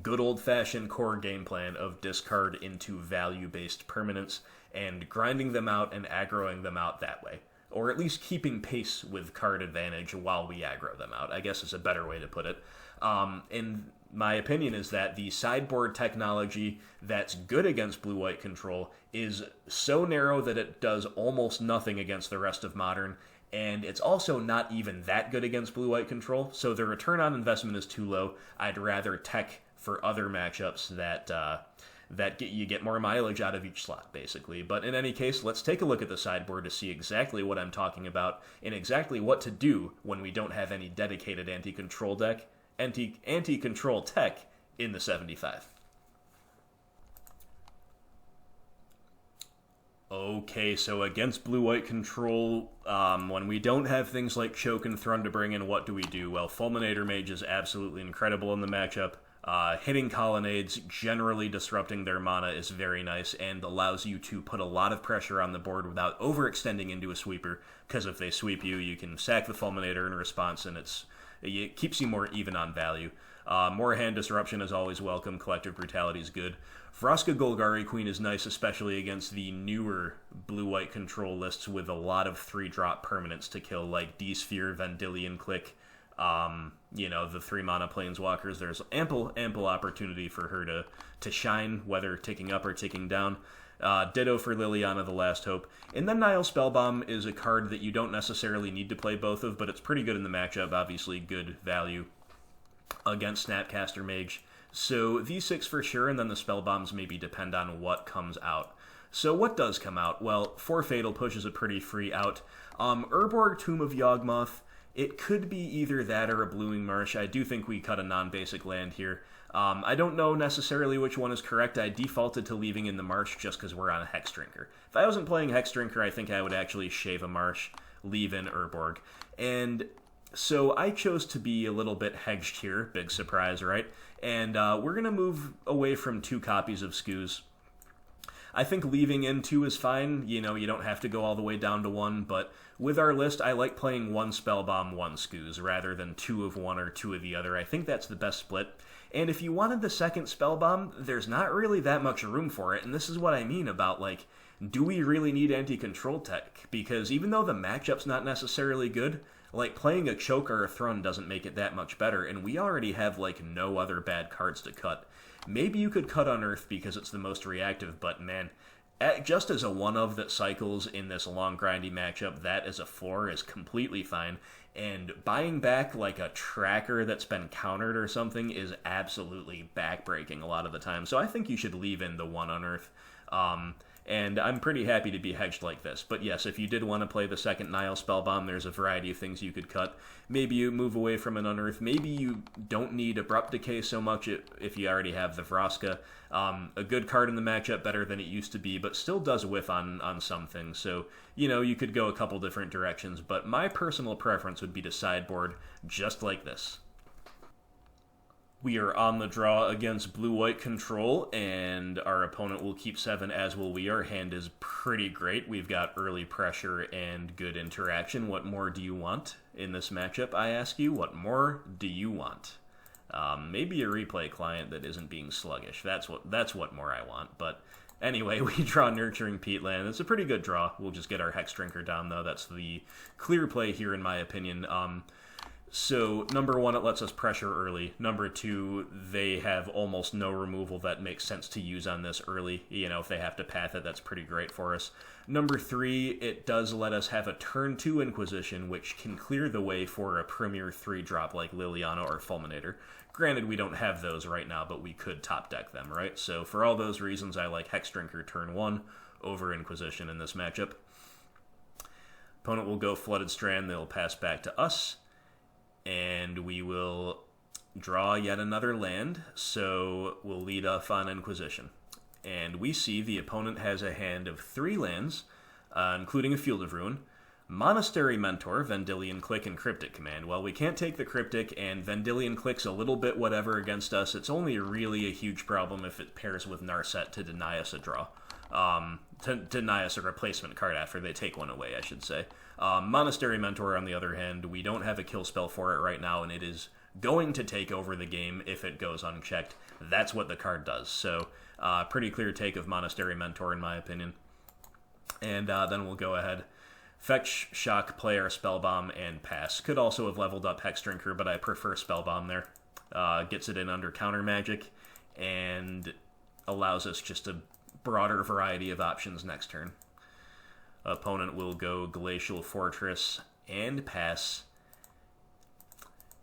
good old-fashioned core game plan of discard into value-based permanents and grinding them out and aggroing them out that way, or at least keeping pace with card advantage while we aggro them out, I guess is a better way to put it. And my opinion is that the sideboard technology that's good against blue-white control is so narrow that it does almost nothing against the rest of Modern, and it's also not even that good against blue-white control, so the return on investment is too low. I'd rather tech for other matchups that you get more mileage out of each slot, basically. But in any case, let's take a look at the sideboard to see exactly what I'm talking about, and exactly what to do when we don't have any dedicated anti-control tech in the 75. Okay, so against blue-white control, when we don't have things like Choke and Thrun to bring in, what do we do? Well, Fulminator Mage is absolutely incredible in the matchup. Hitting colonnades, generally disrupting their mana, is very nice and allows you to put a lot of pressure on the board without overextending into a sweeper, because if they sweep you, you can sack the Fulminator in response, and it keeps you more even on value. More hand disruption is always welcome. Collective Brutality is good. Vraska Golgari Queen is nice, especially against the newer blue-white control lists with a lot of 3-drop permanents to kill, like D-Sphere, Vendilion Click, the 3-mana Planeswalkers. There's ample opportunity for her to shine, whether ticking up or ticking down. Ditto for Liliana, the Last Hope. And then Nihil Spellbomb is a card that you don't necessarily need to play both of, but it's pretty good in the matchup. Obviously, good value against Snapcaster Mage. So these 6 for sure, and then the Spellbombs maybe depend on what comes out. So what does come out? Well, 4 Fatal Push is a pretty free out. Urborg, Tomb of Yawgmoth, it could be either that or a Blooming Marsh. I do think we cut a non-basic land here. I don't know necessarily which one is correct. I defaulted to leaving in the Marsh just because we're on a Hexdrinker. If I wasn't playing Hexdrinker, I think I would actually shave a Marsh, leave in Urborg. And so I chose to be a little bit hedged here. Big surprise, right? And we're going to move away from 2 copies of Skoos. I think leaving in 2 is fine. You don't have to go all the way down to 1, but with our list, I like playing 1 Spellbomb, 1 Skoos, rather than 2 of one or 2 of the other. I think that's the best split. And if you wanted the second Spellbomb, there's not really that much room for it, and this is what I mean about, do we really need anti-control tech? Because even though the matchup's not necessarily good, playing a Choke or a Thrun doesn't make it that much better, and we already have, no other bad cards to cut. Maybe you could cut Unearth because it's the most reactive, but man, just as a one-of that cycles in this long, grindy matchup, that as a floor is completely fine, and buying back, a tracker that's been countered or something is absolutely backbreaking a lot of the time, so I think you should leave in the 1 Unearth. And I'm pretty happy to be hedged like this. But yes, if you did want to play the second Nihil Spellbomb, there's a variety of things you could cut. Maybe you move away from an Unearth. Maybe you don't need Abrupt Decay so much if you already have the Vraska. A good card in the matchup, better than it used to be, but still does whiff on some things. So, you could go a couple different directions. But my personal preference would be to sideboard just like this. We are on the draw against blue-white control, and our opponent will keep 7, as will we. Our hand is pretty great. We've got early pressure and good interaction. What more do you want in this matchup, I ask you? What more do you want? Maybe a replay client that isn't being sluggish. That's what more I want. But anyway, we draw Nurturing Peatland. It's a pretty good draw. We'll just get our Hexdrinker down, though. That's the clear play here, in my opinion. So, number 1, it lets us pressure early. Number 2, they have almost no removal that makes sense to use on this early. You know, if they have to path it, that's pretty great for us. Number 3, it does let us have a turn 2 Inquisition, which can clear the way for a premier 3-drop like Liliana or Fulminator. Granted, we don't have those right now, but we could top deck them, right? So, for all those reasons, I like Hexdrinker turn 1 over Inquisition in this matchup. Opponent will go Flooded Strand, they'll pass back to us. And we will draw yet another land, so we'll lead off on Inquisition. And we see the opponent has a hand of 3 lands, including a Field of Ruin, Monastery Mentor, Vendilion Click, and Cryptic Command. Well, we can't take the Cryptic, and Vendilion Click's a little bit whatever against us. It's only really a huge problem if it pairs with Narset to deny us a draw. To deny us a replacement card after they take one away, I should say. Monastery Mentor, on the other hand, we don't have a kill spell for it right now, and it is going to take over the game if it goes unchecked. That's what the card does. So, pretty clear take of Monastery Mentor, in my opinion. And then we'll go ahead. Fetch, Shock, play our Spellbomb, and pass. Could also have leveled up Hexdrinker, but I prefer Spellbomb there. Gets it in under Counter Magic, and allows us just a broader variety of options next turn. Opponent will go Glacial Fortress and pass.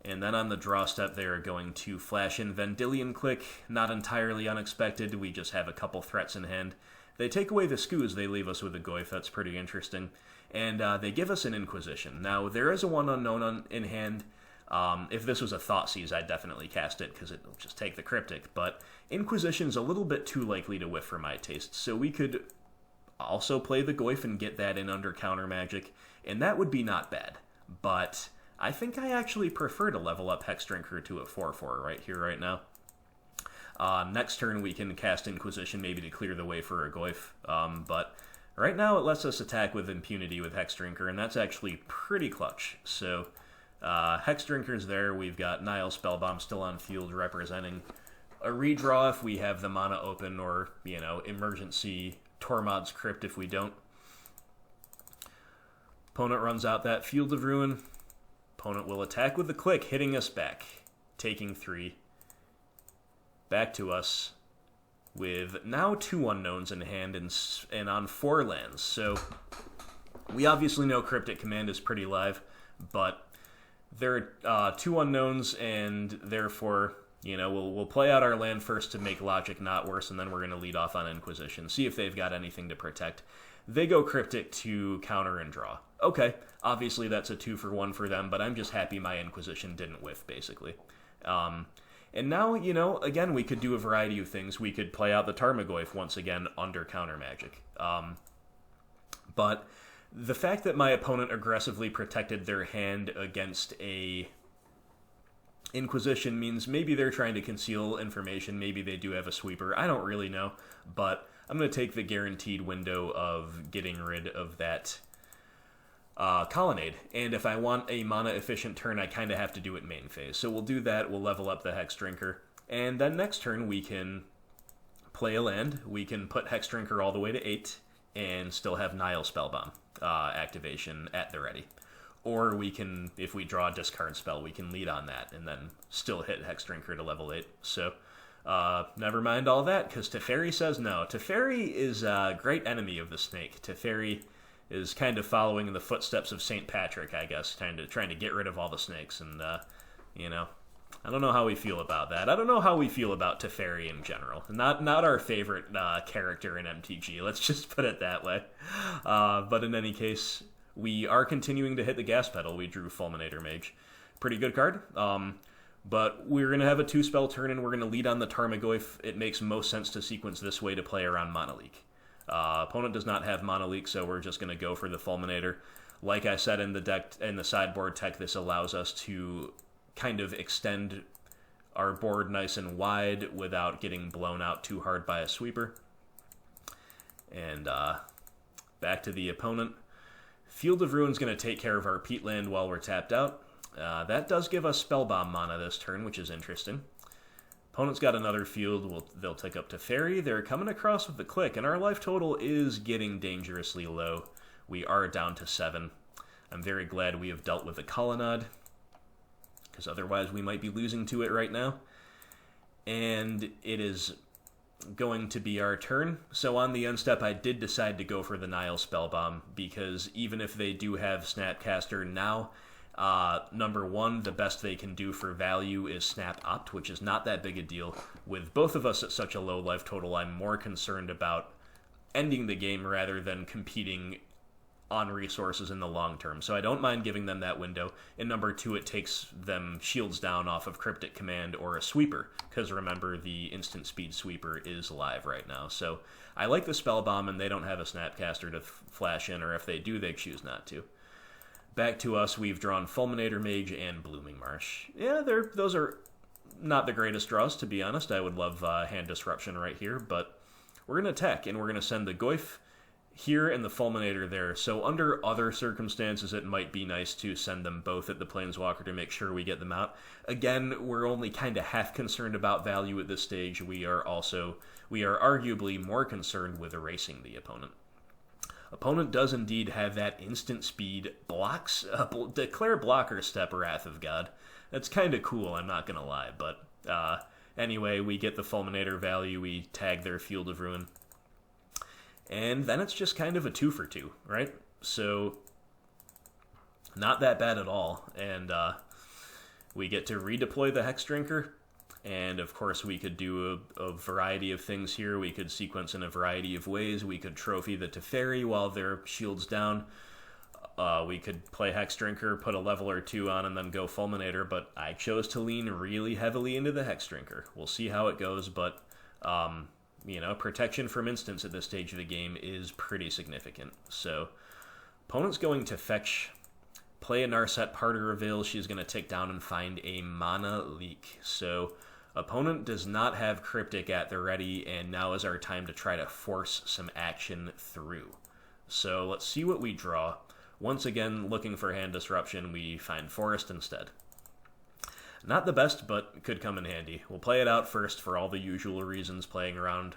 And then on the draw step, they are going to flash in Vendilion Click. Not entirely unexpected. We just have a couple threats in hand. They take away the Skoos. They leave us with a Goyf. That's pretty interesting. And they give us an Inquisition. Now, there is a 1 unknown in hand. If this was a Thoughtseize, I'd definitely cast it, because it'll just take the Cryptic. But Inquisition's a little bit too likely to whiff for my taste. So we could also play the Goyf and get that in under Counter Magic, and that would be not bad. But I think I actually prefer to level up Hexdrinker to a 4/4 right here, right now. Next turn we can cast Inquisition maybe to clear the way for a Goyf, but right now it lets us attack with impunity with Hexdrinker, and that's actually pretty clutch. So Hexdrinker's there, we've got Nihil Spellbomb still on field representing a redraw if we have the mana open, or, you know, emergency Tormod's Crypt if we don't. Opponent runs out that Field of Ruin. Opponent will attack with the Click, hitting us back, taking 3. Back to us with now 2 unknowns in hand and on 4 lands. So we obviously know Cryptic Command is pretty live, but there are 2 unknowns, and therefore, you know, we'll play out our land first to make logic not worse, and then we're going to lead off on Inquisition, see if they've got anything to protect. They go Cryptic to counter and draw. Okay, obviously that's a 2-for-1 for them, but I'm just happy my Inquisition didn't whiff, basically. And now, you know, again, we could do a variety of things. We could play out the Tarmogoyf once again under Counter Magic. But the fact that my opponent aggressively protected their hand against a Inquisition means maybe they're trying to conceal information, maybe they do have a sweeper, I don't really know, but I'm going to take the guaranteed window of getting rid of that Colonnade, and if I want a mana-efficient turn, I kind of have to do it main phase. So we'll do that, we'll level up the Hexdrinker, and then next turn we can play a land, we can put Hexdrinker all the way to 8, and still have Nihil Spellbomb activation at the ready. Or we can, if we draw a discard spell, we can lead on that, and then still hit Hexdrinker to level 8. So, never mind all that, because Teferi says no. Teferi is a great enemy of the snake. Teferi is kind of following in the footsteps of St. Patrick, I guess, trying to get rid of all the snakes, and, you know, I don't know how we feel about that. I don't know how we feel about Teferi in general. Not our favorite character in MTG, let's just put it that way. But in any case, we are continuing to hit the gas pedal. We drew Fulminator Mage. Pretty good card. But we're going to have a 2-spell turn, and we're going to lead on the Tarmogoyf. It makes most sense to sequence this way to play around Mana Leak. Opponent does not have Mana Leak, so we're just going to go for the Fulminator. Like I said in the sideboard tech, this allows us to kind of extend our board nice and wide without getting blown out too hard by a sweeper. And back to the opponent. Field of Ruin's going to take care of our Peatland while we're tapped out. That does give us Spellbomb mana this turn, which is interesting. Opponent's got another field. They'll take up Teferi. They're coming across with the click, and our life total is getting dangerously low. We are down to 7. I'm very glad we have dealt with the Colonnade, because otherwise we might be losing to it right now. And it is going to be our turn. So on the end step, I did decide to go for the Nihil Spellbomb, because even if they do have Snapcaster now, number one, the best they can do for value is Snap Opt, which is not that big a deal. With both of us at such a low life total, I'm more concerned about ending the game rather than competing on resources in the long term. So I don't mind giving them that window. And number two, it takes them shields down off of Cryptic Command or a sweeper, because remember, the instant speed sweeper is live right now. So I like the Spellbomb, and they don't have a Snapcaster to flash in, or if they do, they choose not to. Back to us, we've drawn Fulminator Mage and Blooming Marsh. Yeah, those are not the greatest draws, to be honest. I would love Hand Disruption right here, but we're going to attack, and we're going to send the Goyf here and the Fulminator there. So under other circumstances, it might be nice to send them both at the Planeswalker to make sure we get them out. Again, we're only kind of half concerned about value at this stage. We are arguably more concerned with erasing the opponent. Opponent does indeed have that instant speed blocks, declare blocker step, Wrath of God. That's kind of cool, I'm not going to lie. But anyway, we get the Fulminator value, we tag their Field of Ruin. And then it's just kind of a 2-for-2, right? So, not that bad at all. And we get to redeploy the Hexdrinker. And of course, we could do a variety of things here. We could sequence in a variety of ways. We could trophy the Teferi while their shield's down. We could play Hexdrinker, put a level or two on, and then go Fulminator. But I chose to lean really heavily into the Hexdrinker. We'll see how it goes, but protection from instants at this stage of the game is pretty significant. So, opponent's going to fetch, play a Narset, Parter Reveal. She's going to take down and find a Mana Leak. So, opponent does not have Cryptic at the ready, and now is our time to try to force some action through. So, let's see what we draw. Once again, looking for Hand Disruption, we find Forest instead. Not the best, but could come in handy. We'll play it out first for all the usual reasons, playing around,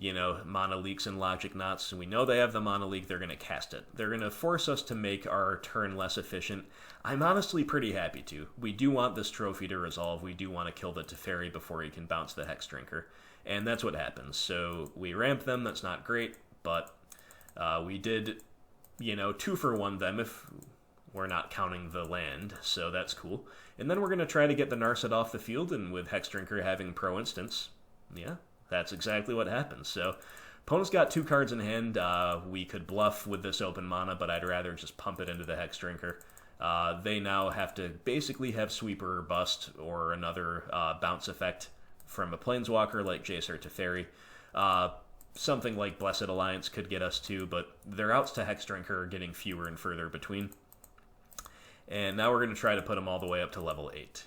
Mana Leaks and Logic Knots. We know they have the Mana Leak, they're going to cast it. They're going to force us to make our turn less efficient. I'm honestly pretty happy to. We do want this trophy to resolve. We do want to kill the Teferi before he can bounce the Hexdrinker. And that's what happens. So we ramp them, that's not great, but we did, 2-for-1 them if we're not counting the land, so that's cool. And then we're going to try to get the Narset off the field, and with Hexdrinker having pro instants, yeah, that's exactly what happens. So, opponent's got 2 cards in hand. We could bluff with this open mana, but I'd rather just pump it into the Hexdrinker. They now have to basically have Sweeper or Bust, or another bounce effect from a Planeswalker like Jace or Teferi. Something like Blessed Alliance could get us too, but their outs to Hexdrinker are getting fewer and further between. And now we're going to try to put them all the way up to level 8.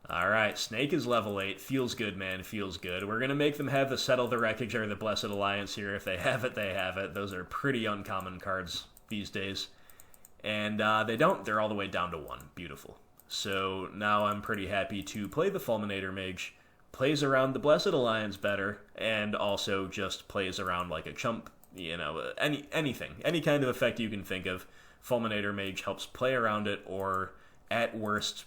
Alright, Snake is level 8. Feels good, man. Feels good. We're going to make them have the Settle the Wreckage or the Blessed Alliance here. If they have it, they have it. Those are pretty uncommon cards these days. And they don't. They're all the way down to 1. Beautiful. So now I'm pretty happy to play the Fulminator Mage. Plays around the Blessed Alliance better, and also just plays around like a chump. Anything. Any kind of effect you can think of. Fulminator Mage helps play around it, or at worst,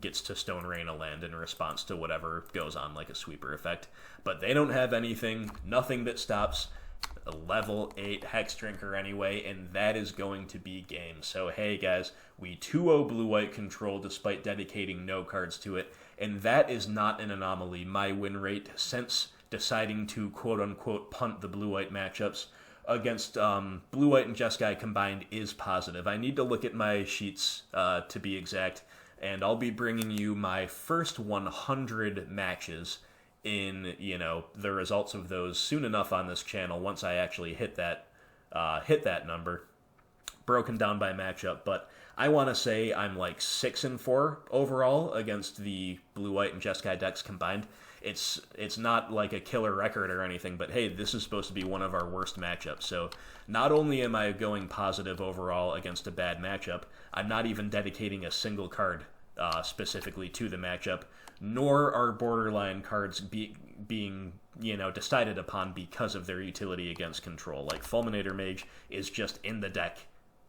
gets to Stone Rain a land in response to whatever goes on, like a sweeper effect. But they don't have anything, nothing that stops a level 8 Hexdrinker anyway, and that is going to be game. So hey guys, we 2-0 blue-white control despite dedicating no cards to it, and that is not an anomaly. My win rate since deciding to quote-unquote punt the blue-white matchups against Blue-White and Jeskai combined is positive. I need to look at my sheets to be exact, and I'll be bringing you my first 100 matches in, the results of those soon enough on this channel once I actually hit that number. broken down by matchup, but I want to say I'm like 6-4 overall against the blue-white and Jeskai decks combined. It's not like a killer record or anything, but hey, this is supposed to be one of our worst matchups. So not only am I going positive overall against a bad matchup, I'm not even dedicating a single card specifically to the matchup, nor are borderline cards being decided upon because of their utility against control. Like Fulminator Mage is just in the deck,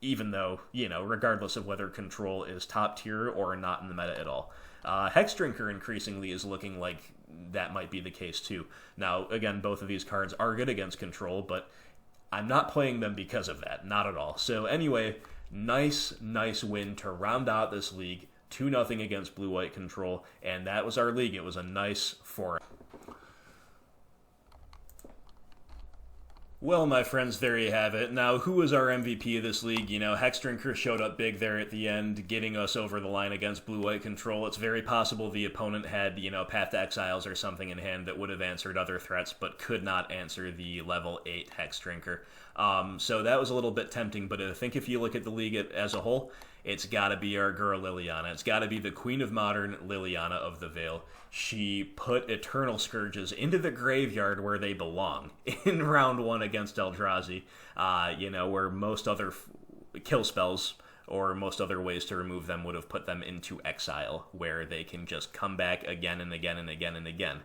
even though, regardless of whether control is top tier or not in the meta at all. Hexdrinker increasingly is looking like that might be the case too. Now, again, both of these cards are good against control, but I'm not playing them because of that, not at all. So anyway, nice win to round out this league. 2-0 against blue-white control, and that was our league. It was a nice 4. Well, my friends, there you have it. Now, who was our MVP of this league? Hexdrinker showed up big there at the end, getting us over the line against blue-white control. It's very possible the opponent had, Path to Exiles or something in hand that would have answered other threats, but could not answer the level 8 Hexdrinker. So that was a little bit tempting, but I think if you look at the league as a whole, it's got to be our girl Liliana. It's got to be the Queen of Modern, Liliana of the Veil. She put Eternal Scourges into the graveyard where they belong in round 1 against Eldrazi, where most other kill spells or most other ways to remove them would have put them into exile, where they can just come back again and again and again and again.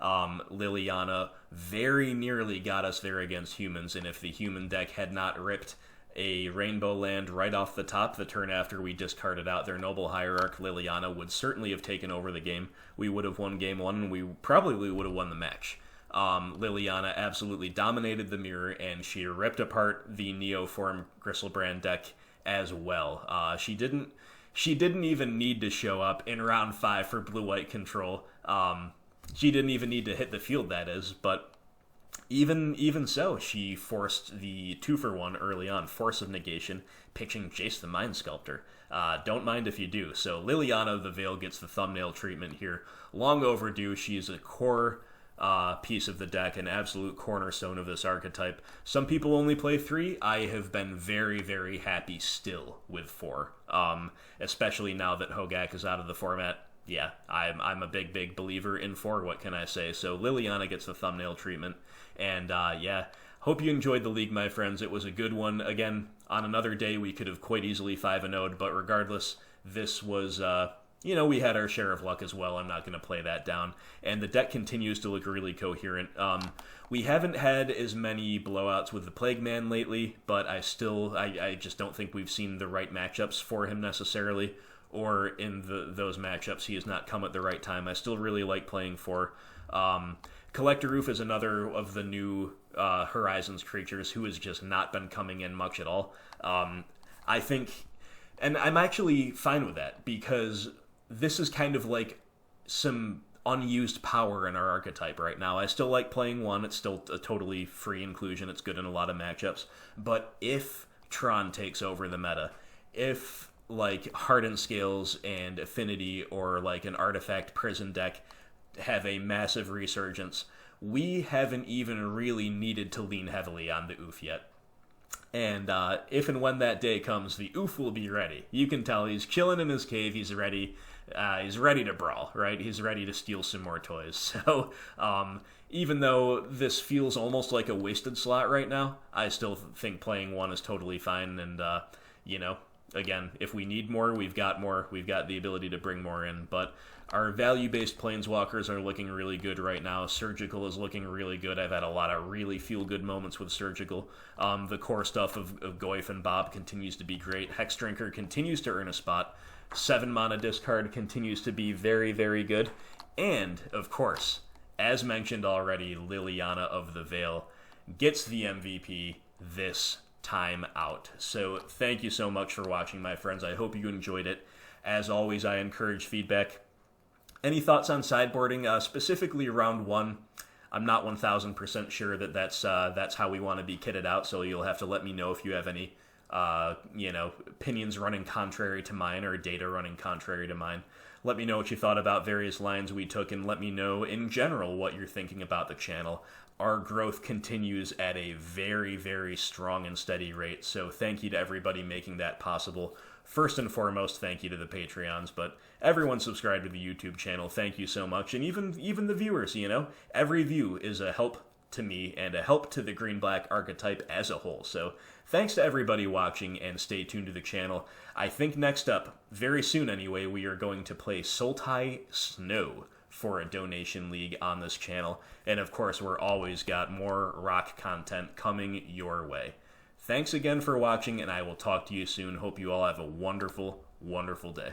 Liliana very nearly got us there against humans, and if the human deck had not ripped a rainbow land right off the top the turn after we discarded out their Noble Hierarch, Liliana would certainly have taken over the game. We would have won game 1, and we probably would have won the match. Liliana absolutely dominated the mirror, and she ripped apart the Neoform Gristlebrand deck as well. She didn't even need to show up in round 5 for blue-white control. She didn't even need to hit the field, that is, but even so, she forced the 2-for-1 early on, Force of Negation, pitching Jace the Mind Sculptor. Don't mind if you do. So Liliana of the Veil gets the thumbnail treatment here. Long overdue. She's a core piece of the deck, an absolute cornerstone of this archetype. Some people only play 3. I have been very, very happy still with 4, especially now that Hogak is out of the format. Yeah, I'm a big believer in 4, what can I say? So Liliana gets the thumbnail treatment, and hope you enjoyed the league, my friends. It was a good one. Again, on another day we could have quite easily 5-0'd, but regardless, this was, we had our share of luck as well. I'm not going to play that down, and the deck continues to look really coherent. We haven't had as many blowouts with the Plague Man lately, but I just don't think we've seen the right matchups for him necessarily, or in those matchups he has not come at the right time. I still really like playing 4. Collector Ouphe is another of the new Horizons creatures who has just not been coming in much at all. I think, and I'm actually fine with that, because this is kind of like some unused power in our archetype right now. I still like playing 1. It's still a totally free inclusion. It's good in a lot of matchups. But if Tron takes over the meta, if like Hardened Scales and Affinity or like an Artifact Prison deck have a massive resurgence, we haven't even really needed to lean heavily on the Ouphe yet. And if and when that day comes, the Ouphe will be ready. You can tell he's chilling in his cave. He's ready. He's ready to brawl, right? He's ready to steal some more toys. So even though this feels almost like a wasted slot right now, I still think playing 1 is totally fine. And, again, if we need more, we've got more. We've got the ability to bring more in. But our value-based planeswalkers are looking really good right now. Surgical is looking really good. I've had a lot of really feel-good moments with Surgical. The core stuff of Goyf and Bob continues to be great. Hexdrinker continues to earn a spot. 7-mana discard continues to be very, very good. And, of course, as mentioned already, Liliana of the Veil gets the MVP this time out. So thank you so much for watching, my friends. I hope you enjoyed it. As always, I encourage feedback. Any thoughts on sideboarding, specifically round 1? I'm not 1000% sure that's how we want to be kitted out, so you'll have to let me know if you have any opinions running contrary to mine or data running contrary to mine. Let me know what you thought about various lines we took, and let me know in general what you're thinking about the channel. Our growth continues at a very, very strong and steady rate, so thank you to everybody making that possible. First and foremost, thank you to the Patreons, but everyone subscribed to the YouTube channel, thank you so much, and even the viewers, you know? Every view is a help to me and a help to the green-black archetype as a whole, so thanks to everybody watching, and stay tuned to the channel. I think next up, very soon anyway, we are going to play Sultai Snow for a donation league on this channel, and of course we're always got more rock content coming your way. Thanks again for watching, and I will talk to you soon. Hope you all have a wonderful, wonderful day.